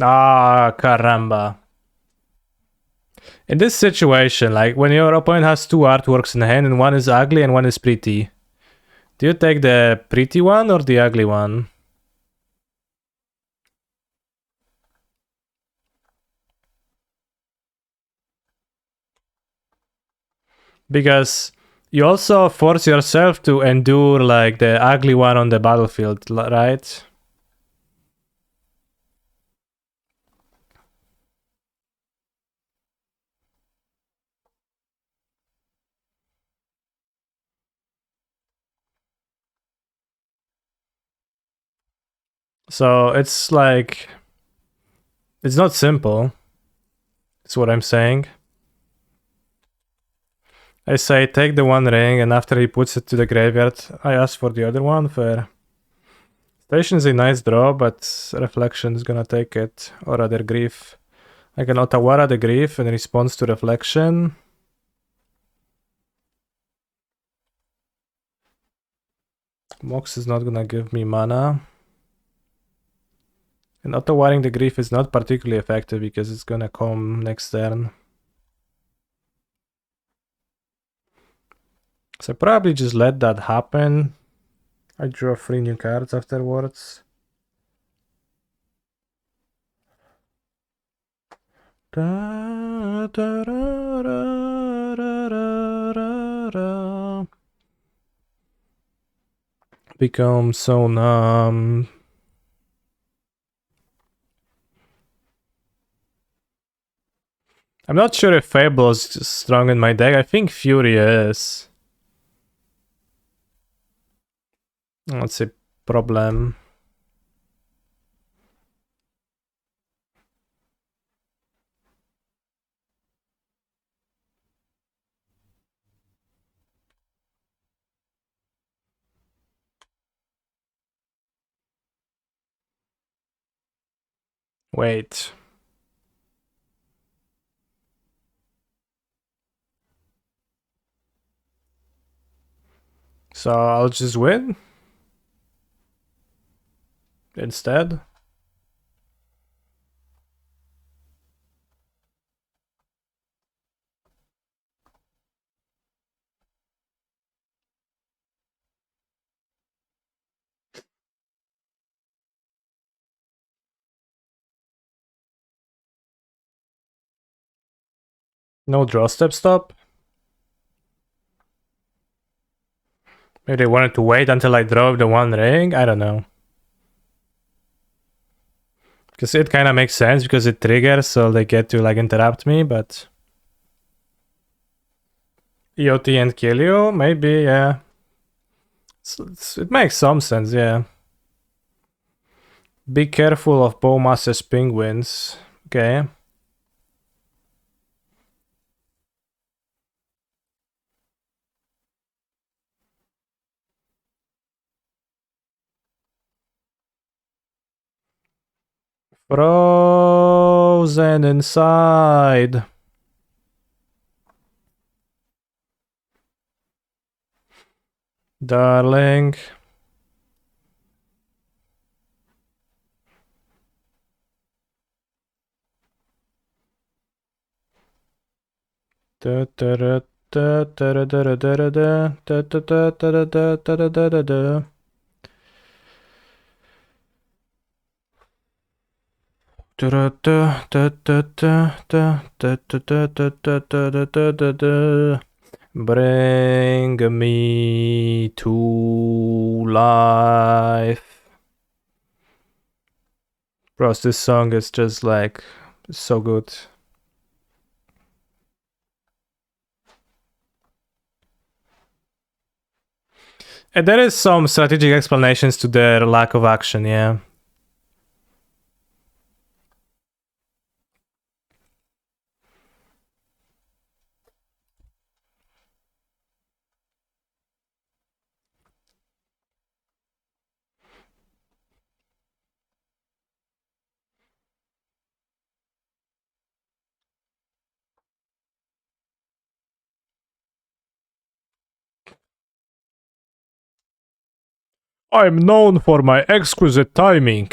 Ah, caramba. In this situation, like when your opponent has two artworks in hand and one is ugly and one is pretty, do you take the pretty one or the ugly one? Because you also force yourself to endure like the ugly one on the battlefield, right? So it's like, it's not simple. That's what I'm saying. I say take the one ring, and after he puts it to the graveyard, I ask for the other one. Fair. Station is a nice draw, but Reflection is gonna take it, or rather Grief. I can Otawara the Grief in response to Reflection. Mox is not gonna give me mana. And Otawaring the Grief is not particularly effective because it's gonna come next turn. So probably just let that happen. I draw 3 new cards afterwards. Become so numb. I'm not sure if Fable is strong in my deck. I think Fury is. That's a problem. Wait. So I'll just win instead. No draw step stop. Maybe they wanted to wait until I draw the one ring. I don't know. Because it kind of makes sense because it triggers, so they get to like interrupt me, but EOT and kill you? Maybe, yeah. It makes some sense, yeah. Be careful of Bowmaster's penguins. Okay. frozen inside. Darling. Bring me to life. Bros, this song is just like so good. And there is some strategic explanations to their lack of action, yeah. I'm known for my exquisite timing.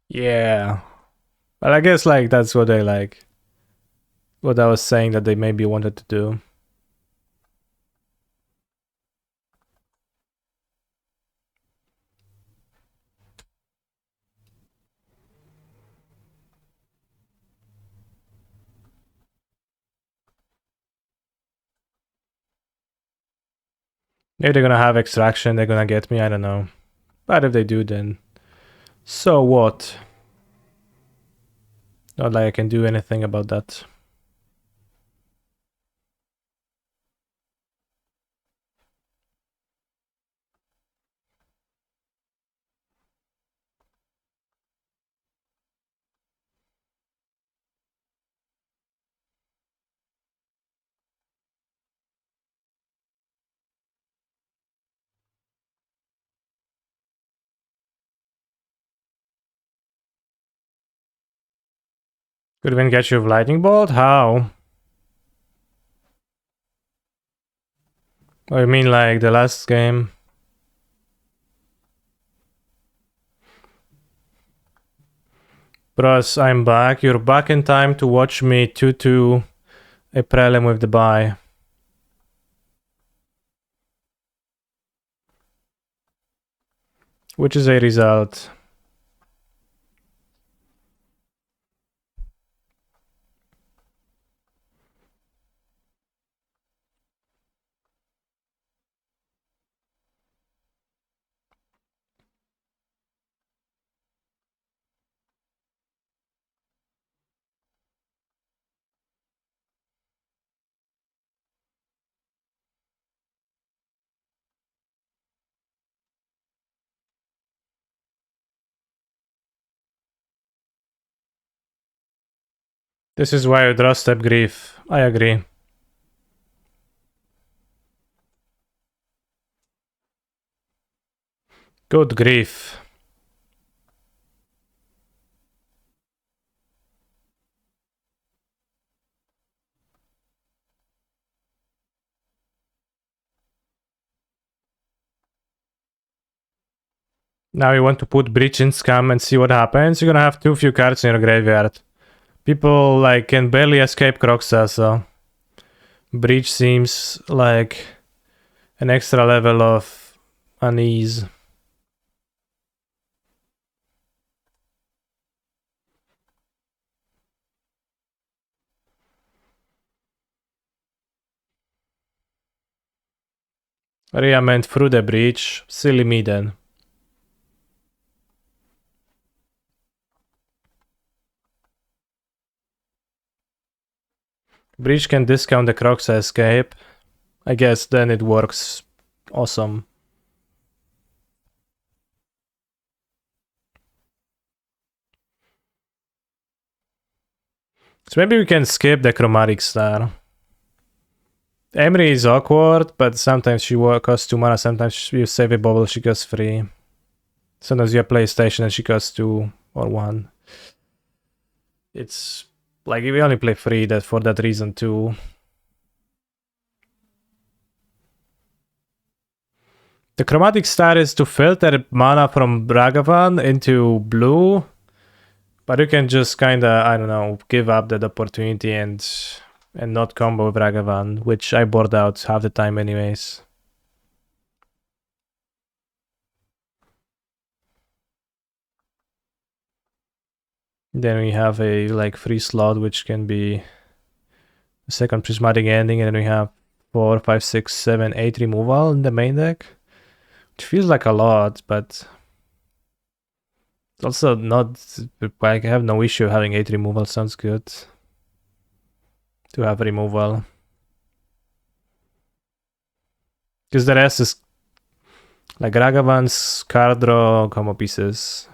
Yeah. But I guess like that's what they like. What I was saying that they maybe wanted to do. Maybe they're gonna have extraction, they're gonna get me, I don't know. But if they do, then so what? Not like I can do anything about that. Could even get you with lightning bolt? How? Oh, you mean like the last game? Bros, I'm back. You're back in time to watch me 2-2 a prelim with the bye. Which is a result. This is why you draw step grief. I agree. Good grief. Now you want to put Breach in Scam and see what happens. You're gonna have too few cards in your graveyard. People like can barely escape Croxa, so Breach seems like an extra level of unease. Ria meant through the breach. Silly me then. Breach can discount the Croxa escape. I guess then it works. Awesome. So maybe we can skip the Chromatic Star. Emery is awkward, but sometimes she costs 2 mana, sometimes you save a bubble, she goes free. Sometimes you have PlayStation and she costs 2 or 1. It's like we only play 3 that for that reason too. The chromatic star is to filter mana from Ragavan into blue, but you can just kinda, I don't know, give up that opportunity and not combo with Ragavan, which I board out half the time anyways. Then we have a like free slot which can be a second prismatic ending, and then we have 4, 5, 6, 7, 8 removal in the main deck. Which feels like a lot, but it's also not, I have no issue having 8 removal, sounds good. To have removal. Because the rest is like Ragavan's card draw combo pieces.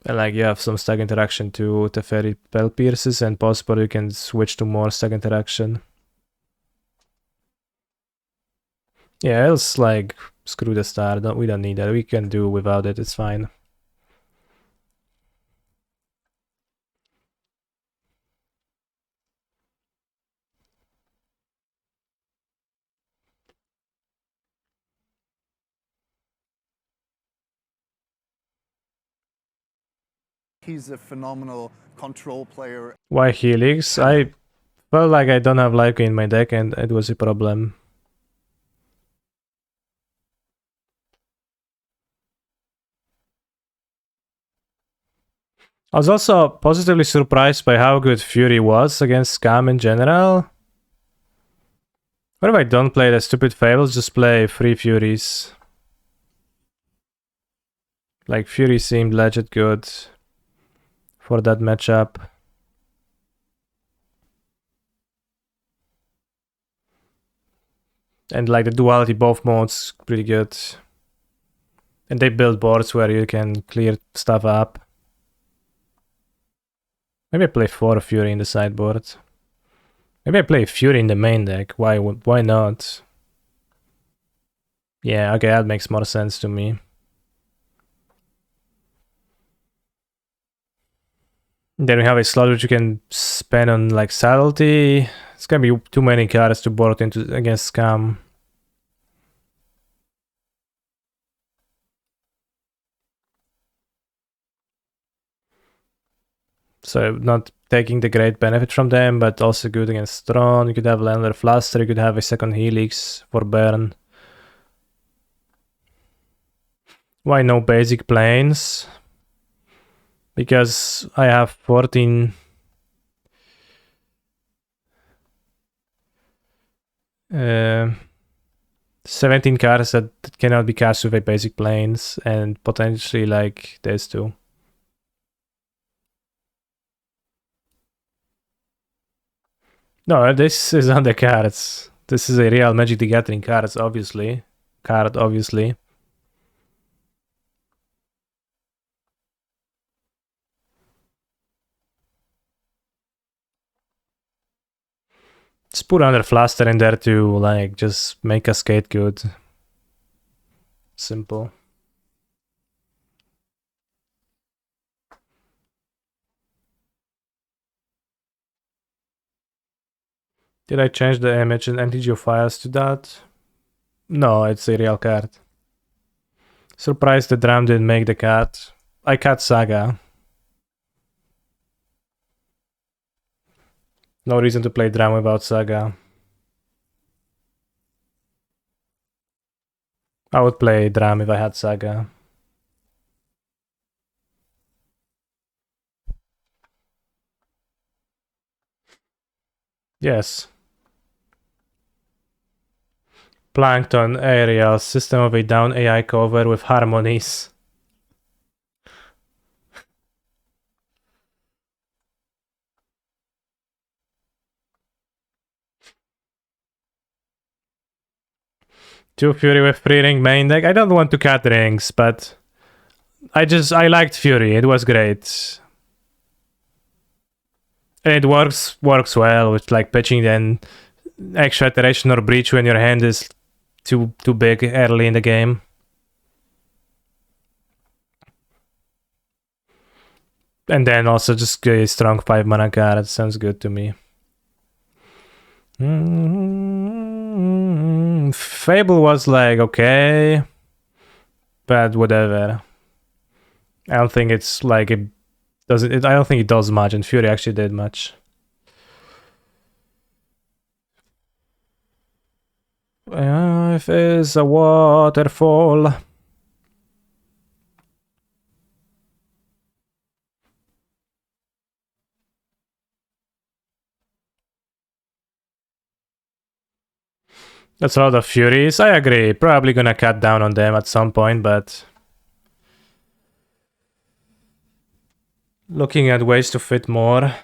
And like you have some stack interaction to Teferi Spell Pierces, and possibly you can switch to more stack interaction. Yeah, else like screw the star, we don't need that. We can do without it, it's fine. He's a phenomenal control player. Why Helix? I felt like I don't have life gain in my deck and it was a problem. I was also positively surprised by how good Fury was against Scam in general. What if I don't play the stupid Fables, just play 3 Furies? Like Fury seemed legit good for that matchup. And like the duality both modes pretty good. And they build boards where you can clear stuff up. Maybe I play 4 Fury in the sideboard. Maybe I play Fury in the main deck. Why not? Yeah, okay, that makes more sense to me. Then we have a slot which you can spend on like subtlety. It's gonna be too many cards to board into against Scam. So not taking the great benefit from them, but also good against Throne. You could have Landler Fluster, you could have a second Helix for burn. Why no basic planes? Because I have 14... 17 cards that cannot be cast with a basic planes, and potentially like this too. No, this is on the cards. This is a real Magic the Gathering cards, obviously. Just put another Fluster in there to like just make Cascade good. Simple. Did I change the image and NTGO files to that? No, it's a real card. Surprised the Dram didn't make the cut. I cut Saga. No reason to play Dram without Saga. I would play Dram if I had Saga. Yes. Plankton, Aerial, System of a Down AI cover with harmonies. Two Fury with 3 ring main deck. I don't want to cut rings, but I liked Fury. It was great. And it works well with like pitching then extra iteration or breach when your hand is too big early in the game. And then also just a strong 5 mana card. Sounds good to me. Fable was like okay, but whatever. I don't think it's like it doesn't. I don't think it does much, and Fury actually did much. Life is a waterfall. That's a lot of Furies. I agree. Probably gonna cut down on them at some point, but looking at ways to fit more.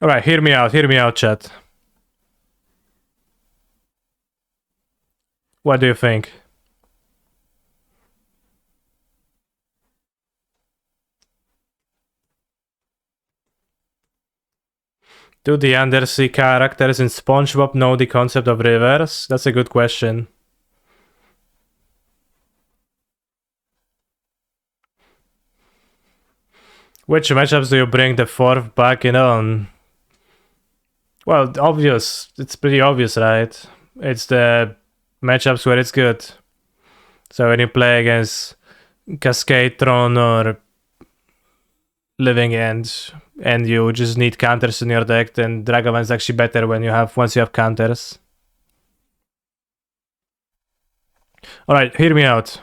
Alright, hear me out, chat. What do you think? Do the undersea characters in SpongeBob know the concept of rivers? That's a good question. Which matchups do you bring the fourth back in on? Well, obvious. It's pretty obvious, right? It's the matchups where it's good. So when you play against Cascade Tron or Living End, and you just need counters in your deck, then Dragavan's actually better when once you have counters. Alright, hear me out.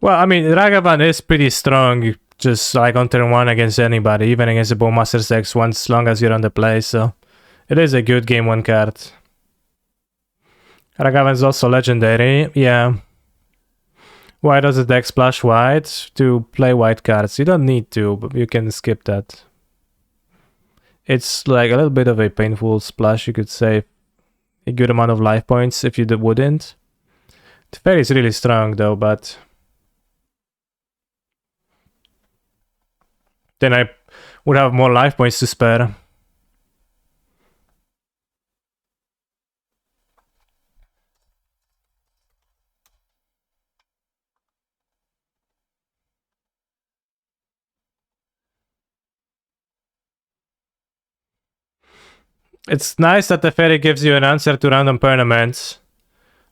Well, I mean, Ragavan is pretty strong, just like on turn 1 against anybody, even against the Bowmaster's decks, once long as you're on the play, so it is a good game 1 card. Ragavan is also legendary, yeah. Why does the deck splash white? To play white cards. You don't need to, but you can skip that. It's like a little bit of a painful splash, you could say. A good amount of life points if you wouldn't. The fairy is really strong though, but then I would have more life points to spare. It's nice that the fairy gives you an answer to random permanents,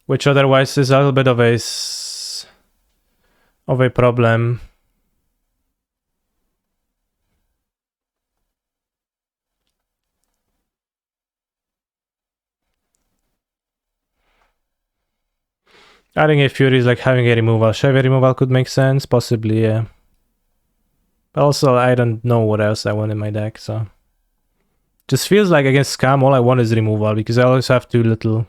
which otherwise is a little bit of a problem. Adding a Fury is like having a removal. Chevy removal could make sense, possibly, yeah. But also, I don't know what else I want in my deck, so... Just feels like against Scam, all I want is removal, because I always have too little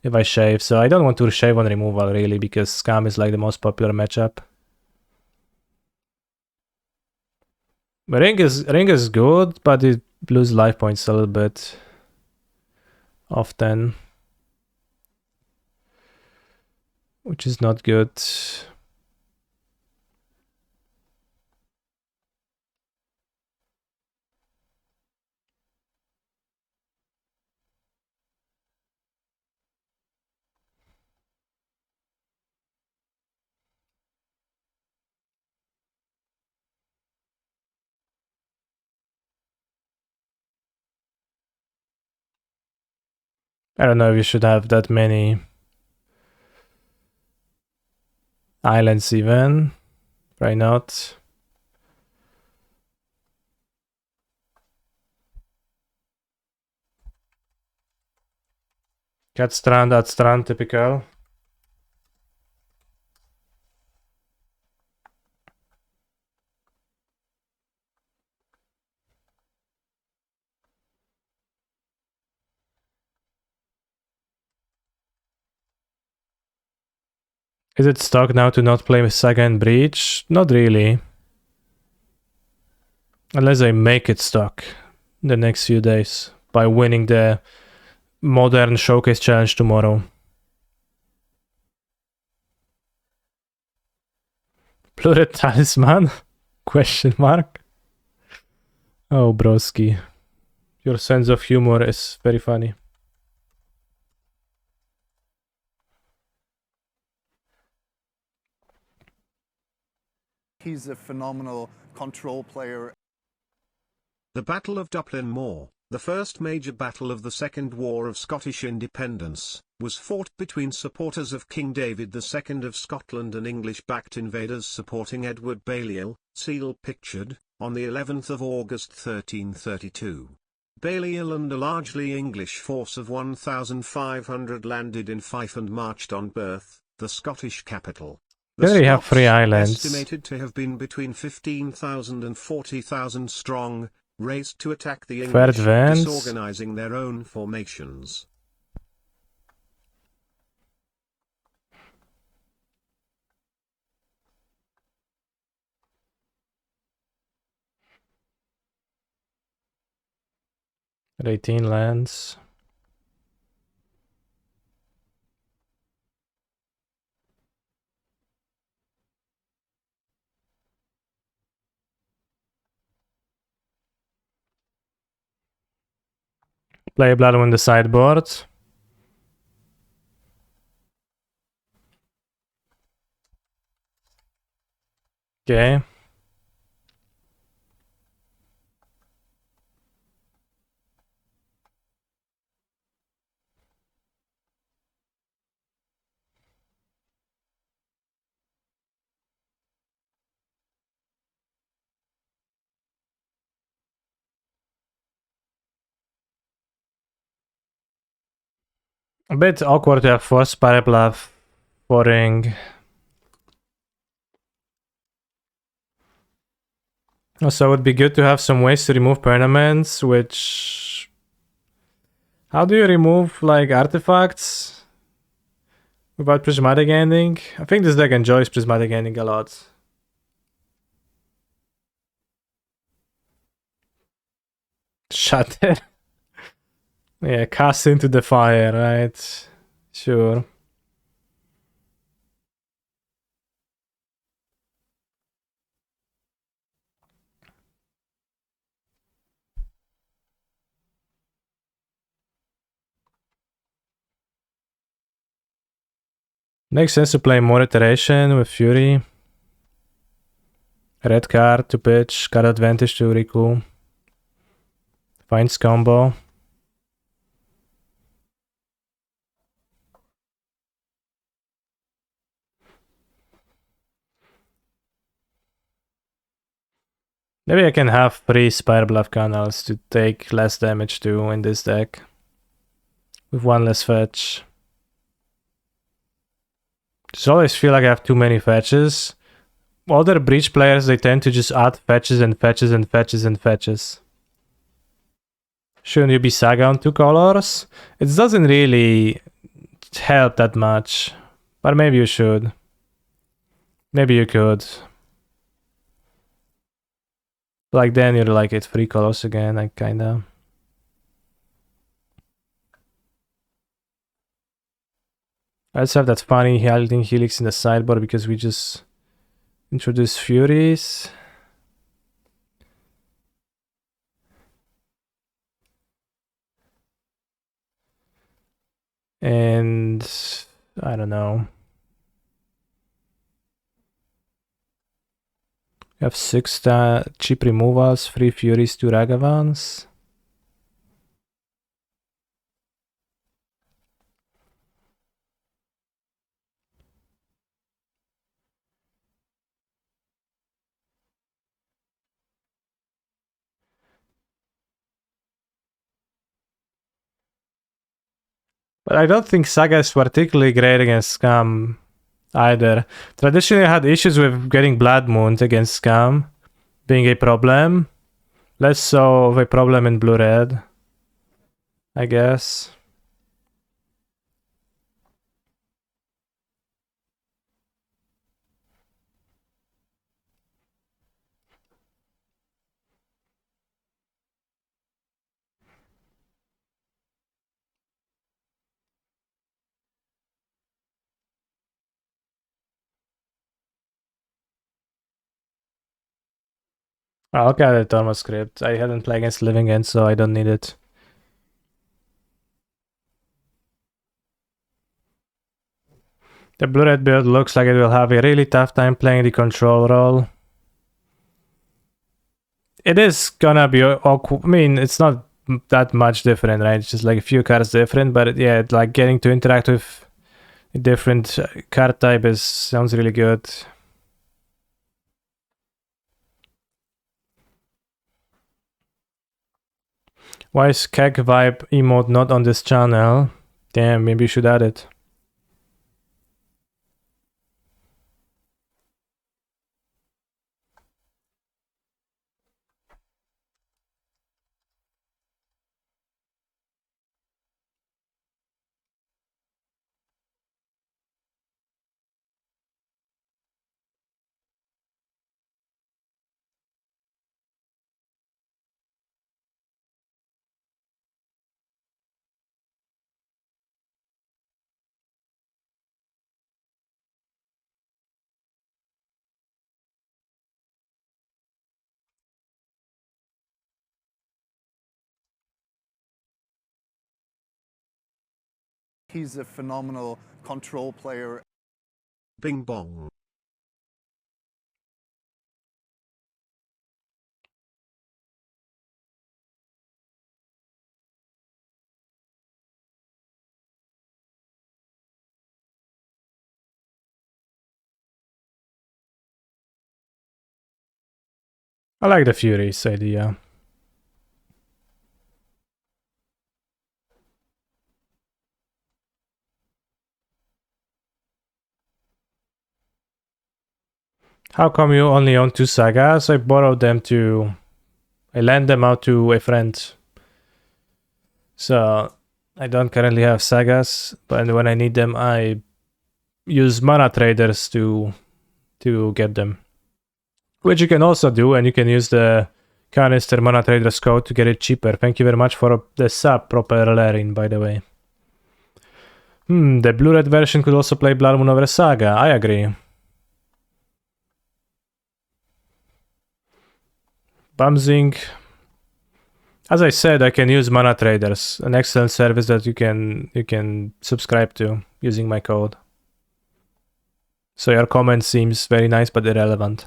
if I shave, so I don't want to shave on removal, really, because Scam is like the most popular matchup. But Ring is good, but it loses life points a little bit often, which is not good. I don't know if you should have that many islands even. Why not? Cat Strand, at Strand, typical. Is it stuck now to not play Saga and Breach? Not really. Unless I make it stuck the next few days by winning the Modern Showcase Challenge tomorrow. Blurred Talisman? Question mark? Oh, broski. Your sense of humor is very funny. He's a phenomenal control player. The Battle of Dublin Moor, the first major battle of the Second War of Scottish Independence, was fought between supporters of King David II of Scotland and English-backed invaders supporting Edward Balliol, seal pictured, on the 11th of August 1332. Balliol and a largely English force of 1,500 landed in Fife and marched on Perth, the Scottish capital. There you have 3 islands. Estimated to have been between 15,000 and 40,000 strong, raced to attack the English, disorganizing their own formations. At 18 lands. Play Blood on the sideboard. Okay. A bit awkward to have forced Parabluff for ring. Also, it would be good to have some ways to remove permanents, which... How do you remove, like, artifacts? Without Prismatic Ending? I think this deck enjoys Prismatic Ending a lot. Shatter. Yeah, cast into the fire, right? Sure. Makes sense to play more iteration with Fury. Red card to pitch, card advantage to Riku. Finds combo. Maybe I can have 3 Spire Bluff Canals to take less damage too in this deck. With 1 less fetch. Just always feel like I have too many fetches. Other Breach players, they tend to just add fetches and fetches and fetches and fetches. Shouldn't you be Saga on 2 colors? It doesn't really help that much. But maybe you should. Maybe you could. Like then you're like at 3 colors again, like kinda. Let's have that funny Halding Helix in the sideboard because we just introduced Furies. And I don't know. We have 6 cheap removals, 3 Furies, 2 Ragavans. But I don't think Saga is particularly great against Scam either. Traditionally, I had issues with getting Blood Moons against Scam being a problem. Less so of a problem in Blue-Red, I guess. I'll look at the Torma script. I hadn't played against Living End, so I don't need it. The blue-red build looks like it will have a really tough time playing the control role. It is gonna be awkward. I mean, it's not that much different, right? It's just like a few cards different, but yeah, like getting to interact with a different card type sounds really good. Why is Keg Vibe emote not on this channel? Damn, maybe you should add it. He's a phenomenal control player. Bing bong. I like the Furies idea. How come you only own 2 sagas? I borrowed them I lent them out to a friend. So I don't currently have sagas, but when I need them, I use mana traders to get them. Which you can also do, and you can use the canister mana traders code to get it cheaper. Thank you very much for the sub, proper Larin, by the way. The blue-red version could also play Blood Moon over Saga. I agree. Bumzing. As I said, I can use mana traders, an excellent service that you can subscribe to using my code. So your comment seems very nice but irrelevant.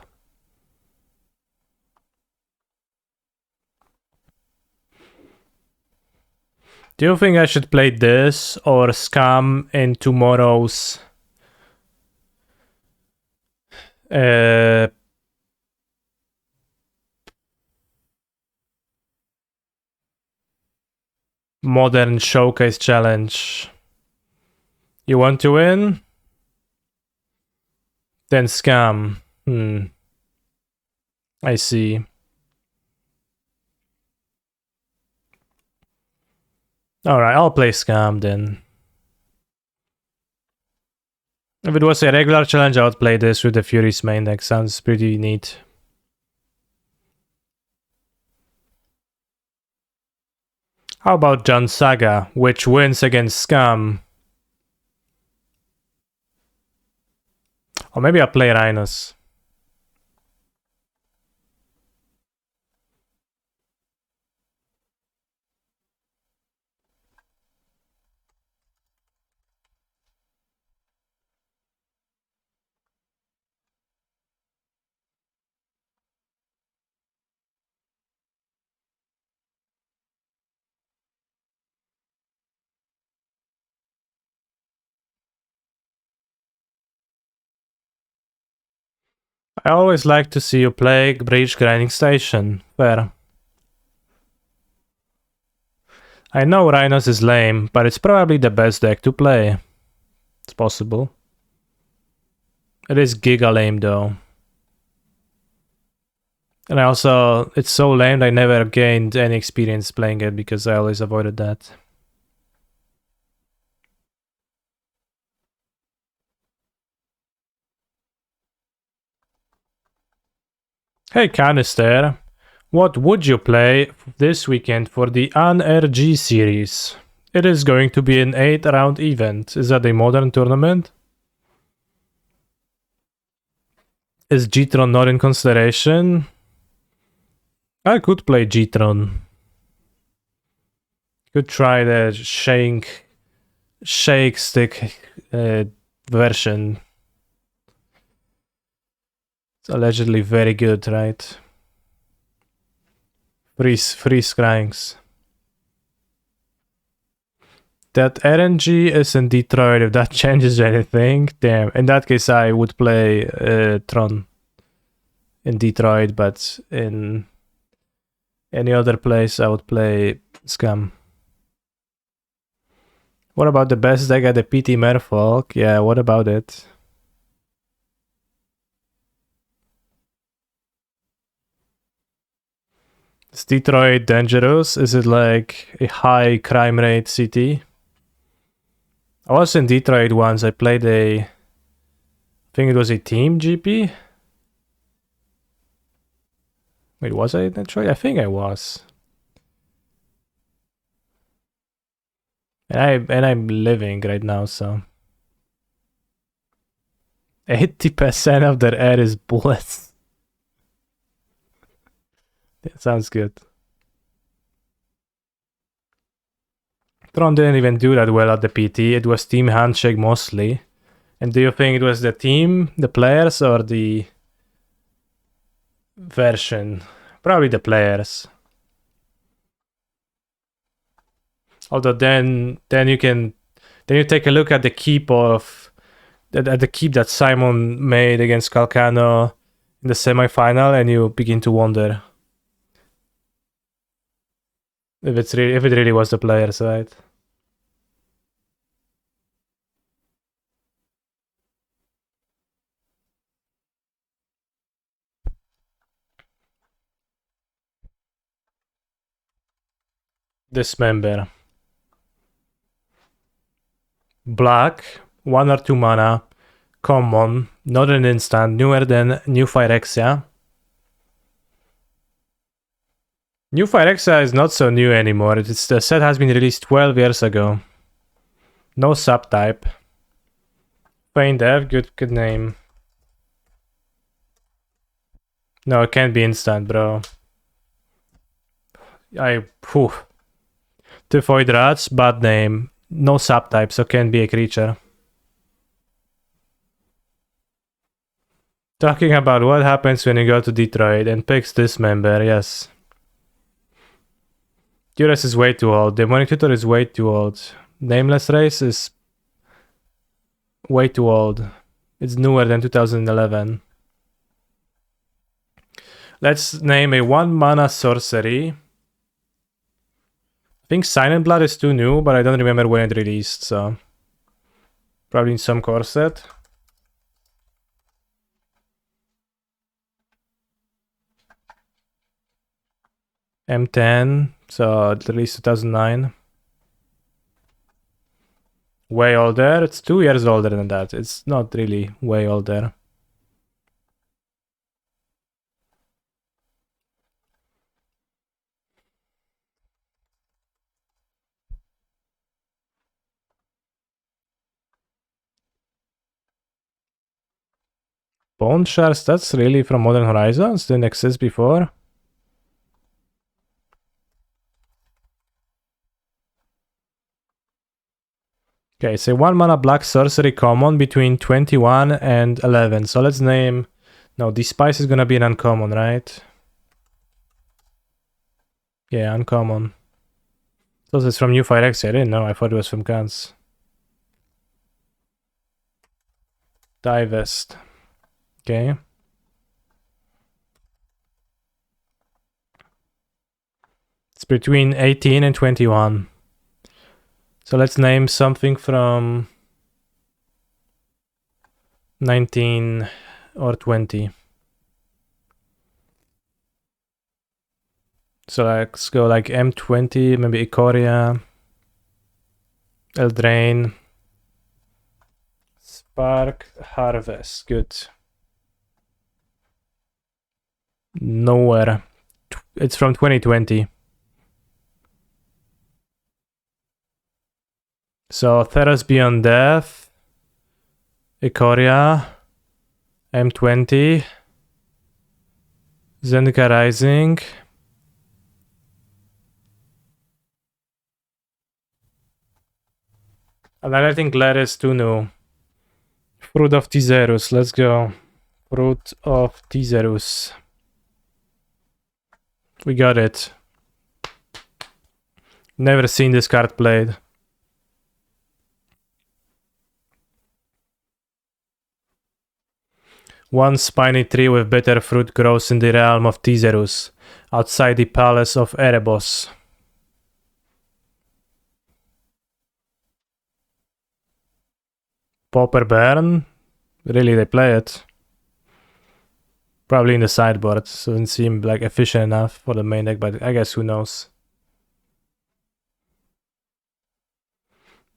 Do you think I should play this or Scam in tomorrow's Modern Showcase Challenge? You want to win? Then Scam. I see. Alright, I'll play Scam then. If it was a regular challenge, I would play this with the Furies main deck. Sounds pretty neat. How about Jan Saga, which wins against Scam? Or maybe I'll play Rhinos. I always like to see you play Breach Grinding Station. Fair. I know Rhinos is lame, but it's probably the best deck to play. It's possible. It is giga lame though. And it's so lame I never gained any experience playing it because I always avoided that. Hey Canister, what would you play this weekend for the UNRG series? It is going to be an 8-round event. Is that a modern tournament? Is G-Tron not in consideration? I could play G-Tron. Could try the shake stick version. It's allegedly very good, right? Free scryings. That RNG is in Detroit. If that changes anything, damn. In that case, I would play Tron in Detroit, but in any other place, I would play Scum. What about the best deck at the PT Merfolk? Yeah, what about it? Is Detroit dangerous? Is it like a high crime rate city? I was in Detroit once. I played I think it was a team GP. Wait, was I in Detroit? I think I was. And I'm living right now, so 80% of their air is bullets. That sounds good. Tron didn't even do that well at the PT. It was team handshake mostly. And do you think it was the team, the players, or the version? Probably the players. Although then you take a look at the keep that Simon made against Calcano in the semifinal, and you begin to wonder if it really was the players, right? Dismember. Black, 1 or 2 mana, common, not an instant, newer than New Phyrexia. New Phyrexia is not so new anymore. The set has been released 12 years ago. No subtype. Pain Dev, good name. No, it can't be instant, bro. Typhoid Rats, bad name. No subtype, so can't be a creature. Talking about what happens when you go to Detroit and picks Dismember, yes. Duress is way too old. Demonic Tutor is way too old. Nameless Race is way too old. It's newer than 2011. Let's name a 1 mana sorcery. I think Silent Blood is too new, but I don't remember when it released, so probably in some core set. M10, so it released 2009. Way older. It's 2 years older than that. It's not really way older. Bone Shards, that's really from Modern Horizons? Didn't exist before? Okay, so 1 mana black sorcery common between 21 and 11. So let's name... No, Despise is gonna be an uncommon, right? Yeah, uncommon. So it's from New Phyrexia. I didn't know. I thought it was from Guns. Divest. Okay. It's between 18 and 21. So let's name something from 19 or 20. So let's go like M20, maybe Ikoria, Eldraine, Spark, Harvest. Good. Nowhere. It's from 2020. So Theros Beyond Death, Ikoria, M20, Zendika Rising, And I think Gladys Tunu. Fruit of Tizerus, let's go. Fruit of Tizerus. We got it. Never seen this card played. One spiny tree with bitter fruit grows in the realm of Tizerus, outside the palace of Erebos. Pauper Baron? Really, they play it? Probably in the sideboard, so it doesn't seem like efficient enough for the main deck, but I guess who knows.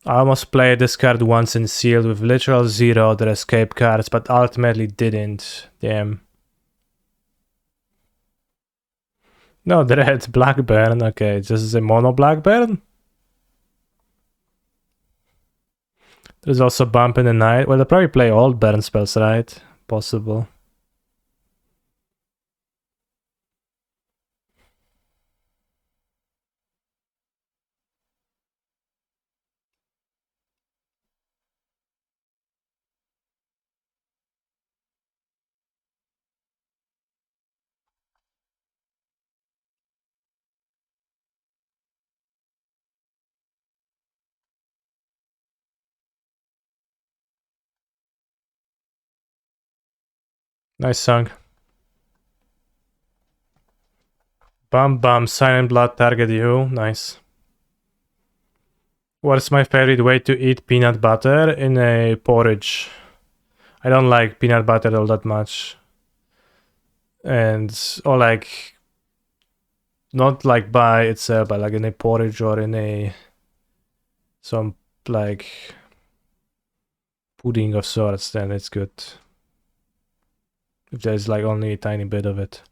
I almost played this card once in sealed with literal 0 other escape cards, but ultimately didn't. Damn. No, the red Black Baron. Okay, this is a mono Black Baron. There's also Bump in the Night. Well, they'll probably play all Baron spells, right? Possible. Nice song. Bum bum, Silent Blood target you. Nice. What's my favorite way to eat peanut butter? In a porridge. I don't like peanut butter all that much. Or like, not like by itself, but like in a porridge or in some like pudding of sorts, then it's good. If there's like only a tiny bit of it.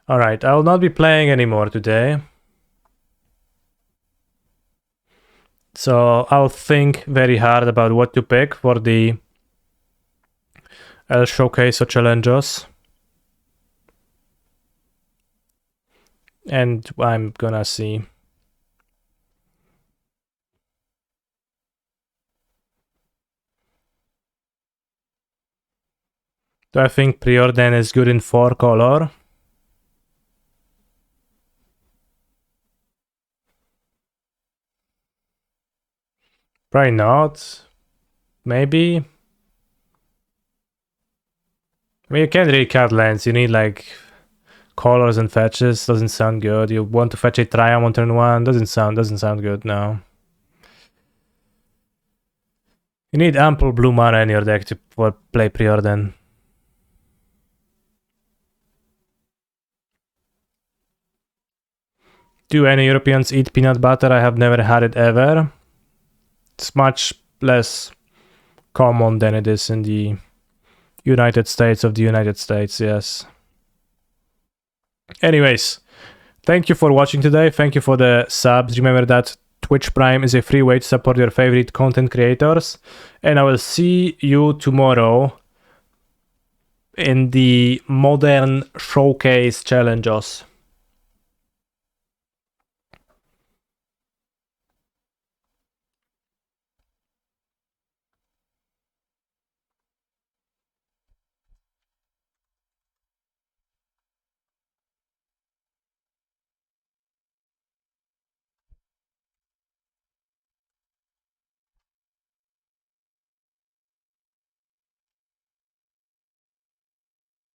Alright, I will not be playing anymore today. So I'll think very hard about what to pick for the El Showcase or Challenges. And I'm gonna see. Do I think Preordain is good in 4 color? Probably not. Maybe. I mean, you can't really cut lands. You need like colors and fetches. Doesn't sound good. You want to fetch a Triumph on turn 1. Doesn't sound good, no. You need ample blue mana in your deck to play Preordain. Do any Europeans eat peanut butter? I have never had it ever. It's much less common than it is in the United States of the United States, yes. Anyways, thank you for watching today. Thank you for the subs. Remember that Twitch Prime is a free way to support your favorite content creators. And I will see you tomorrow in the Modern Showcase Challenges.